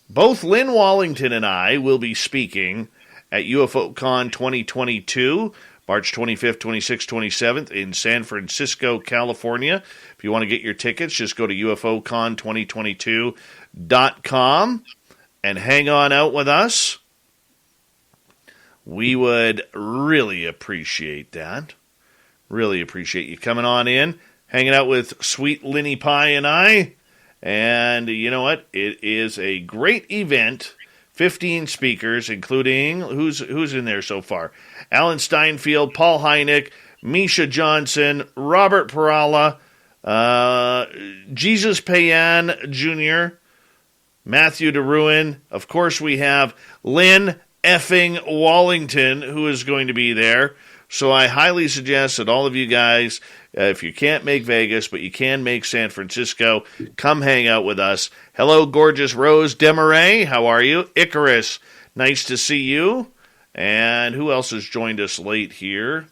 Both Lynn Wallington and I will be speaking at UFOCon 2022, March 25th, 26th, 27th in San Francisco, California. If you want to get your tickets, just go to UFOCon2022.com and hang on out with us. We would really appreciate that. Really appreciate you coming on in, hanging out with sweet Linny Pie and I, And you know what? It is a great event. 15 speakers, including, who's in there so far? Alan Steinfeld, Paul Hynek, Misha Johnson, Robert Perala, Jesus Payan Jr., Matthew DeRuin. Of course, we have Lynn effing Wallington, who is going to be there. So I highly suggest that all of you guys, if you can't make Vegas, but you can make San Francisco, come hang out with us. Hello, gorgeous Rose Demarais. How are you? Icarus, nice to see you. And who else has joined us late here?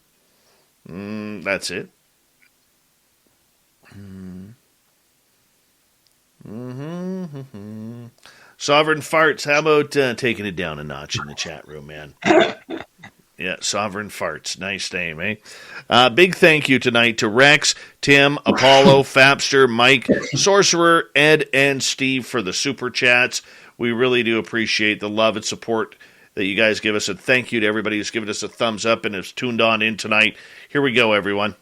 That's it. Sovereign Farts, how about taking it down a notch in the chat room, man? Yeah, Sovereign Farts. Nice name, eh? Big thank you tonight to Rex, Tim, Apollo, Fapster, Mike, Sorcerer, Ed, and Steve for the super chats. We really do appreciate the love and support that you guys give us, and thank you to everybody who's given us a thumbs up and has tuned on in tonight. Here we go, everyone.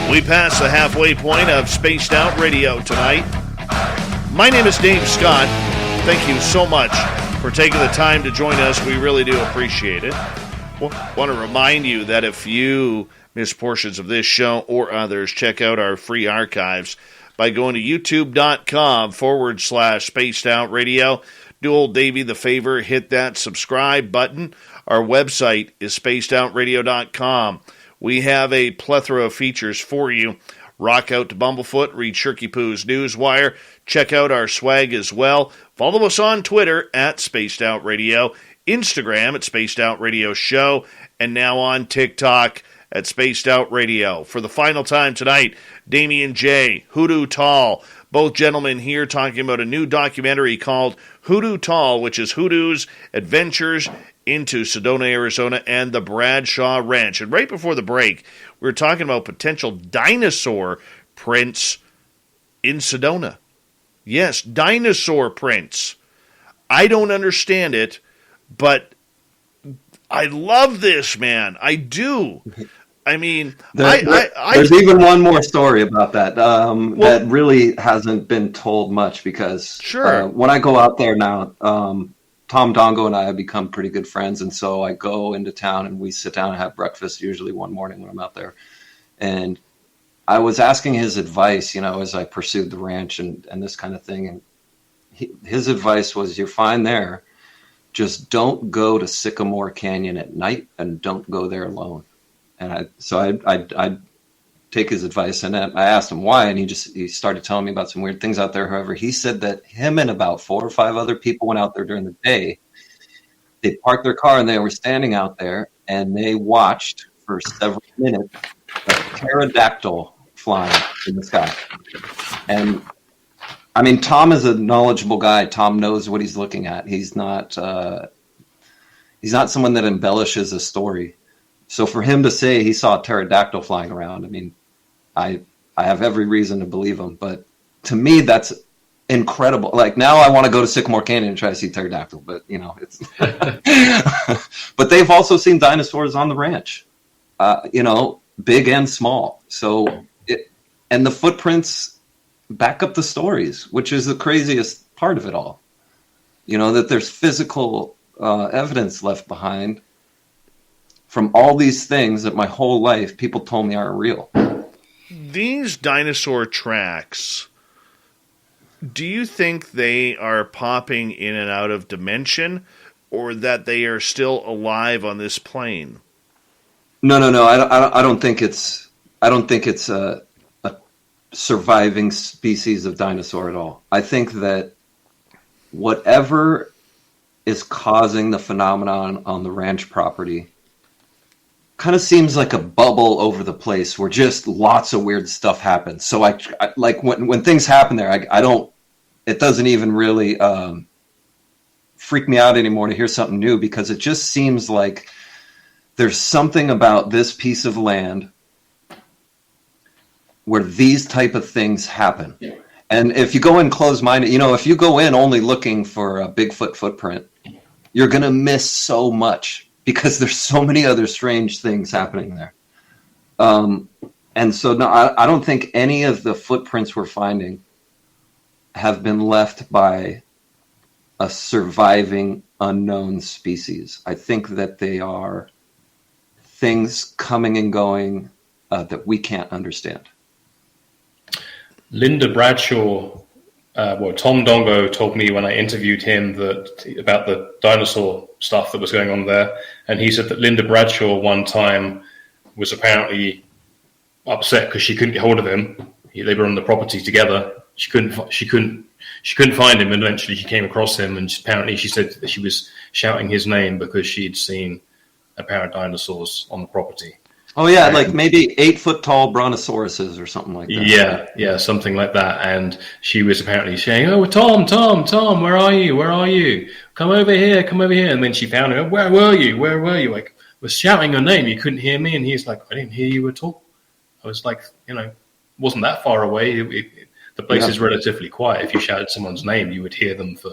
We pass the halfway point of Spaced Out Radio tonight. My name is Dave Scott. Thank you so much for taking the time to join us. We really do appreciate it. Well, want to remind you that if you miss portions of this show or others, check out our free archives by going to youtube.com/Spaced Out Radio. Do old Davey the favor, hit that subscribe button. Our website is spacedoutradio.com. We have a plethora of features for you. Rock out to Bumblefoot, read Shirky Poo's Newswire. Check out our swag as well. Follow us on Twitter at Spaced Out Radio, Instagram at Spaced Out Radio Show, and now on TikTok at Spaced Out Radio. For the final time tonight, Damien J., Hoodoo Tall, both gentlemen here talking about a new documentary called Hoodoo Tall, which is Hoodoo's Adventures into Sedona, Arizona, and the Bradshaw Ranch. And right before the break, we were talking about potential dinosaur prints in Sedona. Yes, dinosaur prints. I don't understand it, but I love this, man. I do. I mean, there's even one more story about that that really hasn't been told much because when I go out there now, Tom Dongo and I have become pretty good friends, and so I go into town and we sit down and have breakfast usually one morning when I'm out there. And I was asking his advice, as I pursued the ranch and this kind of thing. And his advice was, you're fine there. Just don't go to Sycamore Canyon at night and don't go there alone. And I take his advice, and I asked him why, and he started telling me about some weird things out there. However, he said that him and about 4 or 5 other people went out there during the day. They parked their car and they were standing out there and they watched for several minutes a pterodactyl flying in the sky. And I mean, Tom is a knowledgeable guy. Tom knows what he's looking at. He's not someone that embellishes a story. So for him to say he saw a pterodactyl flying around, I mean, I have every reason to believe him. But to me, that's incredible. Like, now I want to go to Sycamore Canyon and try to see pterodactyl. But, it's... But they've also seen dinosaurs on the ranch, big and small. So, and the footprints back up the stories, which is the craziest part of it all. That there's physical evidence left behind from all these things that my whole life people told me aren't real. These dinosaur tracks, do you think they are popping in and out of dimension, or that they are still alive on this plane? No. I don't think it's a surviving species of dinosaur at all. I think that whatever is causing the phenomenon on the ranch property kind of seems like a bubble over the place where just lots of weird stuff happens. So I like when things happen there, it doesn't even really freak me out anymore to hear something new, because it just seems like there's something about this piece of land where these type of things happen. And if you go in closed-minded, if you go in only looking for a Bigfoot footprint, you're going to miss so much because there's so many other strange things happening there. And so, no, I don't think any of the footprints we're finding have been left by a surviving unknown species. I think that they are things coming and going that we can't understand. Linda Bradshaw, Tom Dongo told me when I interviewed him about the dinosaur stuff that was going on there, and he said that Linda Bradshaw one time was apparently upset because she couldn't get hold of him. They were on the property together. She couldn't find him, and eventually she came across him, and apparently she said that she was shouting his name because she'd seen a pair of dinosaurs on the property. Oh yeah, like maybe 8-foot tall brontosauruses or something like that. Yeah, something like that. And she was apparently saying, "Oh, Tom, where are you? Come over here." And then she found him. Where were you? Like, I was shouting your name. You couldn't hear me. And he's like, "I didn't hear you at all." I was like, wasn't that far away. The place is relatively quiet. If you shouted someone's name, you would hear them for,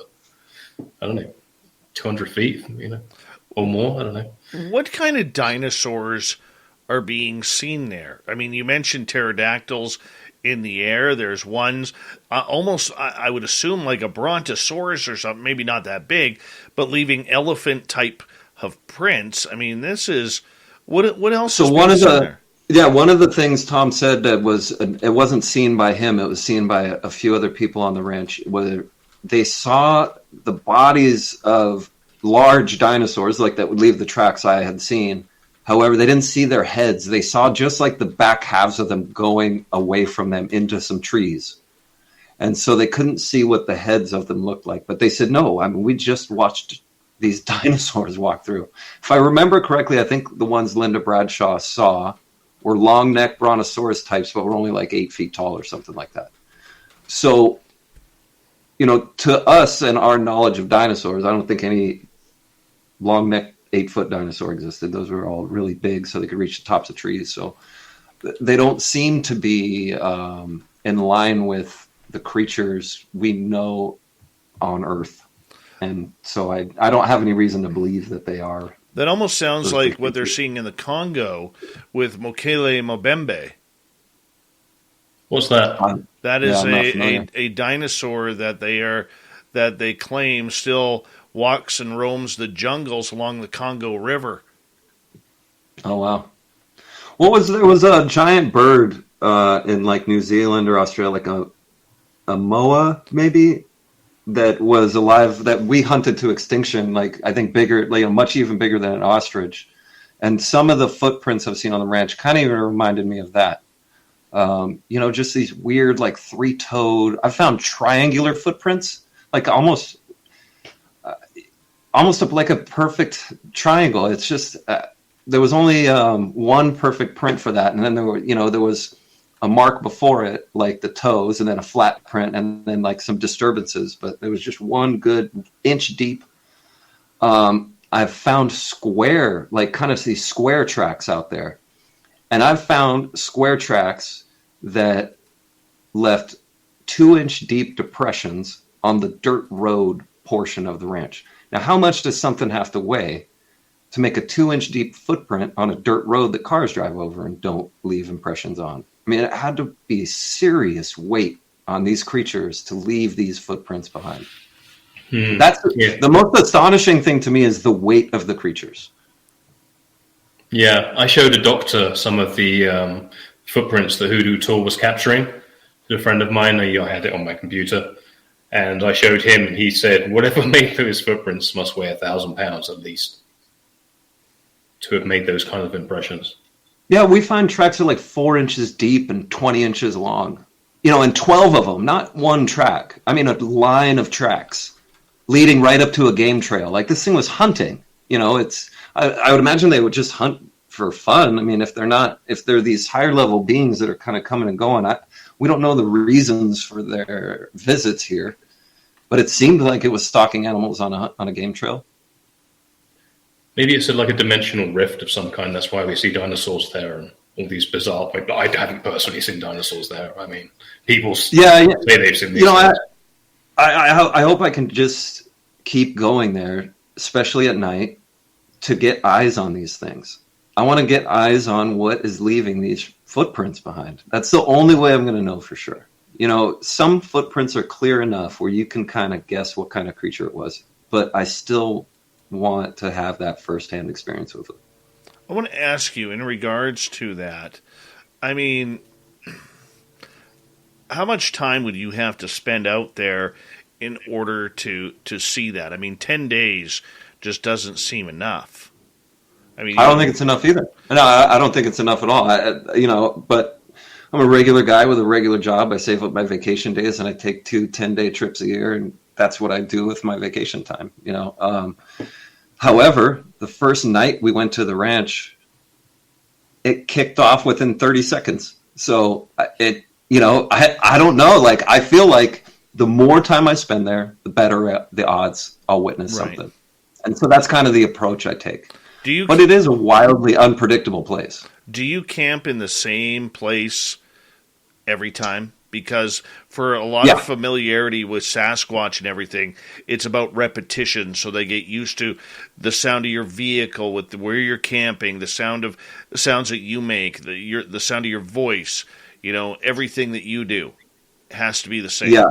200 feet, or more. I don't know. What kind of dinosaurs are being seen there? I mean, you mentioned pterodactyls in the air. There's ones almost, I would assume, like a brontosaurus or something, maybe not that big, but leaving elephant type of prints. I mean, this is what else is being seen there? Yeah, one of the things Tom said that it wasn't seen by him, it was seen by a few other people on the ranch, where they saw the bodies of large dinosaurs like that would leave the tracks I had seen. However, they didn't see their heads. They saw just like the back halves of them going away from them into some trees. And so they couldn't see what the heads of them looked like. But they said, no, I mean, we just watched these dinosaurs walk through. If I remember correctly, I think the ones Linda Bradshaw saw were long neck brontosaurus types, but were only like 8 feet tall or something like that. So, to us and our knowledge of dinosaurs, I don't think any long neck 8-foot dinosaur existed. Those were all really big, so they could reach the tops of trees. So they don't seem to be in line with the creatures we know on Earth. And so I don't have any reason to believe that they are. That almost sounds like what they're seeing in the Congo with Mokele Mobembe. What's that? That is a dinosaur that they claim still walks and roams the jungles along the Congo River. Oh wow! There was a giant bird in like New Zealand or Australia, like a moa maybe, that was alive that we hunted to extinction. Like I think bigger, like much even bigger than an ostrich. And some of the footprints I've seen on the ranch kind of even reminded me of that. Just these weird like 3-toed. I found triangular footprints, like almost like a perfect triangle. It's just there was only one perfect print for that, and then there was a mark before it, like the toes, and then a flat print, and then like some disturbances. But there was just one good inch deep. I've found square, like kind of these square tracks out there, and I've found square tracks that left 2-inch deep depressions on the dirt road portion of the ranch. Now, how much does something have to weigh to make a 2-inch deep footprint on a dirt road that cars drive over and don't leave impressions on? I mean, it had to be serious weight on these creatures to leave these footprints behind. That's the most astonishing thing to me, is the weight of the creatures. Yeah, I showed a doctor some of the footprints that Hoodoo Tall was capturing. A friend of mine, I had it on my computer. And I showed him, and he said, whatever made those footprints must weigh 1,000 pounds at least to have made those kind of impressions. Yeah, we find tracks that are like 4 inches deep and 20 inches long. And 12 of them, not one track. I mean, a line of tracks leading right up to a game trail. Like this thing was hunting. I would imagine they would just hunt for fun. I mean, if they're these higher level beings that are kind of coming and going, we don't know the reasons for their visits here, but it seemed like it was stalking animals on a game trail. Maybe it's like a dimensional rift of some kind. That's why we see dinosaurs there. And all these bizarre. I haven't personally seen dinosaurs there. I mean, people say they've seen these. I hope I can just keep going there, especially at night, to get eyes on these things. I want to get eyes on what is leaving these footprints behind. That's the only way I'm going to know for sure. Some footprints are clear enough where you can kind of guess what kind of creature it was, but I still want to have that firsthand experience with it. I want to ask you in regards to that. I mean, how much time would you have to spend out there in order to see that? I mean, 10 days just doesn't seem enough. I don't think it's enough either. No, I don't think it's enough at all. But I'm a regular guy with a regular job. I save up my vacation days and I take 2 10-day trips a year, and that's what I do with my vacation time. However, the first night we went to the ranch, it kicked off within 30 seconds. So I don't know. Like, I feel like the more time I spend there, the better the odds I'll witness something. And so that's kind of the approach I take. But it is a wildly unpredictable place. Do you camp in the same place every time? Because for a lot of familiarity with Sasquatch and everything, it's about repetition, so they get used to the sound of your vehicle, with where you're camping, the sounds that you make, the sound of your voice. Everything that you do has to be the same. Yeah,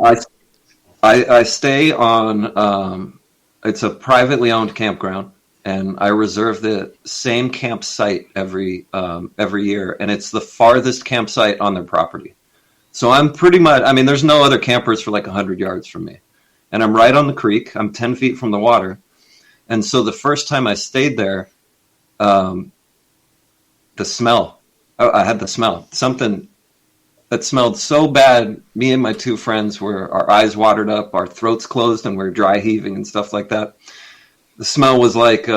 I stay on. It's a privately owned campground, and I reserve the same campsite every year, and it's the farthest campsite on their property. So I'm pretty much, there's no other campers for like 100 yards from me. And I'm right on the creek. I'm 10 feet from the water. And so the first time I stayed there, the smell, I had the smell. Something that smelled so bad, me and my 2 friends our eyes watered up, our throats closed, and we're dry heaving and stuff like that. The smell was like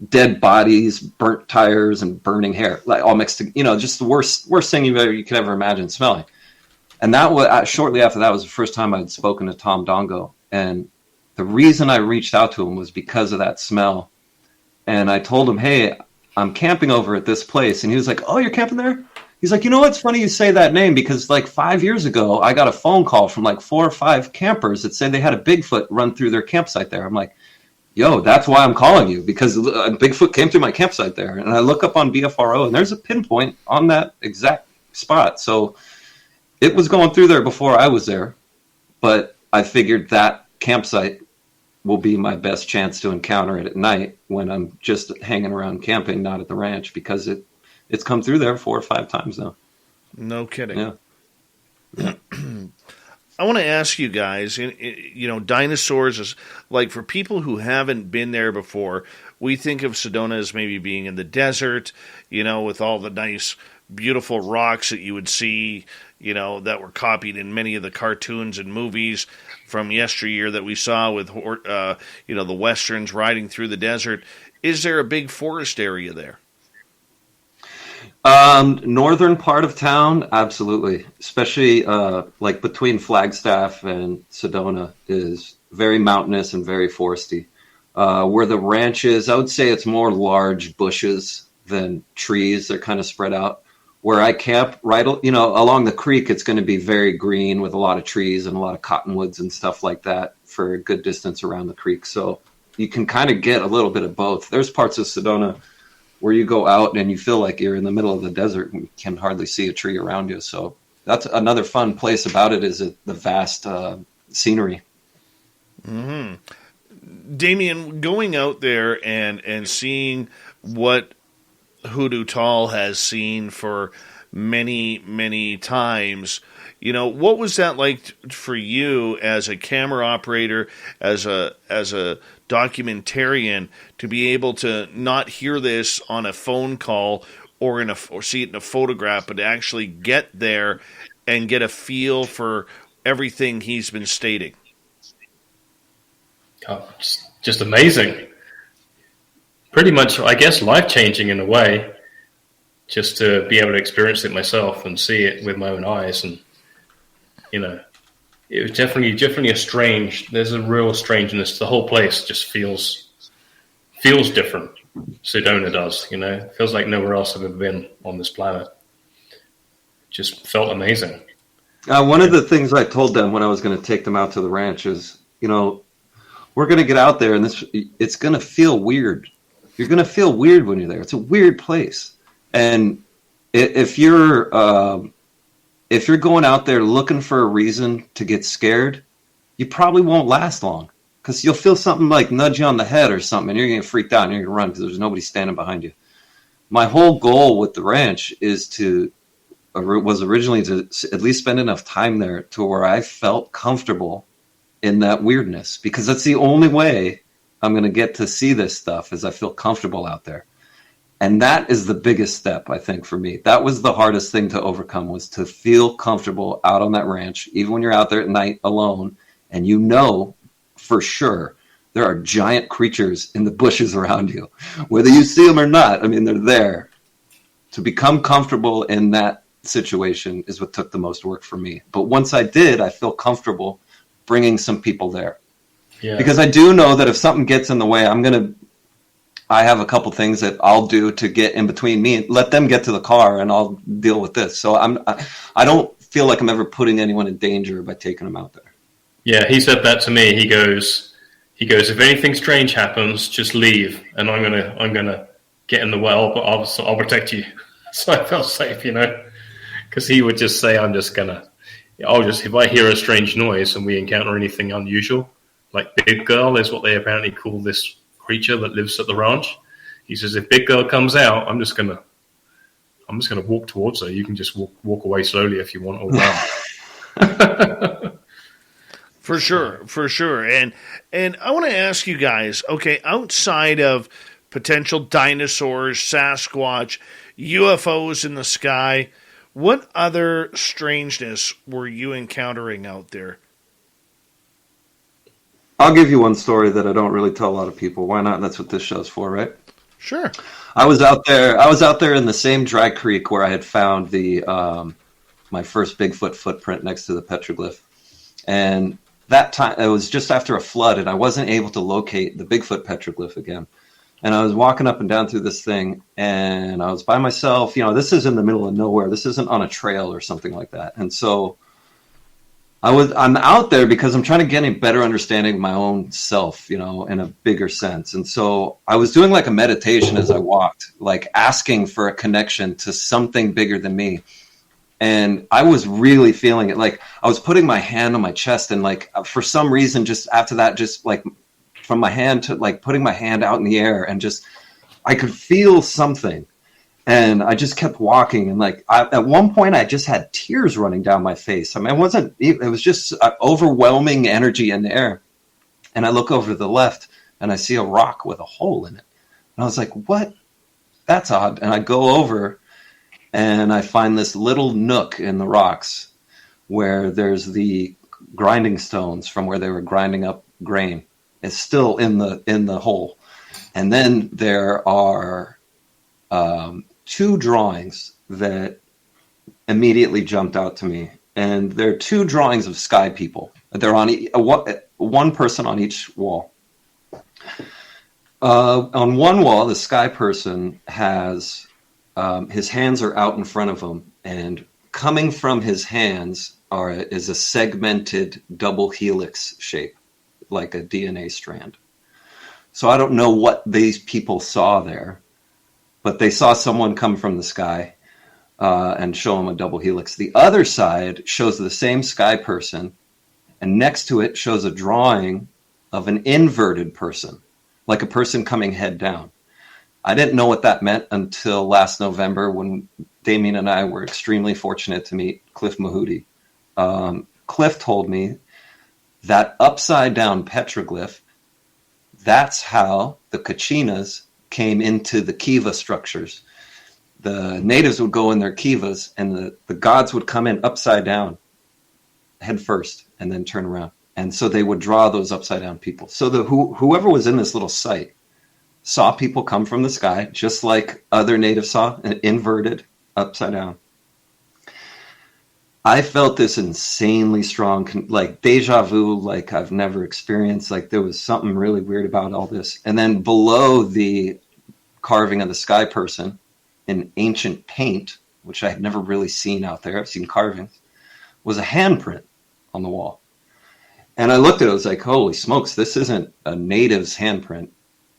dead bodies, burnt tires, and burning hair, like all mixed together. Just the worst thing you could ever imagine smelling. And that was shortly after that was the first time I'd spoken to Tom Dongo. And the reason I reached out to him was because of that smell. And I told him, hey, I'm camping over at this place. And he was like, oh, you're camping there? He's like, it's funny you say that name, because like 5 years ago, I got a phone call from like 4 or 5 campers that said they had a Bigfoot run through their campsite there. I'm like, yo, that's why I'm calling you, because a Bigfoot came through my campsite there. And I look up on BFRO, and there's a pinpoint on that exact spot. So it was going through there before I was there, but I figured that campsite will be my best chance to encounter it at night when I'm just hanging around camping, not at the ranch, because it's come through there 4 or 5 times now. No kidding. Yeah. I want to ask you guys, dinosaurs is like, for people who haven't been there before, we think of Sedona as maybe being in the desert, with all the nice, beautiful rocks that you would see, that were copied in many of the cartoons and movies from yesteryear that we saw with, the Westerns riding through the desert. Is there a big forest area there? Northern part of town, absolutely. Especially like between Flagstaff and Sedona is very mountainous and very foresty. Where the ranch is, I would say it's more large bushes than trees. They're kind of spread out. Where I camp, along the creek, it's going to be very green with a lot of trees and a lot of cottonwoods and stuff like that for a good distance around the creek. So you can kind of get a little bit of both. There's parts of Sedona where you go out and you feel like you're in the middle of the desert and you can hardly see a tree around you. So that's another fun place about it, is the vast scenery. Mm-hmm. Damien, going out there and seeing what Hoodoo Tall has seen for many, many times, what was that like for you as a camera operator, as a documentarian, to be able to not hear this on a phone call or see it in a photograph, but to actually get there and get a feel for everything he's been stating? Oh, just amazing. Pretty much, I guess, life-changing in a way, just to be able to experience it myself and see it with my own eyes. And, it was definitely there's a real strangeness. The whole place just feels different. Sedona does. You know, it feels like nowhere else I've ever been on this planet. Just felt amazing. One of the things I told them when I was going to take them out to the ranch is, you know, we're going to get out there and it's going to feel weird. You're going to feel weird when you're there. It's a weird place. And if you're going out there looking for a reason to get scared, you probably won't last long, because you'll feel something like nudge you on the head or something, and you're going to get freaked out and you're going to run because there's nobody standing behind you. My whole goal with the ranch was originally to at least spend enough time there to where I felt comfortable in that weirdness, because that's the only way I'm going to get to see this stuff, is I feel comfortable out there. And that is the biggest step, I think, for me. That was the hardest thing to overcome, was to feel comfortable out on that ranch, even when you're out there at night alone, and you know for sure there are giant creatures in the bushes around you, whether you see them or not. I mean, they're there. To become comfortable in that situation is what took the most work for me. But once I did, I feel comfortable bringing some people there. Yeah. Because I do know that if something gets in the way, I have a couple things that I'll do to get in between me and let them get to the car, and I'll deal with this. So I don't feel like I'm ever putting anyone in danger by taking them out there. Yeah, he said that to me. He goes, if anything strange happens, just leave, and I'm gonna get in the way. I'll protect you. So I felt safe, you know, because he would just say, if I hear a strange noise and we encounter anything unusual, like Big Girl is what they apparently call this creature that lives at the ranch. He says, if Big Girl comes out, I'm just gonna walk towards her. You can just walk away slowly if you want, or run. For sure. And I want to ask you guys, okay, outside of potential dinosaurs, Sasquatch, UFOs in the sky, what other strangeness were you encountering out there? I'll give you one story that I don't really tell a lot of people. Why not? That's what this show's for, right? Sure. I was out there in the same dry creek where I had found my first Bigfoot footprint next to the petroglyph. And that time, it was just after a flood, and I wasn't able to locate the Bigfoot petroglyph again. And I was walking up and down through this thing, and I was by myself. You know, this is in the middle of nowhere. This isn't on a trail or something like that. And so I'm out there because I'm trying to get a better understanding of my own self, you know, in a bigger sense. And so I was doing like a meditation as I walked, like asking for a connection to something bigger than me. And I was really feeling it. Like I was putting my hand on my chest, and like for some reason, just after that, just like from my hand to like putting my hand out in the air, and just I could feel something. And I just kept walking, and like at one point, I just had tears running down my face. I mean, it was just overwhelming energy in the air. And I look over to the left, and I see a rock with a hole in it. And I was like, "What? That's odd." And I go over, and I find this little nook in the rocks where there's the grinding stones from where they were grinding up grain. It's still in the hole. And then there are two drawings that immediately jumped out to me. And they're two drawings of sky people. They're on one person on each wall. On one wall, the sky person has his hands are out in front of him, and coming from his hands is a segmented double helix shape, like a DNA strand. So I don't know what these people saw there, but they saw someone come from the sky and show him a double helix. The other side shows the same sky person, and next to it shows a drawing of an inverted person, like a person coming head down. I didn't know what that meant until last November when Damien and I were extremely fortunate to meet Cliff Mahudi. Cliff told me that upside down petroglyph, that's how the Kachinas came into the kiva structures. The natives would go in their kivas, and the gods would come in upside down, head first, and then turn around. And so they would draw those upside down people. So whoever was in this little site saw people come from the sky, just like other natives saw, an inverted upside down. I felt this insanely strong, like deja vu, like I've never experienced. Like there was something really weird about all this. And then below the carving of the sky person in ancient paint, which I had never really seen out there. I've seen carvings, was a handprint on the wall. And I looked at it, I was like, holy smokes, this isn't a native's handprint.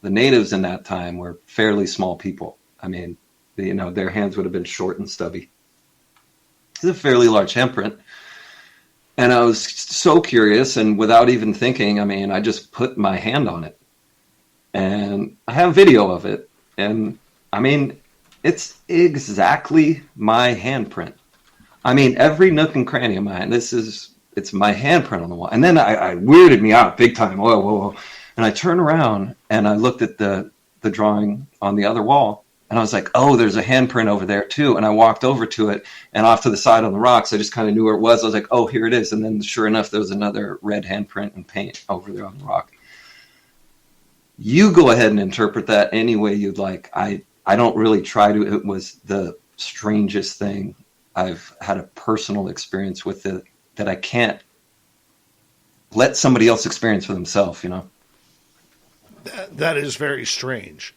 The natives in that time were fairly small people. I mean, their hands would have been short and stubby. It's a fairly large handprint. And I was so curious, and without even thinking, I just put my hand on it. And I have video of it. And, it's exactly my handprint. Every nook and cranny of mine, it's my handprint on the wall. And then I weirded me out big time. Whoa. And I turned around, and I looked at the drawing on the other wall. And I was like, oh, there's a handprint over there, too. And I walked over to it, and off to the side on the rocks, I just kind of knew where it was. I was like, oh, here it is. And then sure enough, there was another red handprint and paint over there on the rock. You go ahead and interpret that any way you'd like. I don't really try to. It was the strangest thing. I've had a personal experience with it that I can't let somebody else experience for themselves, That is very strange.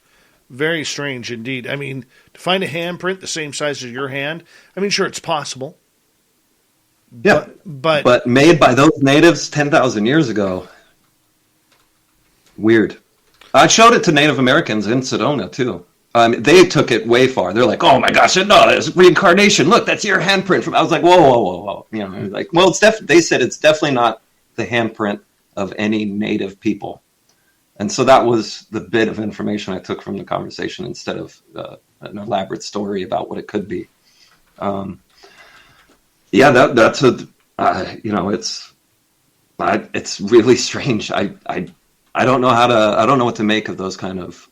Very strange indeed. To find a handprint the same size as your hand, sure, it's possible. Yeah, but made by those natives 10,000 years ago. Weird. I showed it to Native Americans in Sedona, too. They took it way far. They're like, oh, my gosh, no, it's reincarnation. Look, that's your handprint. I was like, whoa. Well, they said it's definitely not the handprint of any native people. And so that was the bit of information I took from the conversation instead of an elaborate story about what it could be. That's it's really strange. I don't know what to make of those kind of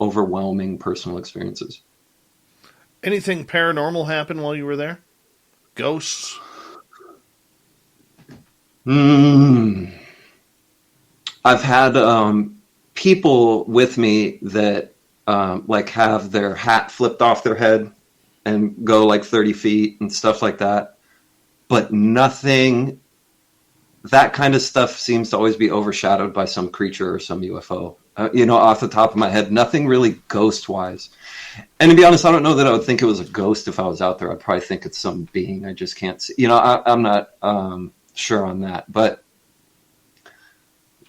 overwhelming personal experiences. Anything paranormal happen while you were there? Ghosts? I've had people with me that have their hat flipped off their head and go like 30 feet and stuff like that. But nothing, that kind of stuff seems to always be overshadowed by some creature or some UFO. Off the top of my head, nothing really ghost-wise. And to be honest, I don't know that I would think it was a ghost if I was out there. I'd probably think it's some being I just can't see. I'm not sure on that. But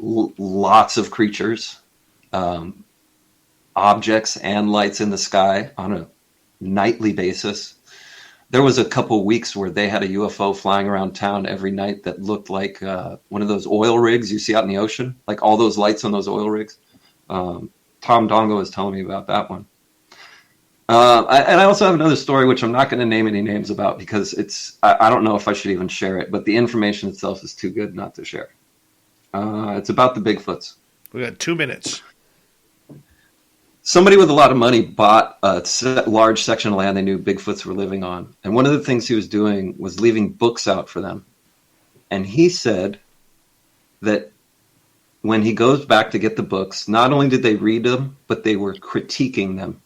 lots of creatures, objects and lights in the sky on a nightly basis. There was a couple weeks where they had a UFO flying around town every night that looked like one of those oil rigs you see out in the ocean, like all those lights on those oil rigs. Tom Dongo was telling me about that one. And I also have another story, which I'm not going to name any names about because I don't know if I should even share it, but the information itself is too good not to share. It's about the Bigfoots. We got 2 minutes. Somebody with a lot of money bought a large section of land they knew Bigfoots were living on. And one of the things he was doing was leaving books out for them. And he said that when he goes back to get the books, not only did they read them, but they were critiquing them.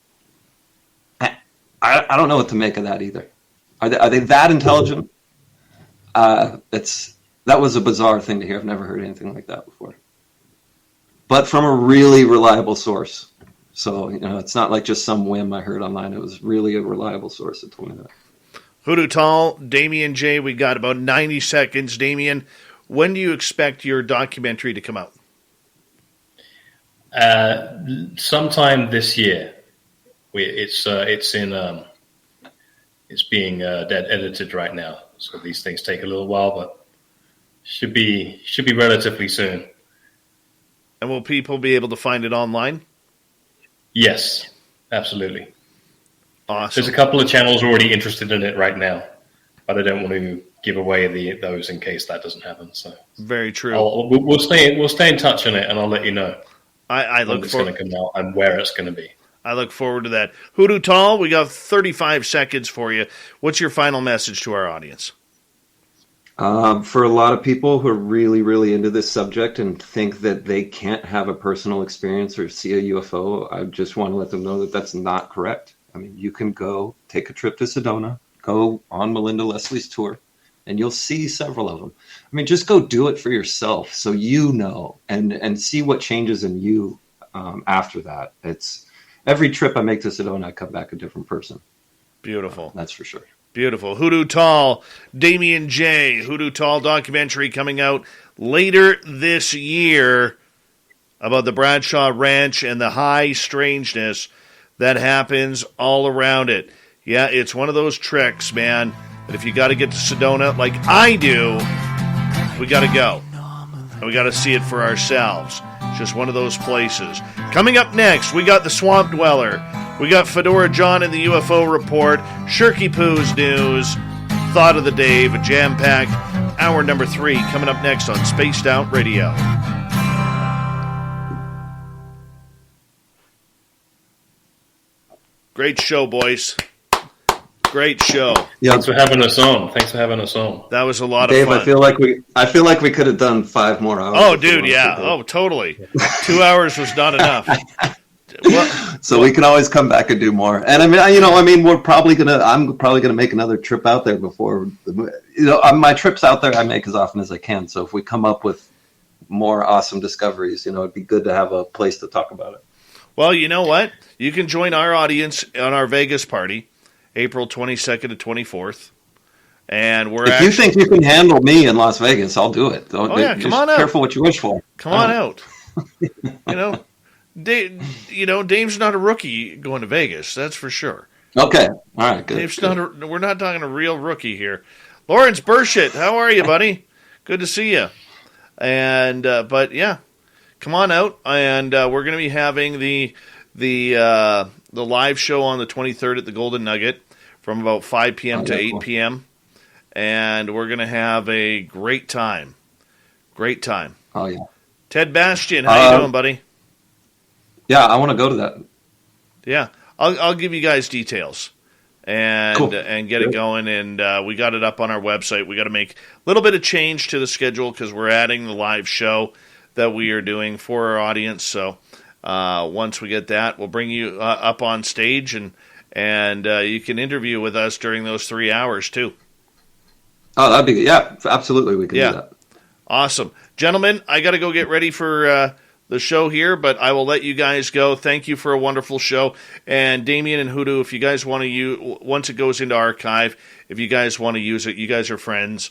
I don't know what to make of that either. Are they that intelligent? That was a bizarre thing to hear. I've never heard anything like that before. But from a really reliable source. So, it's not like just some whim I heard online. It was really a reliable source that told me that. Hoodoo Tall, Damien J., we got about 90 seconds. Damien, when do you expect your documentary to come out? Sometime this year. It's being edited right now. So these things take a little while, but should be relatively soon. And will people be able to find it online? Yes, absolutely. Awesome. There's a couple of channels already interested in it right now, but I don't want to give away those in case that doesn't happen. So very true. We'll stay in touch on it, and I'll let you know. I look when it's going to come out and where it's going to be. I look forward to that. Hoodoo Tall, we got 35 seconds for you. What's your final message to our audience? For a lot of people who are really, really into this subject and think that they can't have a personal experience or see a UFO, I just want to let them know that that's not correct. I mean, you can go take a trip to Sedona, go on Melinda Leslie's tour, and you'll see several of them. I mean, just go do it for yourself so you know and see what changes in you after that. every trip I make to Sedona, I come back a different person. Beautiful. That's for sure. Beautiful. Hoodoo Tall, Damien J. Hoodoo Tall documentary coming out later this year about the Bradshaw Ranch and the high strangeness that happens all around it. Yeah, it's one of those tricks, man. But if you got to get to Sedona like I do, we got to go. And we got to see it for ourselves. It's just one of those places. Coming up next, we got the Swamp Dweller. We got Fedora John in the UFO Report, Shirky Poo's news, Thought of the Day, a jam-packed hour number 3 coming up next on Spaced Out Radio. Great show, boys. Great show. Yeah. Thanks for having us on. That was a lot Dave, of fun. I feel like we could have done 5 more hours. Oh, dude, yeah. Oh, totally. 2 hours was not enough. Well, so we can always come back and do more. And I'm probably gonna make another trip out there before. My trips out there I make as often as I can. So if we come up with more awesome discoveries, it'd be good to have a place to talk about it. Well, you know what? You can join our audience on our Vegas party, April 22nd to 24th. And if you think you can handle me in Las Vegas, I'll do it. Come on out. Careful what you wish for. Come on out. Dave's not a rookie going to Vegas. That's for sure. Okay. All right. Good. Dave's not. We're not talking a real rookie here. Lawrence Burshett, how are you, buddy? Good to see you. And but yeah, come on out, and we're going to be having the live show on the 23rd at the Golden Nugget from about 5 p.m. to 8 p.m. And we're going to have a great time. Great time. Oh yeah. Ted Bastian, how you doing, buddy? Yeah, I want to go to that. Yeah, I'll give you guys details and Cool. and get it going. And we got it up on our website. We got to make a little bit of change to the schedule because we're adding the live show that we are doing for our audience. So once we get that, we'll bring you up on stage and you can interview with us during those 3 hours too. Oh, that'd be good. Yeah, absolutely. We can do that. Awesome. Gentlemen, I got to go get ready for the show here, but I will let you guys go. Thank you for a wonderful show. And Damien and Hoodoo, if you guys want to use, once it goes into archive, if you guys want to use it, you guys are friends.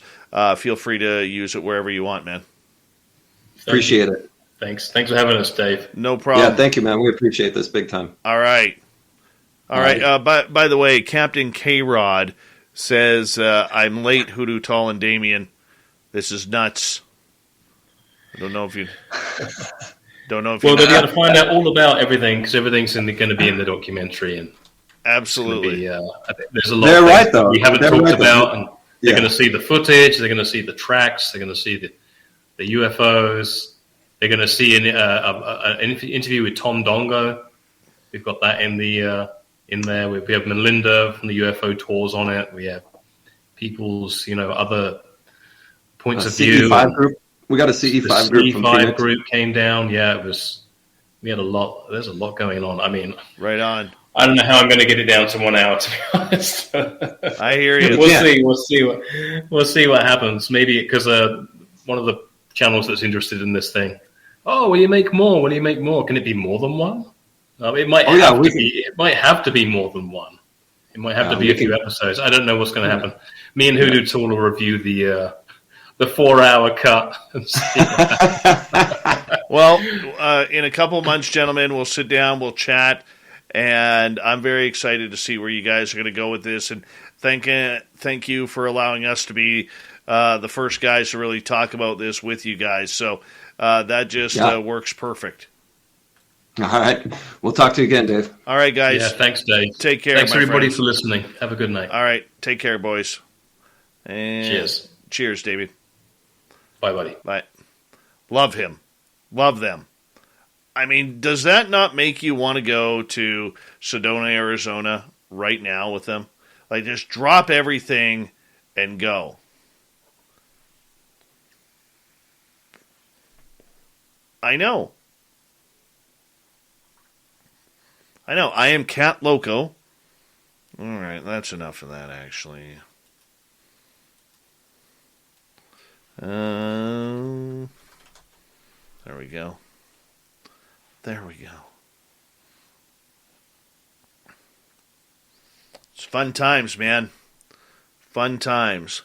Feel free to use it wherever you want, man. Appreciate it. Thanks for having us, Dave. No problem. Yeah, thank you, man. We appreciate this big time. All right. By the way, Captain K-Rod says, I'm late, Hoodoo Tall and Damien. This is nuts. I don't know if you... Well, they'll be able to find out all about everything because everything's going to be in the documentary, and absolutely, I think there's a lot we haven't talked about, and they're going to see the footage, they're going to see the tracks, they're going to see the UFOs, they're going to see an interview with Tom Dongo. We've got that in there. We have Melinda from the UFO tours on it. We have people's other points of view. CE5 group. We got a CE5 group from Phoenix. Group came down. Yeah, we had a lot. There's a lot going on. I mean, right on. I don't know how I'm going to get it down to 1 hour, to be honest. I hear you. We'll see what happens. Maybe because one of the channels that's interested in this thing. Oh, will you make more? Will you make more? Can it be more than one? It might It might have to be more than one. It might have to be a few episodes. I don't know what's going to happen. Me and Hoodoo Tall will review the 4-hour cut. Well, in a couple of months, gentlemen, we'll sit down, we'll chat, and I'm very excited to see where you guys are going to go with this. And thank you for allowing us to be the first guys to really talk about this with you guys. So that just works perfect. All right. We'll talk to you again, Dave. All right, guys. Yeah, thanks, Dave. Take care. Thanks, everybody, friends. for listening. Have a good night. All right. Take care, boys. And cheers. Cheers, David. Bye, buddy. Bye. Love him. Love them. I mean, does that not make you want to go to Sedona, Arizona right now with them? Like, just drop everything and go. I know. I am Cat Loco. All right, that's enough of that, actually. There we go. There we go. It's fun times, man. Fun times.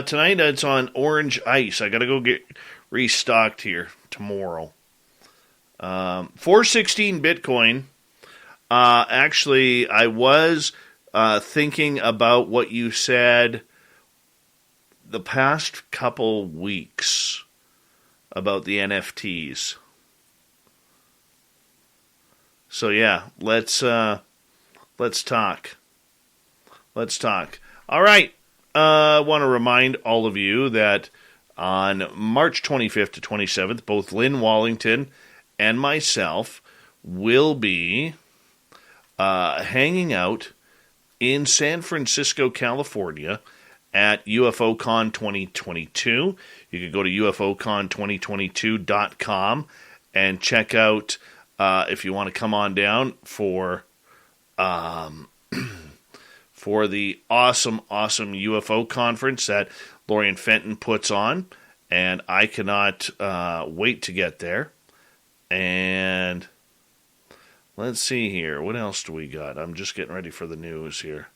Tonight it's on orange ice. I gotta go get restocked here tomorrow. 416 Bitcoin. Actually, I was thinking about what you said the past couple weeks about the NFTs. So yeah, let's talk. Let's talk. All right. I want to remind all of you that on March 25th to 27th, both Lynn Wallington and myself will be hanging out in San Francisco, California at UFOCon 2022. You can go to UFOCon2022.com and check out if you want to come on down for the awesome UFO conference that Lorian Fenton puts on, and I cannot wait to get there. And let's see here. What else do we got? I'm just getting ready for the news here.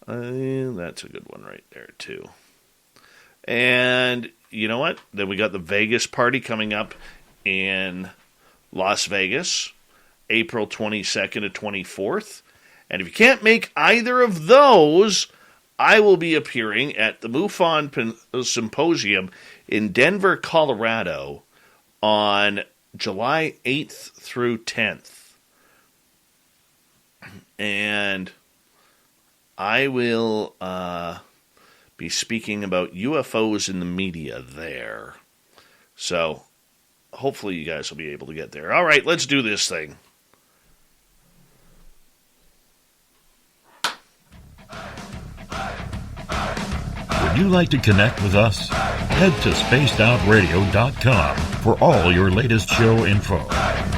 That's a good one right there, too. And you know what? Then we got the Vegas party coming up in Las Vegas, April 22nd to 24th. And if you can't make either of those, I will be appearing at the MUFON Symposium in Denver, Colorado on July 8th through 10th. And I will be speaking about UFOs in the media there. So hopefully you guys will be able to get there. All right, let's do this thing. Would you like to connect with us? Head to spacedoutradio.com for all your latest show info.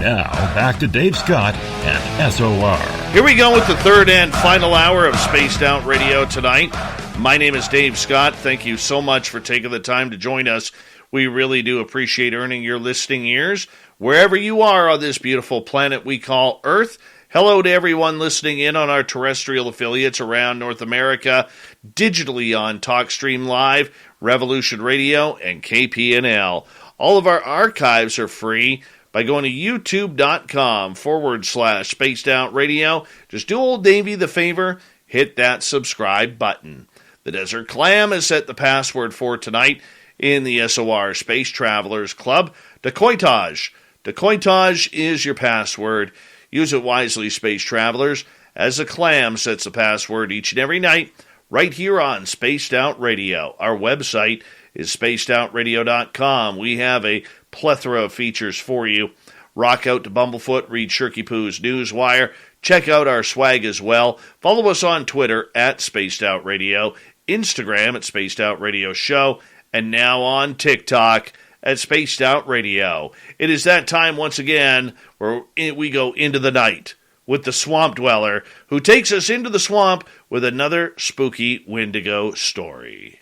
Now, back to Dave Scott and SOR. Here we go with the third and final hour of Spaced Out Radio tonight. My name is Dave Scott. Thank you so much for taking the time to join us. We really do appreciate earning your listening ears wherever you are on this beautiful planet we call Earth. Hello to everyone listening in on our terrestrial affiliates around North America, digitally on TalkStream Live, Revolution Radio, and KPNL. All of our archives are free by going to youtube.com/Spaced Out Radio. Just do old Davey the favor, hit that subscribe button. The Desert Clam has set the password for tonight in the SOR Space Travelers Club. Decoitage. Decoitage is your password. Use it wisely, Space Travelers, as the Clam sets the password each and every night right here on Spaced Out Radio. Our website is spacedoutradio.com. We have a plethora of features for you. Rock out to Bumblefoot, read Shirky Poo's Newswire. Check out our swag as well. Follow us on Twitter at Spaced Out Radio, Instagram at Spaced Out Radio Show, and now on TikTok at Spaced Out Radio. It is that time once again where we go into the night with the Swamp Dweller, who takes us into the swamp with another spooky Wendigo story.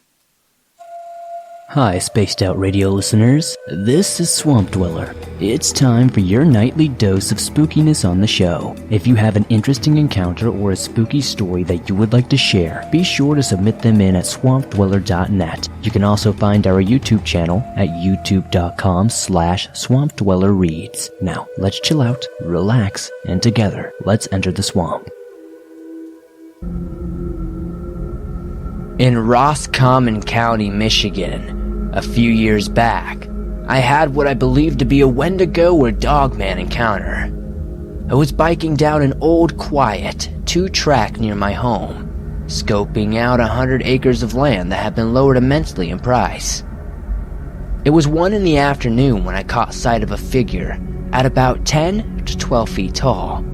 Hi, Spaced Out Radio listeners. This is Swamp Dweller. It's time for your nightly dose of spookiness on the show. If you have an interesting encounter or a spooky story that you would like to share, be sure to submit them in at swampdweller.net. You can also find our YouTube channel at youtube.com/swampdwellerreads. Now, let's chill out, relax, and together, let's enter the swamp. In Roscommon County, Michigan, a few years back, I had what I believed to be a Wendigo or Dogman encounter. I was biking down an old, quiet, 2-track near my home, scoping out 100 acres of land that had been lowered immensely in price. It was 1 in the afternoon when I caught sight of a figure at about 10 to 12 feet tall,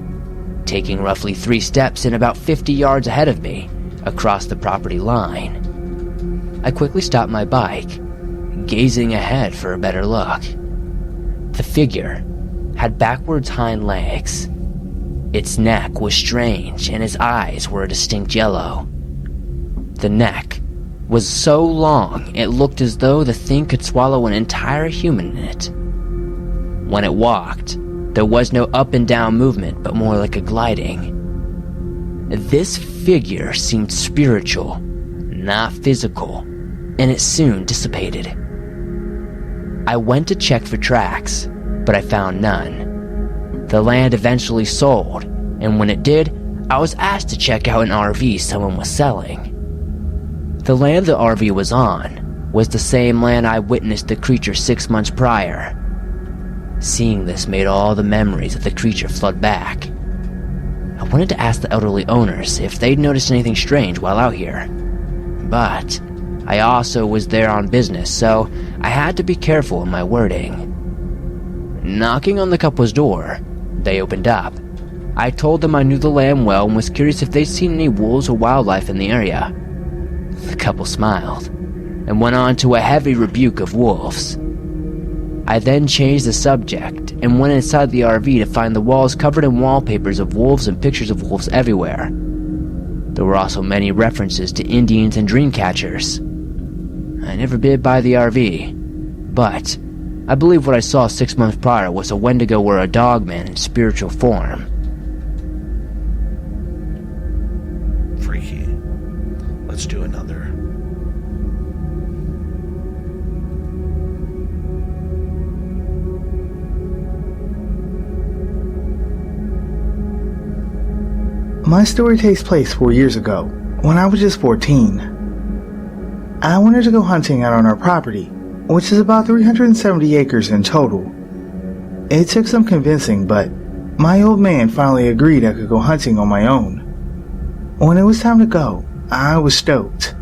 taking roughly 3 steps and about 50 yards ahead of me, across the property line. I quickly stopped my bike, gazing ahead for a better look. The figure had backwards hind legs, Its neck was strange, and its eyes were a distinct yellow. The neck was so long it looked as though the thing could swallow an entire human in it. When it walked, there was no up and down movement, but more like a gliding. This figure seemed spiritual, not physical, and it soon dissipated. I went to check for tracks, but I found none. The land eventually sold, and when it did, I was asked to check out an RV someone was selling. The land the RV was on was the same land I witnessed the creature 6 months prior. Seeing this made all the memories of the creature flood back. I wanted to ask the elderly owners if they'd noticed anything strange while out here. But I also was there on business, so I had to be careful in my wording. Knocking on the couple's door, they opened up. I told them I knew the land well and was curious if they'd seen any wolves or wildlife in the area. The couple smiled and went on to a heavy rebuke of wolves. I then changed the subject and went inside the RV to find the walls covered in wallpapers of wolves and pictures of wolves everywhere. There were also many references to Indians and dream catchers. I never bid buy the RV, but I believe what I saw 6 months prior was a Wendigo or a dogman in spiritual form. Freaky. Let's do another. My story takes place 4 years ago, when I was just 14. I wanted to go hunting out on our property, which is about 370 acres in total. It took some convincing, but my old man finally agreed I could go hunting on my own. When it was time to go, I was stoked.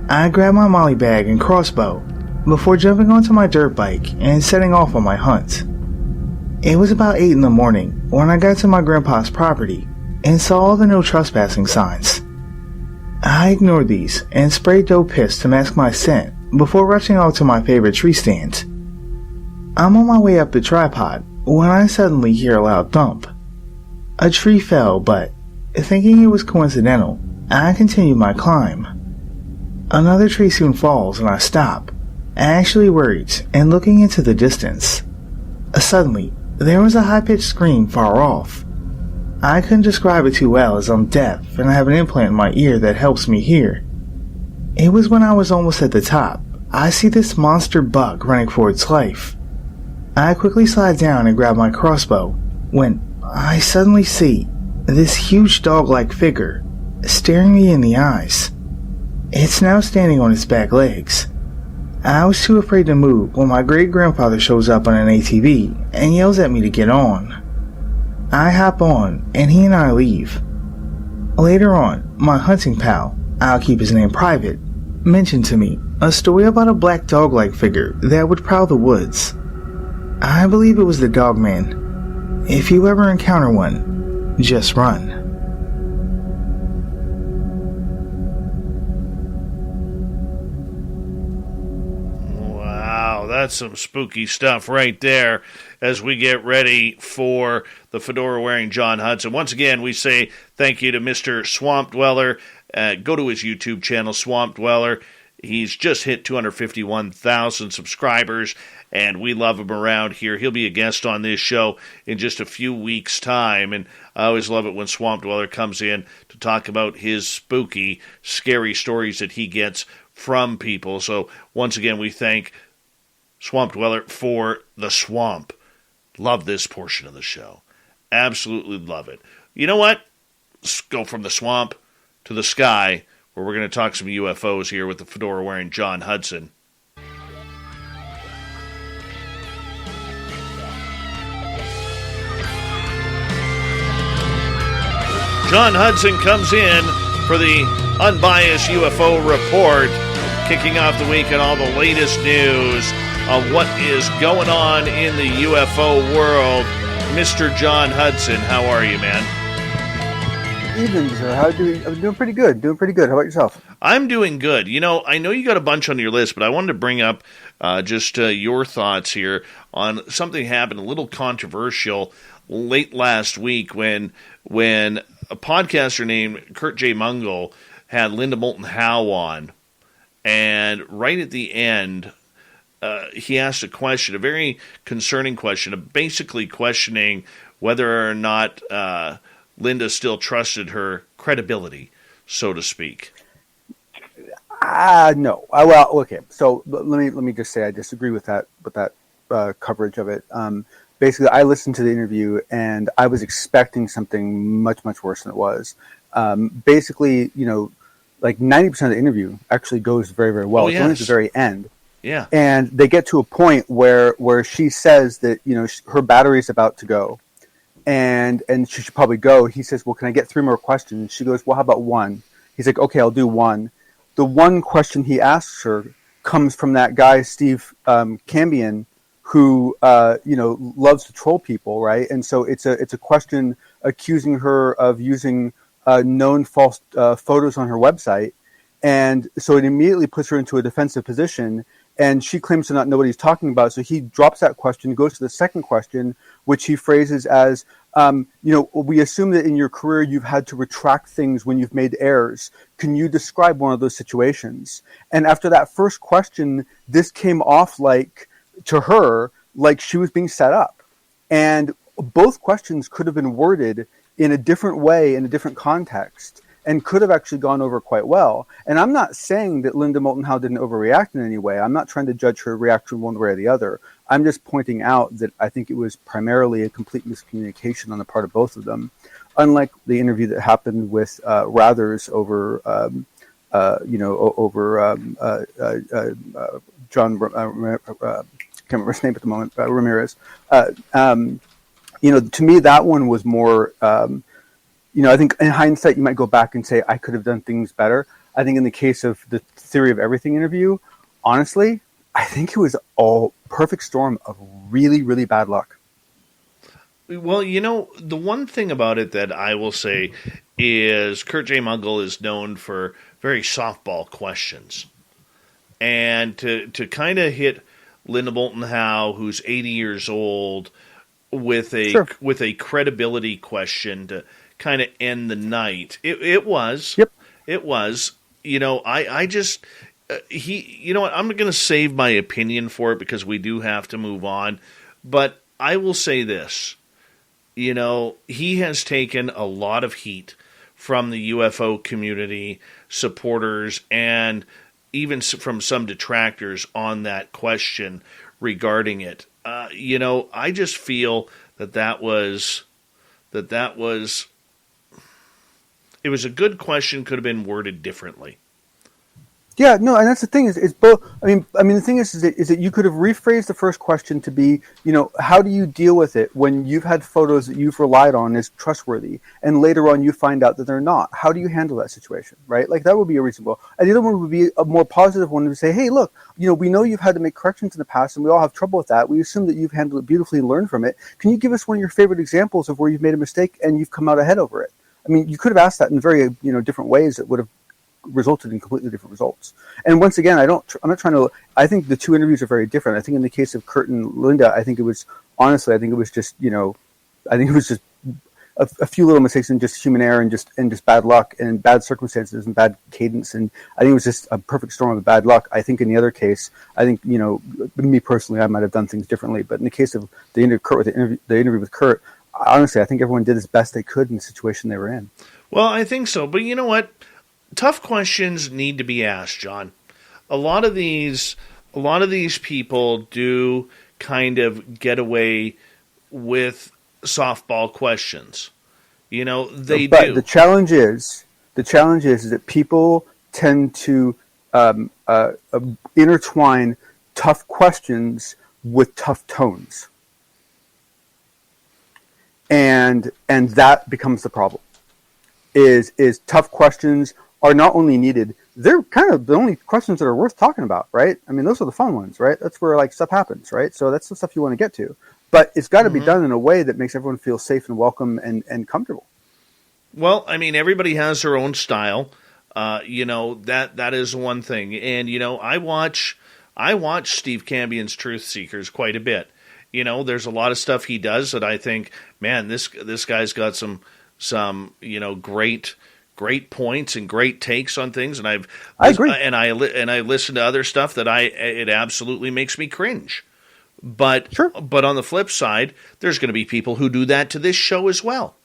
I grabbed my molly bag and crossbow before jumping onto my dirt bike and setting off on my hunt. It was about 8 in the morning when I got to my grandpa's property and saw all the no trespassing signs. I ignored these and sprayed doe piss to mask my scent before rushing off to my favorite tree stand. I'm on my way up the tripod when I suddenly hear a loud thump. A tree fell, but thinking it was coincidental, I continued my climb. Another tree soon falls and I stop, actually worried and looking into the distance. Suddenly, there was a high-pitched scream far off. I couldn't describe it too well as I'm deaf and I have an implant in my ear that helps me hear. It was when I was almost at the top, I see this monster buck running for its life. I quickly slide down and grab my crossbow when I suddenly see this huge dog-like figure staring me in the eyes. It's now standing on its back legs. I was too afraid to move when my great-grandfather shows up on an ATV and yells at me to get on. I hop on, and he and I leave. Later on, my hunting pal, I'll keep his name private, mentioned to me a story about a black dog-like figure that would prowl the woods. I believe it was the Dogman. If you ever encounter one, just run. Wow, that's some spooky stuff right there as we get ready for the fedora-wearing John Hudson. Once again, we say thank you to Mr. Swamp Dweller. Go to his YouTube channel, Swamp Dweller. He's just hit 251,000 subscribers, and we love him around here. He'll be a guest on this show in just a few weeks' time, and I always love it when Swamp Dweller comes in to talk about his spooky, scary stories that he gets from people. So once again, we thank Swamp Dweller for the swamp. Love this portion of the show. Absolutely love it. You know what? Let's go from the swamp to the sky, where we're going to talk some UFOs here with the fedora-wearing John Hudson. John Hudson comes in for the unbiased UFO report, kicking off the week and all the latest news of what is going on in the UFO world. Mr. John Hudson, how are you, man? Evening, sir. I'm doing pretty good. How about yourself? I'm doing good. You know, I know you got a bunch on your list, but I wanted to bring up just your thoughts here on something happened, a little controversial, late last week when when a podcaster named Kurt J. Mungle had Linda Moulton Howe on, and right at the end, he asked a question, a very concerning question, basically questioning whether or not Linda still trusted her credibility, so to speak. No. Well, okay. So let me just say I disagree with that coverage of it. Basically, I listened to the interview and I was expecting something much worse than it was. Basically, like 90% of the interview actually goes very, very well. It's only at the very end. Yeah. And they get to a point where she says that, her battery's about to go and she should probably go. He says, well, can I get 3 more questions? She goes, well, how about 1? He's like, okay, I'll do 1. The 1 question he asks her comes from that guy, Steve Cambion, who, loves to troll people, right? And so it's a question accusing her of using known false photos on her website. And so it immediately puts her into a defensive position. And she claims to not know what he's talking about. So he drops that question, goes to the second question, which he phrases as, we assume that in your career you've had to retract things when you've made errors. Can you describe one of those situations? And after that first question, this came off to her, like she was being set up. And both questions could have been worded in a different way, in a different context, and could have actually gone over quite well. And I'm not saying that Linda Moulton Howe didn't overreact in any way. I'm not trying to judge her reaction one way or the other. I'm just pointing out that I think it was primarily a complete miscommunication on the part of both of them. Unlike the interview that happened with Rathers over, John, can't remember his name at the moment, Ramirez. To me, that one was more, I think in hindsight, you might go back and say, I could have done things better. I think in the case of the Theory of Everything interview, honestly, I think it was all perfect storm of really, really bad luck. Well, the one thing about it that I will say is Kurt J. Mungle is known for very softball questions. And to kind of hit Linda Moulton Howe, who's 80 years old, with a credibility question to kind of end the night. It was. Yep. It was. I just I'm going to save my opinion for it because we do have to move on. But I will say this. He has taken a lot of heat from the UFO community, supporters, and even from some detractors on that question regarding it. I just feel that was it was a good question, could have been worded differently. Yeah, no, and that's the thing is both. I mean, the thing is that you could have rephrased the first question to be, how do you deal with it when you've had photos that you've relied on as trustworthy, and later on you find out that they're not? How do you handle that situation, right? Like that would be a reasonable. And the other one would be a more positive one to say, hey, look, we know you've had to make corrections in the past, and we all have trouble with that. We assume that you've handled it beautifully and learned from it. Can you give us one of your favorite examples of where you've made a mistake and you've come out ahead over it? I mean, you could have asked that in very different ways that would have resulted in completely different results. And once again, I'm not trying to. I think the two interviews are very different. I think in the case of Kurt and Linda, I think it was just a few little mistakes and just human error and just bad luck and bad circumstances and bad cadence. And I think it was just a perfect storm of bad luck. I think in the other case, me personally, I might have done things differently. But in the case of the interview with Kurt, honestly, I think everyone did as best they could in the situation they were in. Well, I think so. But you know what? Tough questions need to be asked, John. A lot of these people do kind of get away with softball questions. They do. The challenge is that people tend to intertwine tough questions with tough tones, and that becomes the problem. Is tough questions are not only needed, they're kind of the only questions that are worth talking about, right? I mean, those are the fun ones, right? That's where stuff happens, right? So that's the stuff you want to get to. But it's got to be done in a way that makes everyone feel safe and welcome and comfortable. Well, I mean, everybody has their own style. That is one thing. And, I watch Steve Cambion's Truth Seekers quite a bit. There's a lot of stuff he does that I think, man, this guy's got some some great points and great takes on things, and I agree. And I listen to other stuff that it absolutely makes me cringe. But Sure. But on the flip side, there's going to be people who do that to this show as well.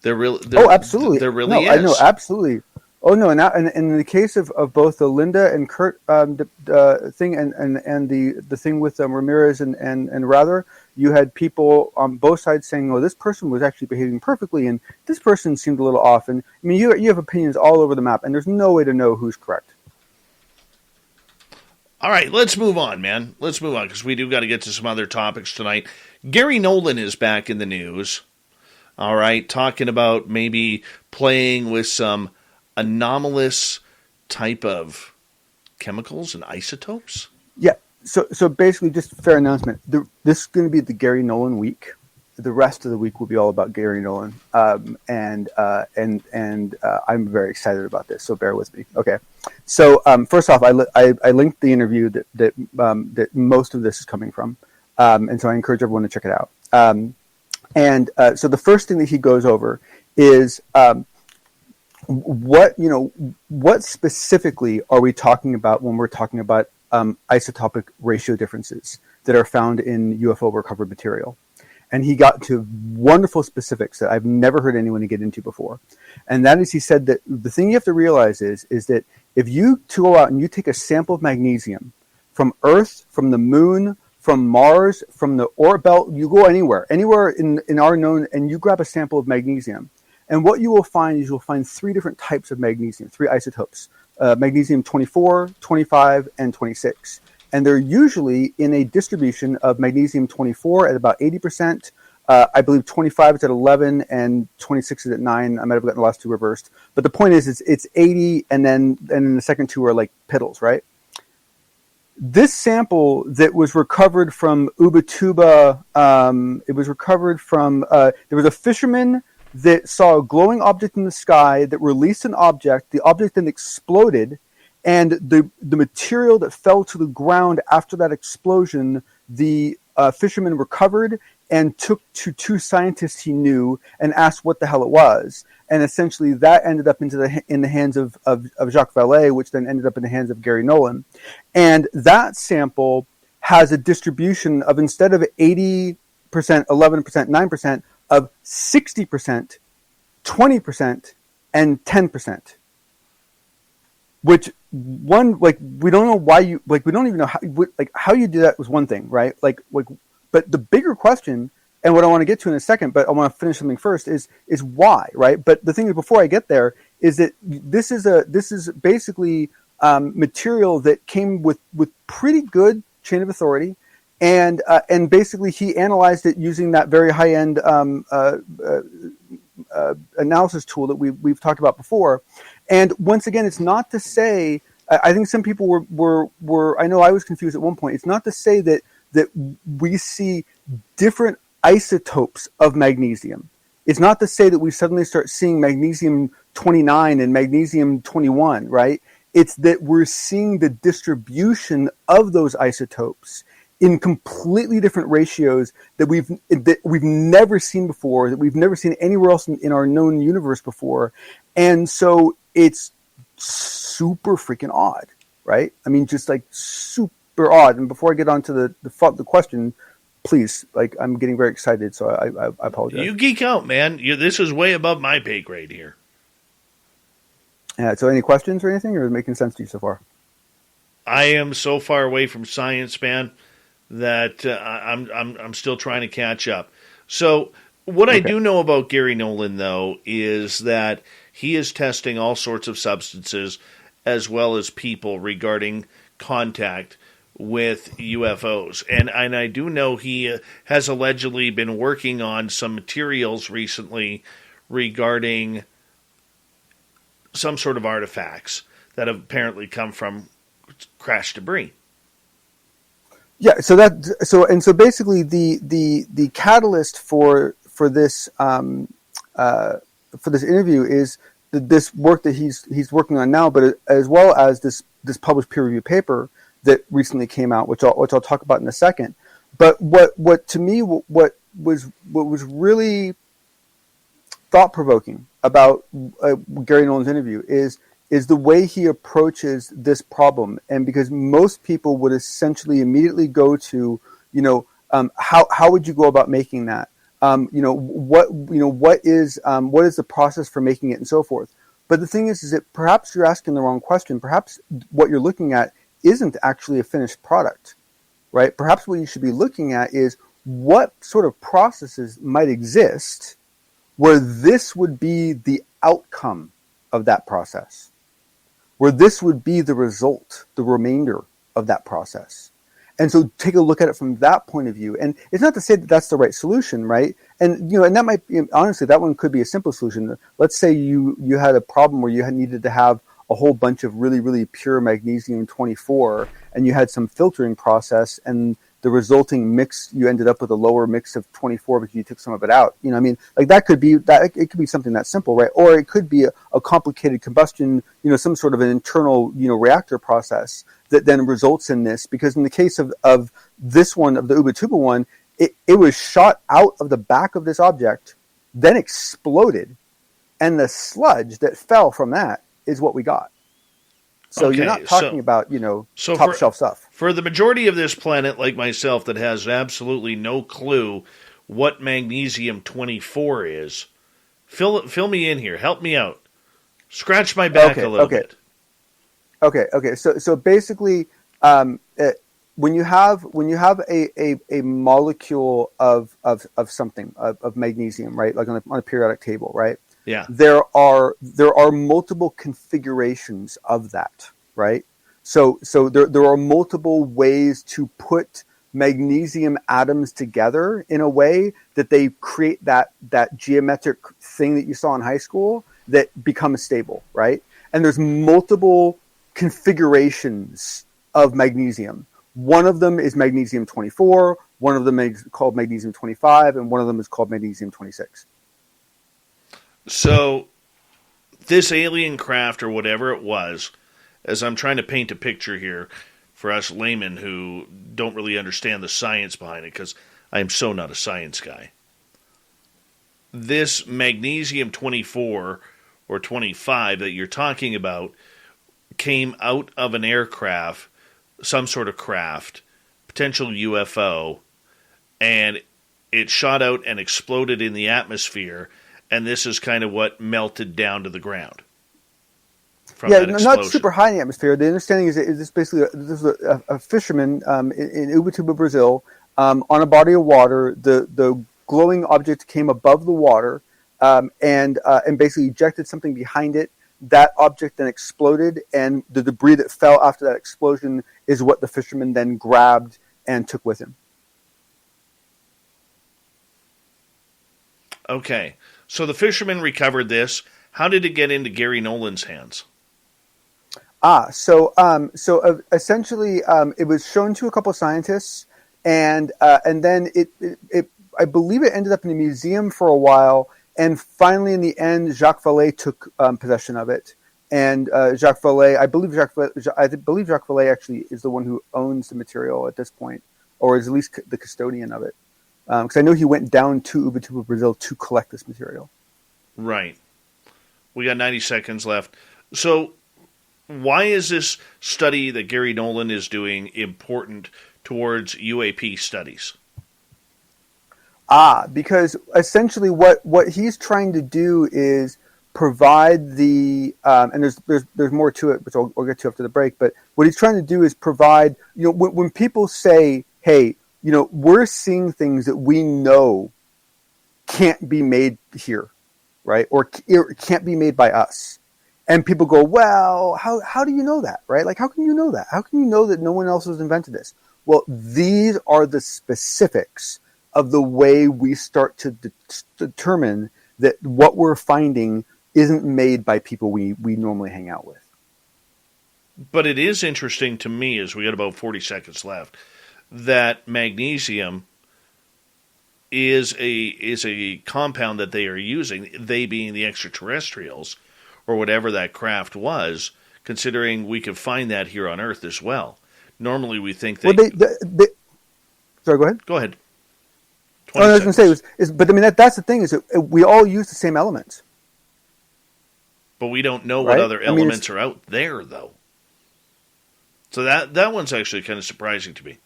Absolutely. There really is. I know, absolutely. Oh no, and in the case of both the Linda and Kurt thing and the thing with Ramirez and Rather, you had people on both sides saying, "Oh, this person was actually behaving perfectly, and this person seemed a little off." And I mean, you have opinions all over the map, and there's no way to know who's correct. All right, let's move on, man. Let's move on because we do got to get to some other topics tonight. Gary Nolan is back in the news. All right, talking about maybe playing with some anomalous type of chemicals and isotopes. Yeah. So basically, just a fair announcement. This is going to be the Gary Nolan week. The rest of the week will be all about Gary Nolan, and I'm very excited about this. So bear with me. Okay. So first off, I linked the interview that most of this is coming from, and so I encourage everyone to check it out. So the first thing that he goes over is what specifically are we talking about when we're talking about isotopic ratio differences that are found in UFO recovered material. And he got to wonderful specifics that I've never heard anyone get into before. And that is, he said that the thing you have to realize is that if you go out and you take a sample of magnesium from Earth, from the moon, from Mars, from the Oort belt, you go anywhere in our known, and you grab a sample of magnesium. And what you will find is you'll find three different types of magnesium, three isotopes. Magnesium 24, 25, and 26. And they're usually in a distribution of magnesium 24 at about 80%. I believe 25 is at 11 and 26 is at 9. I might have gotten the last two reversed. But the point is it's 80 and then the second two are like piddles, right? This sample that was recovered from Ubatuba, it was recovered from, there was a fisherman that saw a glowing object in the sky that released an object. The object then exploded, and the material that fell to the ground after that explosion, the fisherman recovered and took to two scientists he knew and asked what the hell it was. And essentially that ended up in the hands of Jacques Vallée, which then ended up in the hands of Gary Nolan. And that sample has a distribution of, instead of 80%, 11%, 9%, of 60%, 20%, and 10%. Which one, like, we don't know why you, like, we don't even know how you do that was one thing, right? Like, but the bigger question, and what I want to get to in a second, but I want to finish something first, is why, right? But the thing is, before I get there, is that this is basically material that came with pretty good chain of authority. And basically, he analyzed it using that very high-end analysis tool that we've talked about before. And once again, it's not to say, I think some people were I know I was confused at one point. It's not to say that we see different isotopes of magnesium. It's not to say that we suddenly start seeing magnesium 29 and magnesium 21, right? It's that we're seeing the distribution of those isotopes in completely different ratios that we've never seen before, that we've never seen anywhere else in our known universe before. And so it's super freaking odd, right? I mean, just like super odd. And before I get on to the question, please, like, I'm getting very excited, so I apologize. You geek out, man. This is way above my pay grade here. Yeah, so any questions or anything, or is it making sense to you so far? I am so far away from science, man, that I'm still trying to catch up. So what I do know about Gary Nolan, though, is that he is testing all sorts of substances as well as people regarding contact with UFOs. And I do know he has allegedly been working on some materials recently regarding some sort of artifacts that have apparently come from crash debris. Yeah, so basically the catalyst for this interview is this work that he's working on now, but as well as this published peer review paper that recently came out, which I'll talk about in a second. But what to me what was really thought-provoking about Gary Nolan's interview is the way he approaches this problem. And because most people would essentially immediately go to, how would you go about making that? What is the process for making it and so forth. But the thing is that perhaps you're asking the wrong question. Perhaps what you're looking at isn't actually a finished product, right? Perhaps what you should be looking at is what sort of processes might exist where this would be the outcome of that process, where this would be the result, the remainder of that process. And so take a look at it from that point of view. And it's not to say that that's the right solution, right? And and that might be, honestly, that one could be a simple solution. Let's say you had a problem where you needed to have a whole bunch of really, really pure magnesium-24, and you had some filtering process, and the resulting mix, you ended up with a lower mix of 24 because you took some of it out. That could be that. It could be something that simple, right? Or it could be a complicated combustion, some sort of an internal, reactor process that then results in this. Because in the case of this one, of the Ubatuba one, it was shot out of the back of this object, then exploded, and the sludge that fell from that is what we got. So you're not talking about, top shelf stuff. For the majority of this planet, like myself, that has absolutely no clue what magnesium-24 is, fill me in here. Help me out. Scratch my back a little bit. Okay. So basically, when you have a molecule of something, of magnesium, right, like on a periodic table, right? Yeah. There are multiple configurations of that, right? So there are multiple ways to put magnesium atoms together in a way that they create that geometric thing that you saw in high school that becomes stable, right? And there's multiple configurations of magnesium. One of them is magnesium-24, one of them is called magnesium-25, and one of them is called magnesium-26. So, this alien craft, or whatever it was, as I'm trying to paint a picture here for us laymen who don't really understand the science behind it, because I am so not a science guy. This magnesium-24 or 25 that you're talking about came out of an aircraft, some sort of craft, potential UFO, and it shot out and exploded in the atmosphere. And this is kind of what melted down to the ground. Not super high in the atmosphere. The understanding is this basically this is a fisherman in Ubatuba, Brazil, on a body of water. The glowing object came above the water and basically ejected something behind it. That object then exploded, and the debris that fell after that explosion is what the fisherman then grabbed and took with him. Okay. So the recovered this. How did it get into Gary Nolan's hands? So essentially, it was shown to a couple of scientists, and then it I believe it ended up in a museum for a while, and finally, in the end, Jacques Vallée took possession of it. And Jacques Vallée, I believe Jacques Vallée actually is the one who owns the material at this point, or is at least the custodian of it. Because I know he went down to Ubatuba, Brazil to collect this material. Right. We got 90 seconds left. So why is this study that Gary Nolan is doing important towards UAP studies? Because essentially what he's trying to do is provide the and there's more to it, which I'll get to after the break. But what he's trying to do is provide, when people say, hey, we're seeing things that we know can't be made here, right? Or can't be made by us. And people go, well, how do you know that, right? Like, how can you know that? How can you know that no one else has invented this? Well, these are the specifics of the way we start to determine that what we're finding isn't made by people we normally hang out with. But it is interesting to me, as we got about 40 seconds left, that magnesium is a compound that they are using, they being the extraterrestrials, or whatever that craft was, considering we could find that here on Earth as well. Normally we think they... Sorry, go ahead. Go ahead. Oh, I was going to say, but I mean, that's the thing, is that we all use the same elements. But we don't know right? what other elements are out there, though. So that one's actually kind of surprising to me.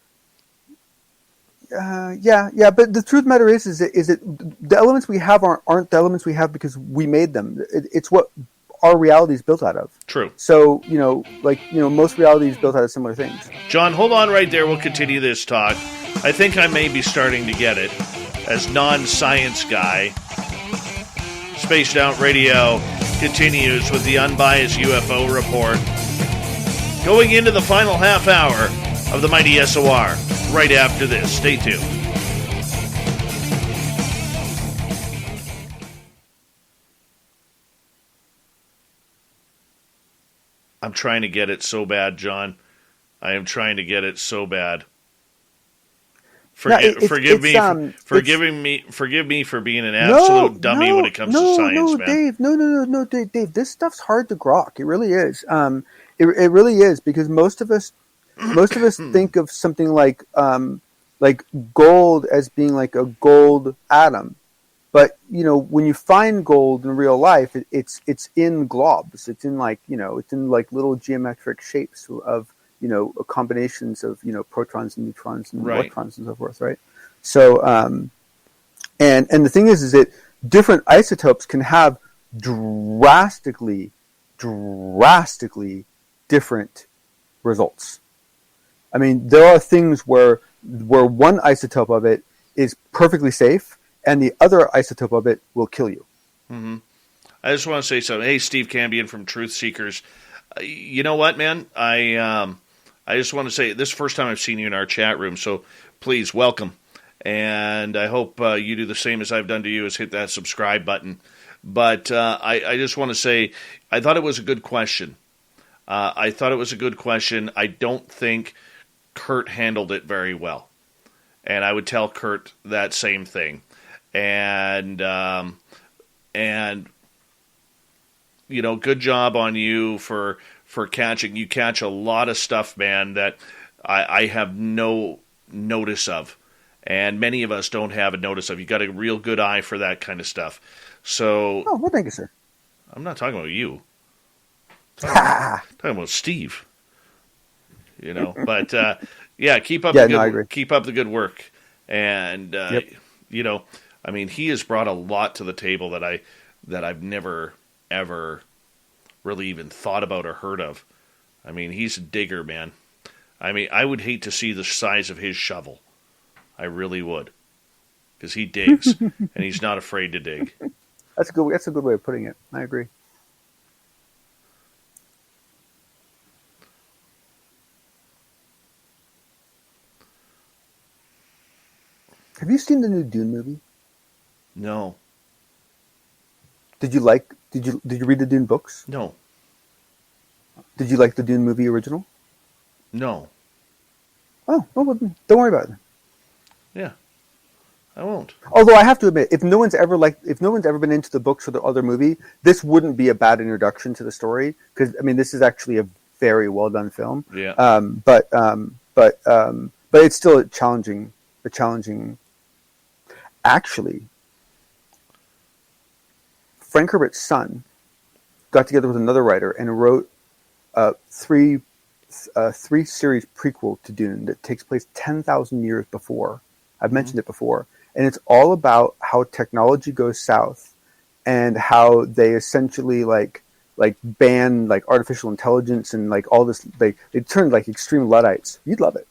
Yeah. But the truth of the matter is that the elements we have aren't the elements we have because we made them. It's what our reality is built out of. True. So, most reality is built out of similar things. John, hold on right there. We'll continue this talk. I think I may be starting to get it. As non-science guy, Spaced Out Radio continues with the unbiased UFO report. Going into the final half hour of the mighty SOR. Right after this. Stay tuned. I'm trying to get it so bad, John. I am trying to get it so bad. Forgive me for being an absolute dummy when it comes to science, man. Dave. This stuff's hard to grok. It really is. It really is, because most of us think of something like gold as being like a gold atom. But, when you find gold in real life, it's in globs. It's in little geometric shapes of, combinations of, protons and neutrons and electrons and so forth, right? So, and the thing is that different isotopes can have drastically different results. I mean, there are things where one isotope of it is perfectly safe, and the other isotope of it will kill you. Mm-hmm. I just want to say something. Hey, Steve Cambion from Truth Seekers. You know what, man? I just want to say, this is the first time I've seen you in our chat room, so please, welcome. And I hope you do the same as I've done to you, is hit that subscribe button. But I just want to say, I thought it was a good question. I don't think Kurt handled it very well. And I would tell Kurt that same thing. And good job on you for catching. You catch a lot of stuff, man, that I have no notice of. And many of us don't have a notice of. You got a real good eye for that kind of stuff. So, oh, well, thank you, sir. I'm not talking about you. I'm talking about Steve. But yeah, keep up the good work. And yep. I mean, he has brought a lot to the table that I've never ever really even thought about or heard of. I mean, he's a digger, man. I mean, I would hate to see the size of his shovel. I really would, because he digs and he's not afraid to dig. That's a good way of putting it. I agree. Have you seen the new Dune movie? No. Did you read the Dune books? No. Did you like the Dune movie original? No. Oh, well, don't worry about it. Yeah, I won't. Although I have to admit, if no one's ever been into the books or the other movie, this wouldn't be a bad introduction to the story, because I mean, this is actually a very well done film. Yeah. But it's still a challenging. Actually, Frank Herbert's son got together with another writer and wrote a three series prequel to Dune that takes place 10,000 years before. I've mentioned it before, and it's all about how technology goes south and how they essentially like ban like artificial intelligence and like all this. They turned like extreme Luddites. You'd love it.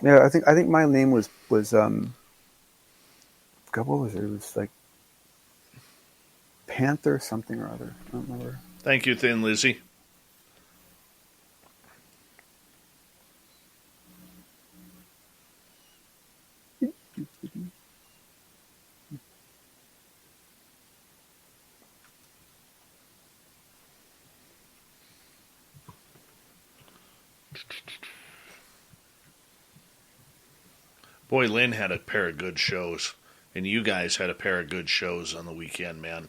Yeah, I think my name was God, what was it? It was like Panther something or other. I don't remember. Thank you, Thin Lizzy. Boy, Lynn had a pair of good shows. And you guys had a pair of good shows on the weekend, man.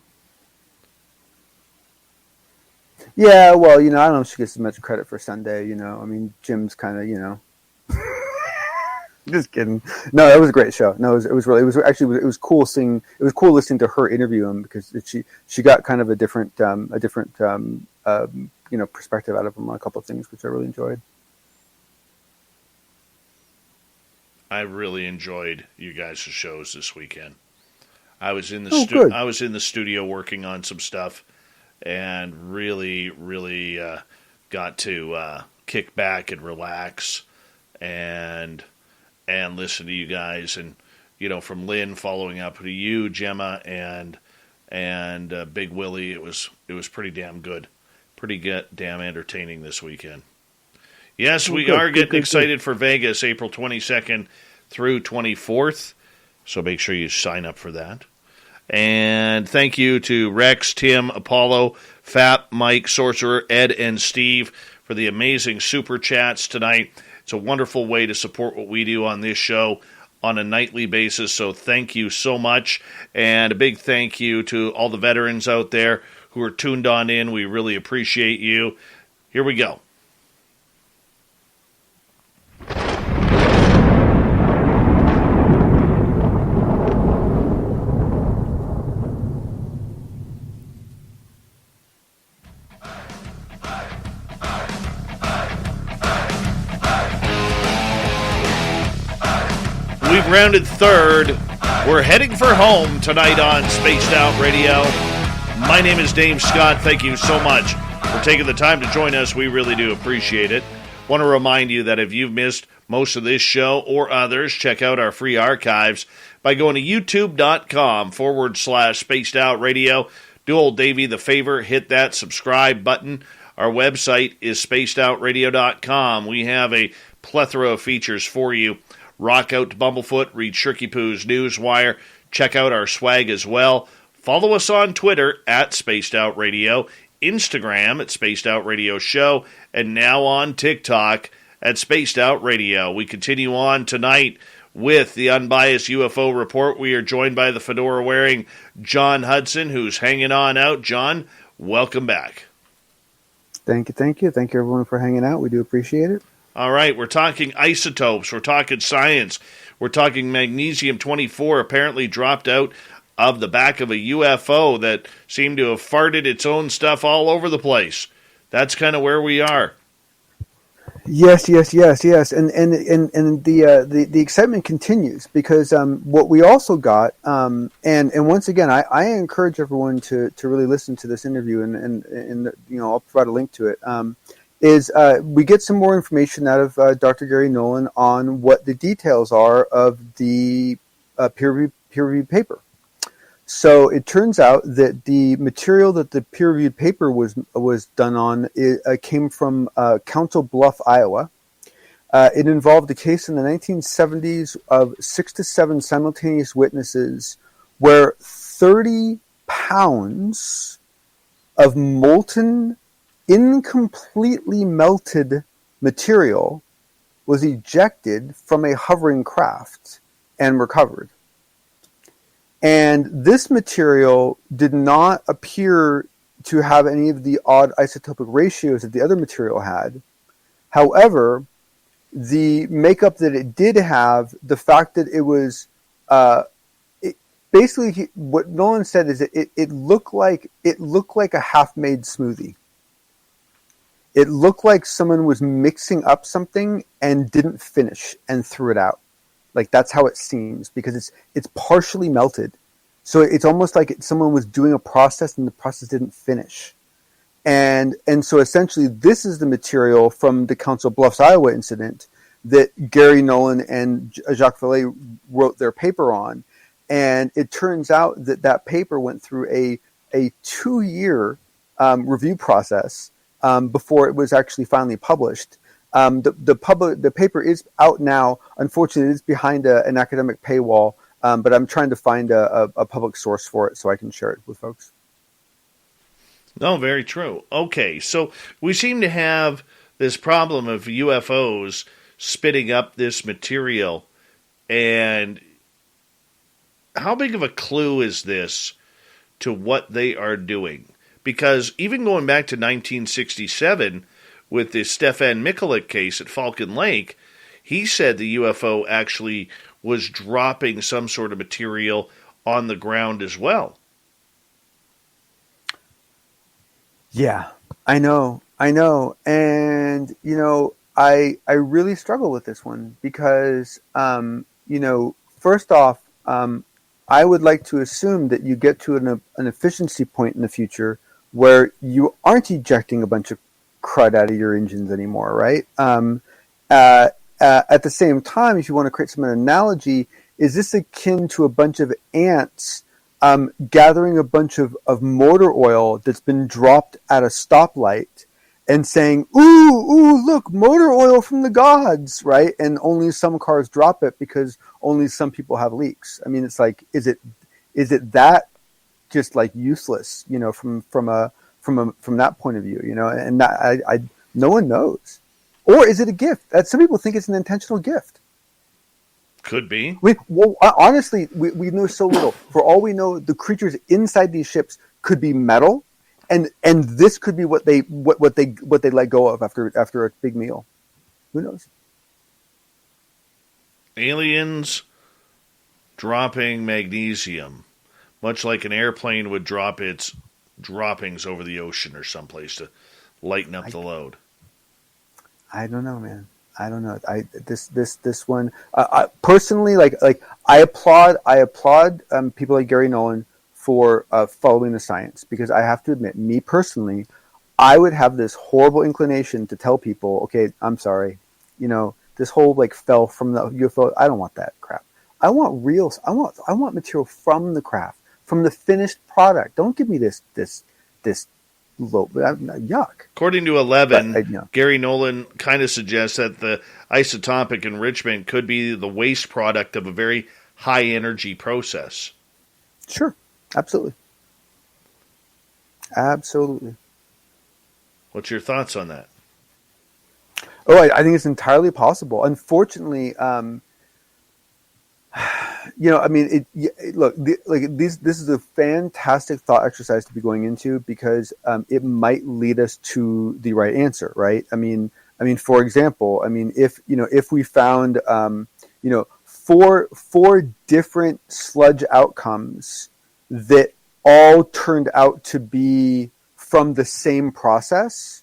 Yeah, well, I don't know if she gets as much credit for Sunday, I mean, Jim's kind of, just kidding. No, it was a great show. No, it was cool seeing, it was cool listening to her interview him, because she got kind of a different perspective out of him on a couple of things, which I really enjoyed. I really enjoyed you guys' shows this weekend. I was in the studio working on some stuff, and really, really got to kick back and relax and listen to you guys. And from Lynn following up to you, Gemma, and Big Willie, it was pretty damn good, damn entertaining this weekend. Yes, we are getting excited for Vegas, April 22nd through 24th. So make sure you sign up for that. And thank you to Rex, Tim, Apollo, Fap, Mike, Sorcerer, Ed, and Steve for the amazing super chats tonight. It's a wonderful way to support what we do on this show on a nightly basis. So thank you so much. And a big thank you to all the veterans out there who are tuned on in. We really appreciate you. Here we go. We've rounded third. We're heading for home tonight on Spaced Out Radio. My name is Dave Scott. Thank you so much for taking the time to join us. We really do appreciate it. Want to remind you that if you've missed most of this show or others, check out our free archives by going to youtube.com/Spaced Out Radio. Do old Davey the favor, hit that subscribe button. Our website is spacedoutradio.com. We have a plethora of features for you. Rock out to Bumblefoot, read Shirky Poo's Newswire, check out our swag as well. Follow us on Twitter at Spaced Out Radio, Instagram at Spaced Out Radio Show, and now on TikTok at Spaced Out Radio. We continue on tonight with the Unbiased UFO Report. We are joined by the fedora-wearing John Hudson, who's hanging on out. John, welcome back. Thank you. Thank you everyone for hanging out. We do appreciate it. All right, we're talking isotopes, we're talking science, we're talking magnesium-24 apparently dropped out of the back of a UFO that seemed to have farted its own stuff all over the place. That's kind of where we are. Yes. And the excitement continues, because what we also got, and once again, I encourage everyone to really listen to this interview, and I'll provide a link to it. Is we get some more information out of Dr. Gary Nolan on what the details are of the peer-reviewed paper. So it turns out that the material that the peer-reviewed paper was done on came from Council Bluff, Iowa. It involved a case in the 1970s of 6 to 7 simultaneous witnesses where 30 pounds of molten, incompletely melted material was ejected from a hovering craft and recovered. And this material did not appear to have any of the odd isotopic ratios that the other material had. However, the makeup that it did have, the fact that it was basically what Nolan said is that it looked like a half-made smoothie. It looked like someone was mixing up something and didn't finish and threw it out. Like, that's how it seems, because it's partially melted. So it's almost like someone was doing a process and the process didn't finish. And so essentially this is the material from the Council Bluffs, Iowa incident that Gary Nolan and Jacques Vallée wrote their paper on. And it turns out that paper went through a 2-year review process before it was actually finally published. The paper is out now. Unfortunately, it is behind an academic paywall, but I'm trying to find a public source for it so I can share it with folks. No, very true. Okay, so we seem to have this problem of UFOs spitting up this material, and how big of a clue is this to what they are doing? Because even going back to 1967 with the Stefan Mikulik case at Falcon Lake, he said the UFO actually was dropping some sort of material on the ground as well. Yeah, I know. And, I really struggle with this one because, first off, I would like to assume that you get to an efficiency point in the future where you aren't ejecting a bunch of crud out of your engines anymore, right? At the same time, if you want to create some analogy, is this akin to a bunch of ants gathering a bunch of motor oil that's been dropped at a stoplight and saying, ooh, look, motor oil from the gods, right? And only some cars drop it because only some people have leaks. I mean, it's like, is it that just like useless, from that point of view, and that, no one knows. Or is it a gift? Some people think it's an intentional gift. Could be. Honestly, we know so little. For all we know, the creatures inside these ships could be metal, and this could be what they let go of after a big meal. Who knows? Aliens dropping magnesium, much like an airplane would drop its droppings over the ocean or someplace to lighten up the load. I don't know, man. I don't know. This one personally, like I applaud people like Gary Nolan for following the science, because I have to admit, me personally, I would have this horrible inclination to tell people, okay, I'm sorry, this whole fell from the UFO. I don't want that crap. I want real. I want material from the craft, from the finished product. Don't give me this low. Yuck. According to 11, Gary Nolan kind of suggests that the isotopic enrichment could be the waste product of a very high energy process. Sure. Absolutely. What's your thoughts on that? Oh, I think it's entirely possible. Unfortunately, this is a fantastic thought exercise to be going into, because it might lead us to the right answer, right? I mean, for example, if we found, four different sludge outcomes that all turned out to be from the same process,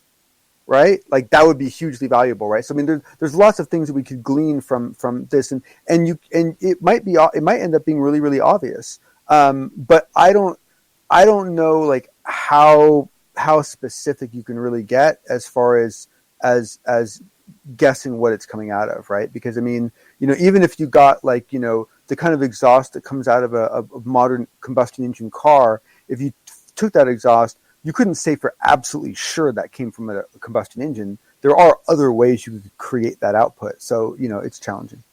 right? Like, that would be hugely valuable, right? So there's lots of things that we could glean from this, and it might end up being really, really obvious. But I don't know how specific you can really get as far as guessing what it's coming out of, right? Because even if you got the kind of exhaust that comes out of a modern combustion engine car, if you took that exhaust, you couldn't say for absolutely sure that came from a combustion engine. There are other ways you could create that output. So, it's challenging.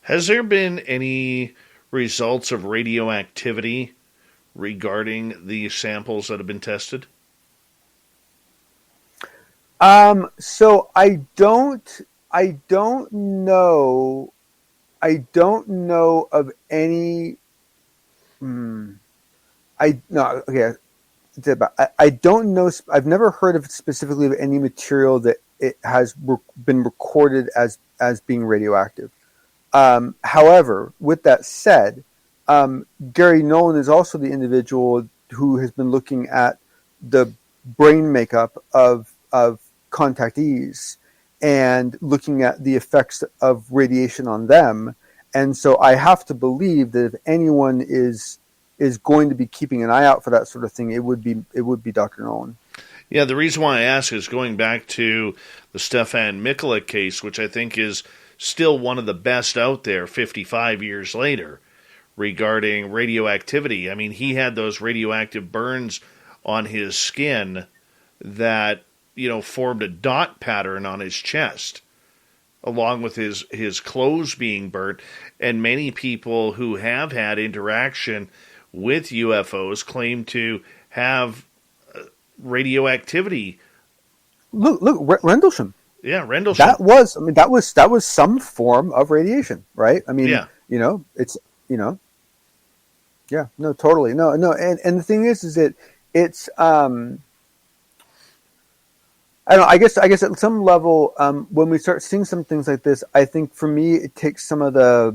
Has there been any results of radioactivity regarding the samples that have been tested? So I don't know of any. I don't know. I've never heard of specifically of any material that it has been recorded as being radioactive. However, with that said, Gary Nolan is also the individual who has been looking at the brain makeup of contactees and looking at the effects of radiation on them. And so I have to believe that if anyone is going to be keeping an eye out for that sort of thing, it would be Dr. Nolan. Yeah, the reason why I ask is going back to the Stefan Mikulik case, which I think is still one of the best out there 55 years later regarding radioactivity. I mean, he had those radioactive burns on his skin that, formed a dot pattern on his chest, along with his clothes being burnt. And many people who have had interaction with UFOs claim to have radioactivity. Look, Rendlesham. Yeah, Rendlesham. That was some form of radiation, right? I mean, yeah. It's. Yeah, no, totally. No. And the thing is that it's, I don't know, I guess at some level, when we start seeing some things like this, I think for me, it takes some of the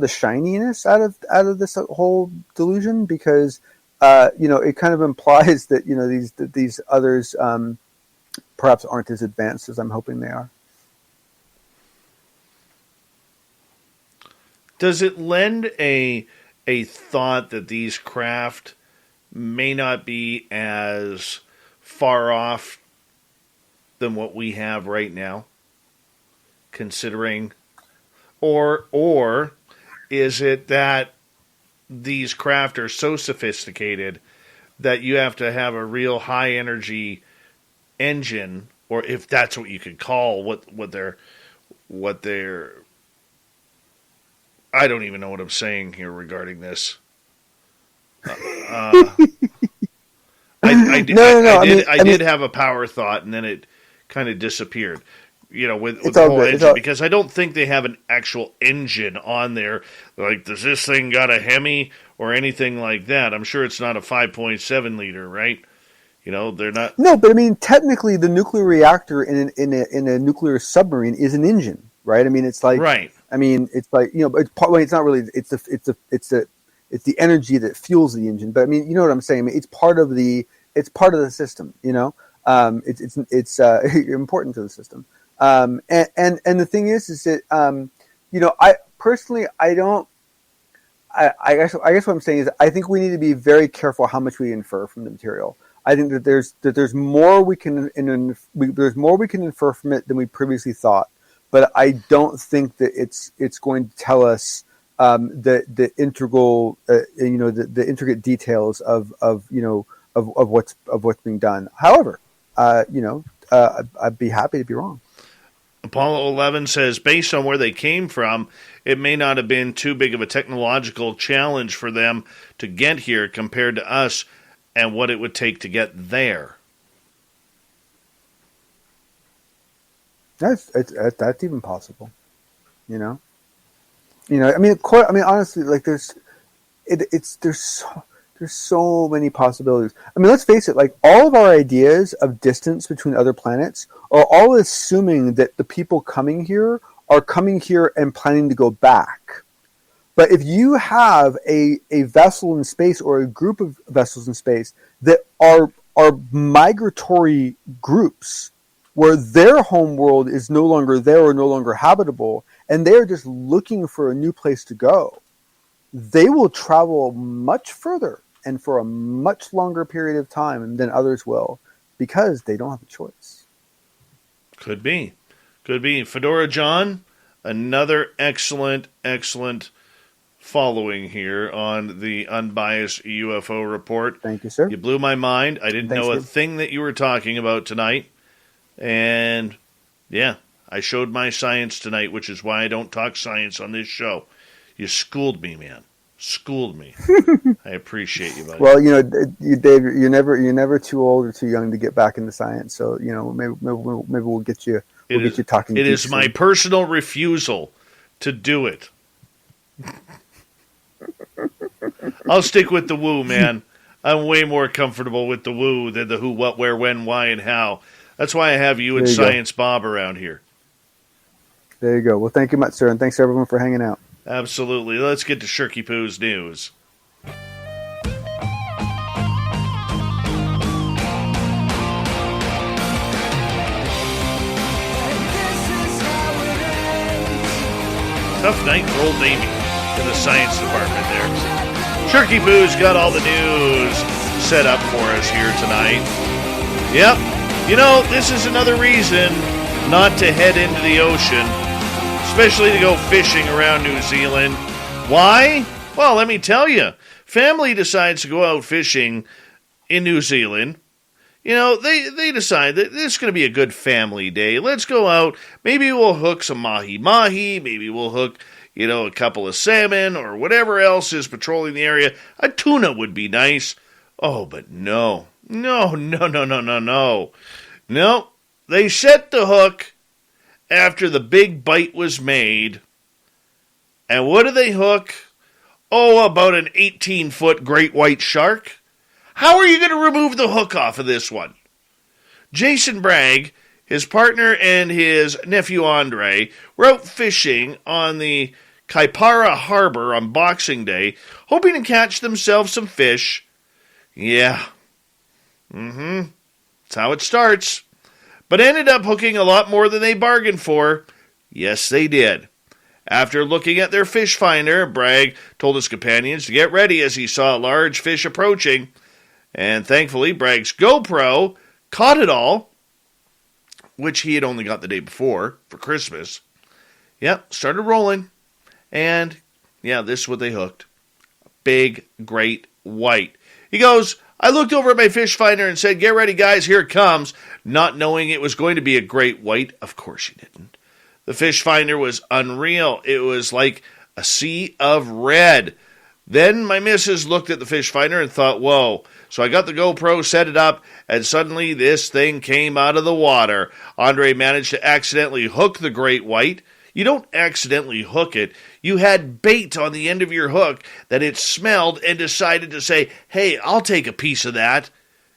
shininess out of this whole delusion, because, it kind of implies that, these others, perhaps aren't as advanced as I'm hoping they are. Does it lend a thought that these craft may not be as far off than what we have right now, considering, or is it that these craft are so sophisticated that you have to have a real high energy engine, or if that's what you could call what they're I don't even know what I'm saying here regarding this. I did have a power thought, and then it kind of disappeared. With the whole engine, because I don't think they have an actual engine on there. Like, does this thing got a Hemi or anything like that? I'm sure it's not a 5.7 liter, right? They're not. No, but I mean, technically, the nuclear reactor in a nuclear submarine is an engine, right? I mean, it's like, right. I mean, it's like, it's not really. It's the energy that fuels the engine. But I mean, you know what I'm saying? I mean, it's part of the system. It's important to the system. And the thing is that I personally, I don't. I guess what I'm saying is, I think we need to be very careful how much we infer from the material. I think that there's more we can infer from it than we previously thought. But I don't think that it's going to tell us the integral the intricate details of what's being done. However, I'd be happy to be wrong. Apollo 11 says, based on where they came from, it may not have been too big of a technological challenge for them to get here compared to us and what it would take to get there. That's even possible, I mean, honestly, like there's so many possibilities. I mean, let's face it, like all of our ideas of distance between other planets are all assuming that the people coming here are coming here and planning to go back. But if you have a vessel in space or a group of vessels in space that are migratory groups, where their home world is no longer there or no longer habitable, and they're just looking for a new place to go, they will travel much further and for a much longer period of time than others will, because they don't have a choice. Could be. Fedora John, another excellent following here on the Unbiased UFO Report. Thank you, sir. You blew my mind. I didn't know a thing that you were talking about tonight. And, yeah, I showed my science tonight, which is why I don't talk science on this show. You schooled me, man. Schooled me. I appreciate you, buddy. Well, Dave, you're never too old or too young to get back into science. So, maybe we'll get you. Get you talking. It is my personal refusal to do it. I'll stick with the woo, man. I'm way more comfortable with the woo than the who, what, where, when, why, and how. That's why I have you and Science Bob around here. There you go. Well, thank you much, sir, and thanks everyone for hanging out. Absolutely. Let's get to Shirky Poo's news. Tough night for old Damien in the science department there. Shirky Poo's got all the news set up for us here tonight. Yep. This is another reason not to head into the ocean, especially to go fishing around New Zealand. Why? Well, let me tell you. Family decides to go out fishing in New Zealand. They decide that this is going to be a good family day. Let's go out. Maybe we'll hook some mahi-mahi. Maybe we'll hook, a couple of salmon or whatever else is patrolling the area. A tuna would be nice. Oh, but no. No. They set the hook after the big bite was made. And what do they hook? Oh, about an 18-foot great white shark? How are you going to remove the hook off of this one? Jason Bragg, his partner, and his nephew Andre were out fishing on the Kaipara Harbor on Boxing Day, hoping to catch themselves some fish. Yeah. That's how it starts. But ended up hooking a lot more than they bargained for. Yes, they did. After looking at their fish finder, Bragg told his companions to get ready as he saw a large fish approaching. And thankfully, Bragg's GoPro caught it all, which he had only got the day before for Christmas. Yep, started rolling. And, yeah, this is what they hooked. Big, great white. He goes, I looked over at my fish finder and said, get ready, guys, here it comes. Not knowing it was going to be a great white. Of course you didn't. The fish finder was unreal. It was like a sea of red. Then my missus looked at the fish finder and thought, whoa. So I got the GoPro, set it up, and suddenly this thing came out of the water. Andre managed to accidentally hook the great white. You don't accidentally hook it. You had bait on the end of your hook that it smelled and decided to say, hey, I'll take a piece of that.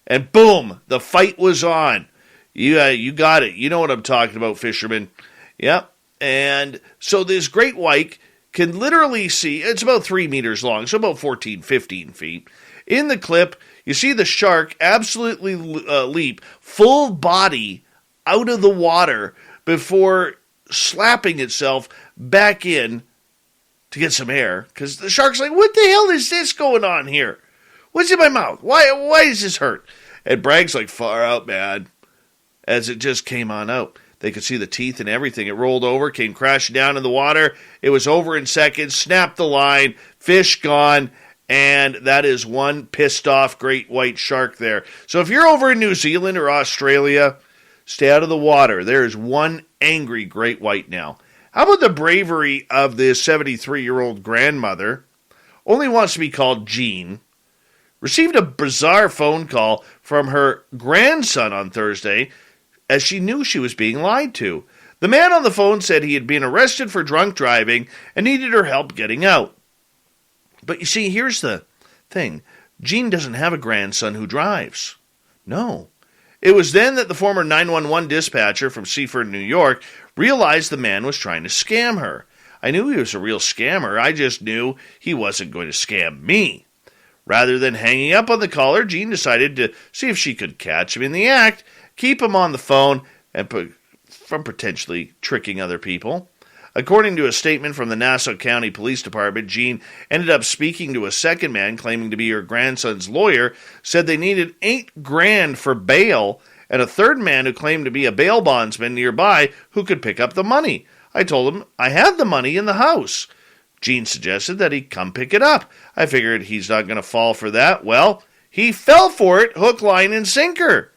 And boom, the fight was on. You got it. You know what I'm talking about, fishermen. Yep. And so this great white can literally see, it's about 3 meters long, so about 14, 15 feet. In the clip, you see the shark absolutely leap full body out of the water before slapping itself back in to get some air. Because the shark's like, what the hell is this going on here? What's in my mouth? Why does this hurt? And Bragg's like, far out, man. As it just came on out. They could see the teeth and everything. It rolled over, came crashing down in the water. It was over in seconds, snapped the line, fish gone, and that is one pissed off great white shark there. So if you're over in New Zealand or Australia, stay out of the water. There is one angry great white now. How about the bravery of this 73-year-old grandmother? Only wants to be called Jean. Received a bizarre phone call from her grandson on Thursday as she knew she was being lied to. The man on the phone said he had been arrested for drunk driving and needed her help getting out. But you see, here's the thing. Jean doesn't have a grandson who drives. No. It was then that the former 911 dispatcher from Seaford, New York, realized the man was trying to scam her. I knew he was a real scammer. I just knew he wasn't going to scam me. Rather than hanging up on the caller, Jean decided to see if she could catch him in the act, keep him on the phone, and from potentially tricking other people. According to a statement from the Nassau County Police Department, Jean ended up speaking to a second man claiming to be her grandson's lawyer, said they needed $8,000 for bail, and a third man who claimed to be a bail bondsman nearby who could pick up the money. I told him I had the money in the house. Jean suggested that he come pick it up. I figured he's not going to fall for that. Well, he fell for it, hook, line, and sinker.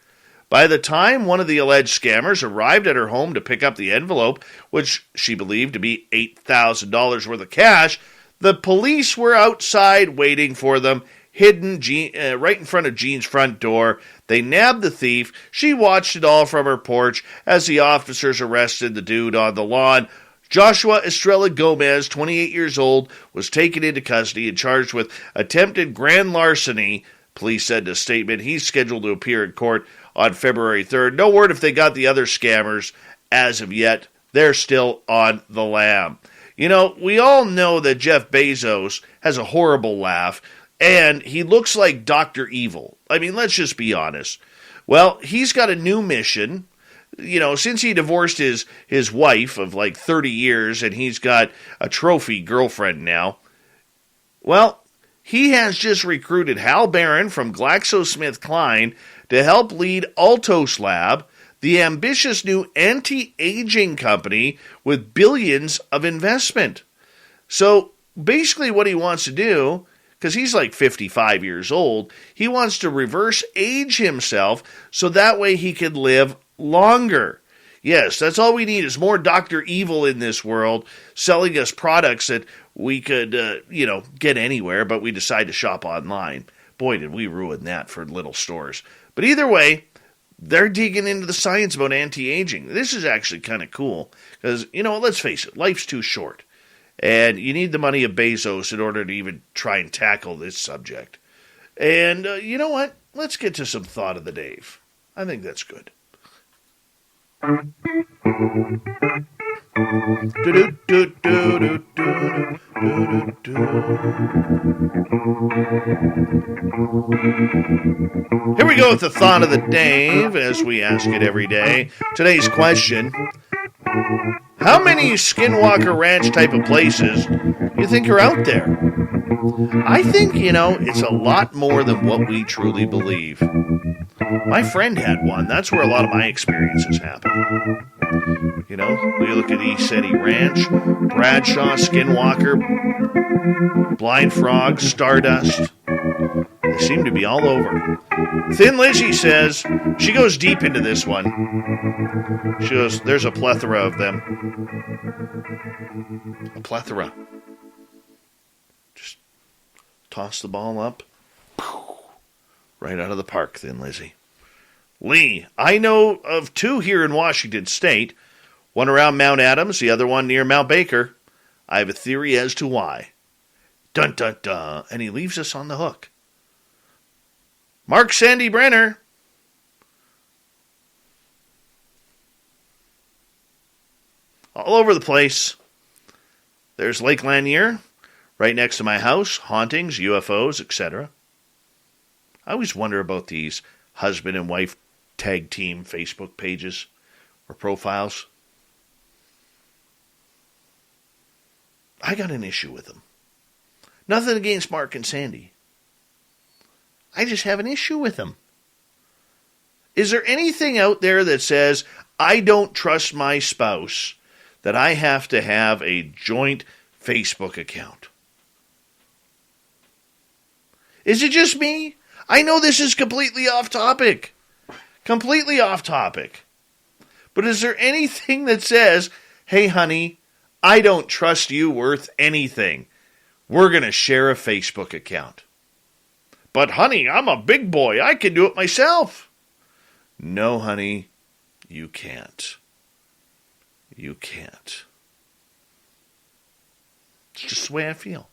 By the time one of the alleged scammers arrived at her home to pick up the envelope, which she believed to be $8,000 worth of cash, the police were outside waiting for them, hidden right in front of Jean's front door. They nabbed the thief. She watched it all from her porch as the officers arrested the dude on the lawn. Joshua Estrella Gomez, 28 years old, was taken into custody and charged with attempted grand larceny. Police said in a statement he's scheduled to appear in court on February 3rd. No word if they got the other scammers as of yet. They're still on the lam. You know, we all know that Jeff Bezos has a horrible laugh, and he looks like Dr. Evil. I mean, let's just be honest. Well, he's got a new mission. You know, since he divorced his wife of like 30 years, and he's got a trophy girlfriend now. Well, he has just recruited Hal Barron from GlaxoSmithKline to help lead Altos Lab, the ambitious new anti-aging company with billions of investment. So basically what he wants to do, because he's like 55 years old, he wants to reverse age himself so that way he could live longer. Yes, that's all we need is more Dr. Evil in this world, selling us products that we could, get anywhere, but we decide to shop online. Boy, did we ruin that for little stores. But either way, they're digging into the science about anti-aging. This is actually kind of cool because, let's face it, life's too short. And you need the money of Bezos in order to even try and tackle this subject. And you know what? Let's get to some Thought of the Dave. I think that's good. Here we go with the Thought of the Dave, as we ask it every day. Today's question: how many Skinwalker Ranch type of places do you think are out there? I think, it's a lot more than what we truly believe. My friend had one. That's where a lot of my experiences happen. We look at East City Ranch, Bradshaw, Skinwalker, Blind Frog, Stardust. They seem to be all over. Thin Lizzie says, she goes deep into this one. She goes, there's a plethora of them. A plethora. Just toss the ball up. Right out of the park, Thin Lizzie. Lee, I know of 2 here in Washington State. One around Mount Adams, the other one near Mount Baker. I have a theory as to why. Dun, dun, dun. And he leaves us on the hook. Mark Sandy Brenner. All over the place. There's Lake Lanier, right next to my house. Hauntings, UFOs, etc. I always wonder about these husband and wife tag team Facebook pages or profiles. I got an issue with them. Nothing against Mark and Sandy. I just have an issue with them. Is there anything out there that says, I don't trust my spouse, that I have to have a joint Facebook account? Is it just me? I know this is completely off topic. Completely off topic. But is there anything that says, hey, honey, I don't trust you worth anything. We're going to share a Facebook account. But, honey, I'm a big boy. I can do it myself. No, honey, you can't. You can't. It's just the way I feel.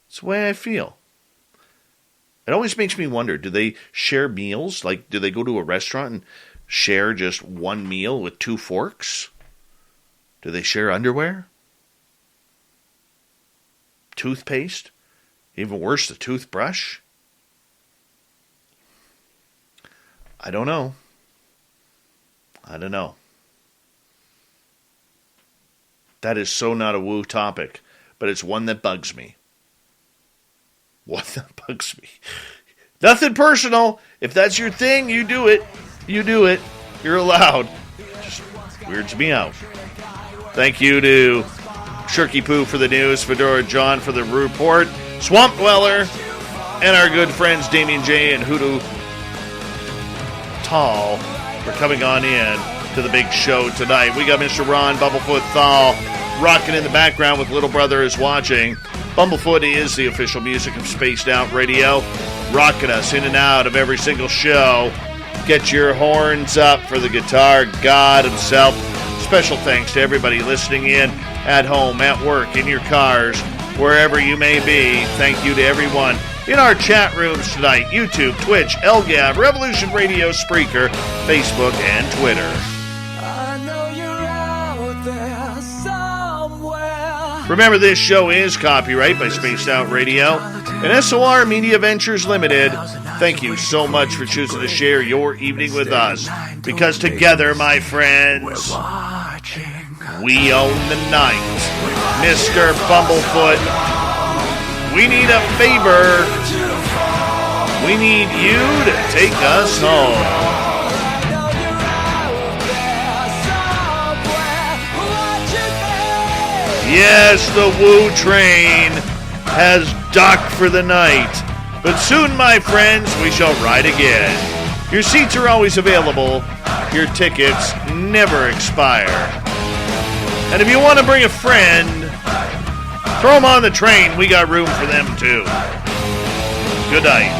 It's the way I feel. It always makes me wonder, do they share meals? Like, do they go to a restaurant and share just one meal with 2 forks? Do they share underwear? Toothpaste? Even worse, the toothbrush? I don't know. I don't know. That is so not a woo topic, but it's one that bugs me. One that bugs me. Nothing personal. If that's your thing, you do it. You do it. You're allowed. Just weirds me out. Thank you to Shirky Poo for the news, Fedora John for the report, Swamp Dweller, and our good friends Damien J and Hoodoo Tall for coming on in to the big show tonight. We got Mr. Ron Bumblefoot Thal rocking in the background with Little Brother is Watching. Bumblefoot is the official music of Spaced Out Radio, rocking us in and out of every single show. Get your horns up for the guitar god himself. Special thanks to everybody listening in at home, at work, in your cars, wherever you may be. Thank you to everyone in our chat rooms tonight. YouTube, Twitch, LGAV, Revolution Radio, Spreaker, Facebook, and Twitter. I know you're out there somewhere. Remember, this show is copyright by Spaced Out Radio and SOR Media Ventures Limited. Thank you so much for choosing to share your evening with us. Because together, my friends, we own the night. Mr. Bumblefoot, we need a favor. We need you to take us home. Yes, the Woo Train has docked for the night. But soon, my friends, we shall ride again. Your seats are always available. Your tickets never expire. And if you want to bring a friend, throw them on the train. We got room for them, too. Good night.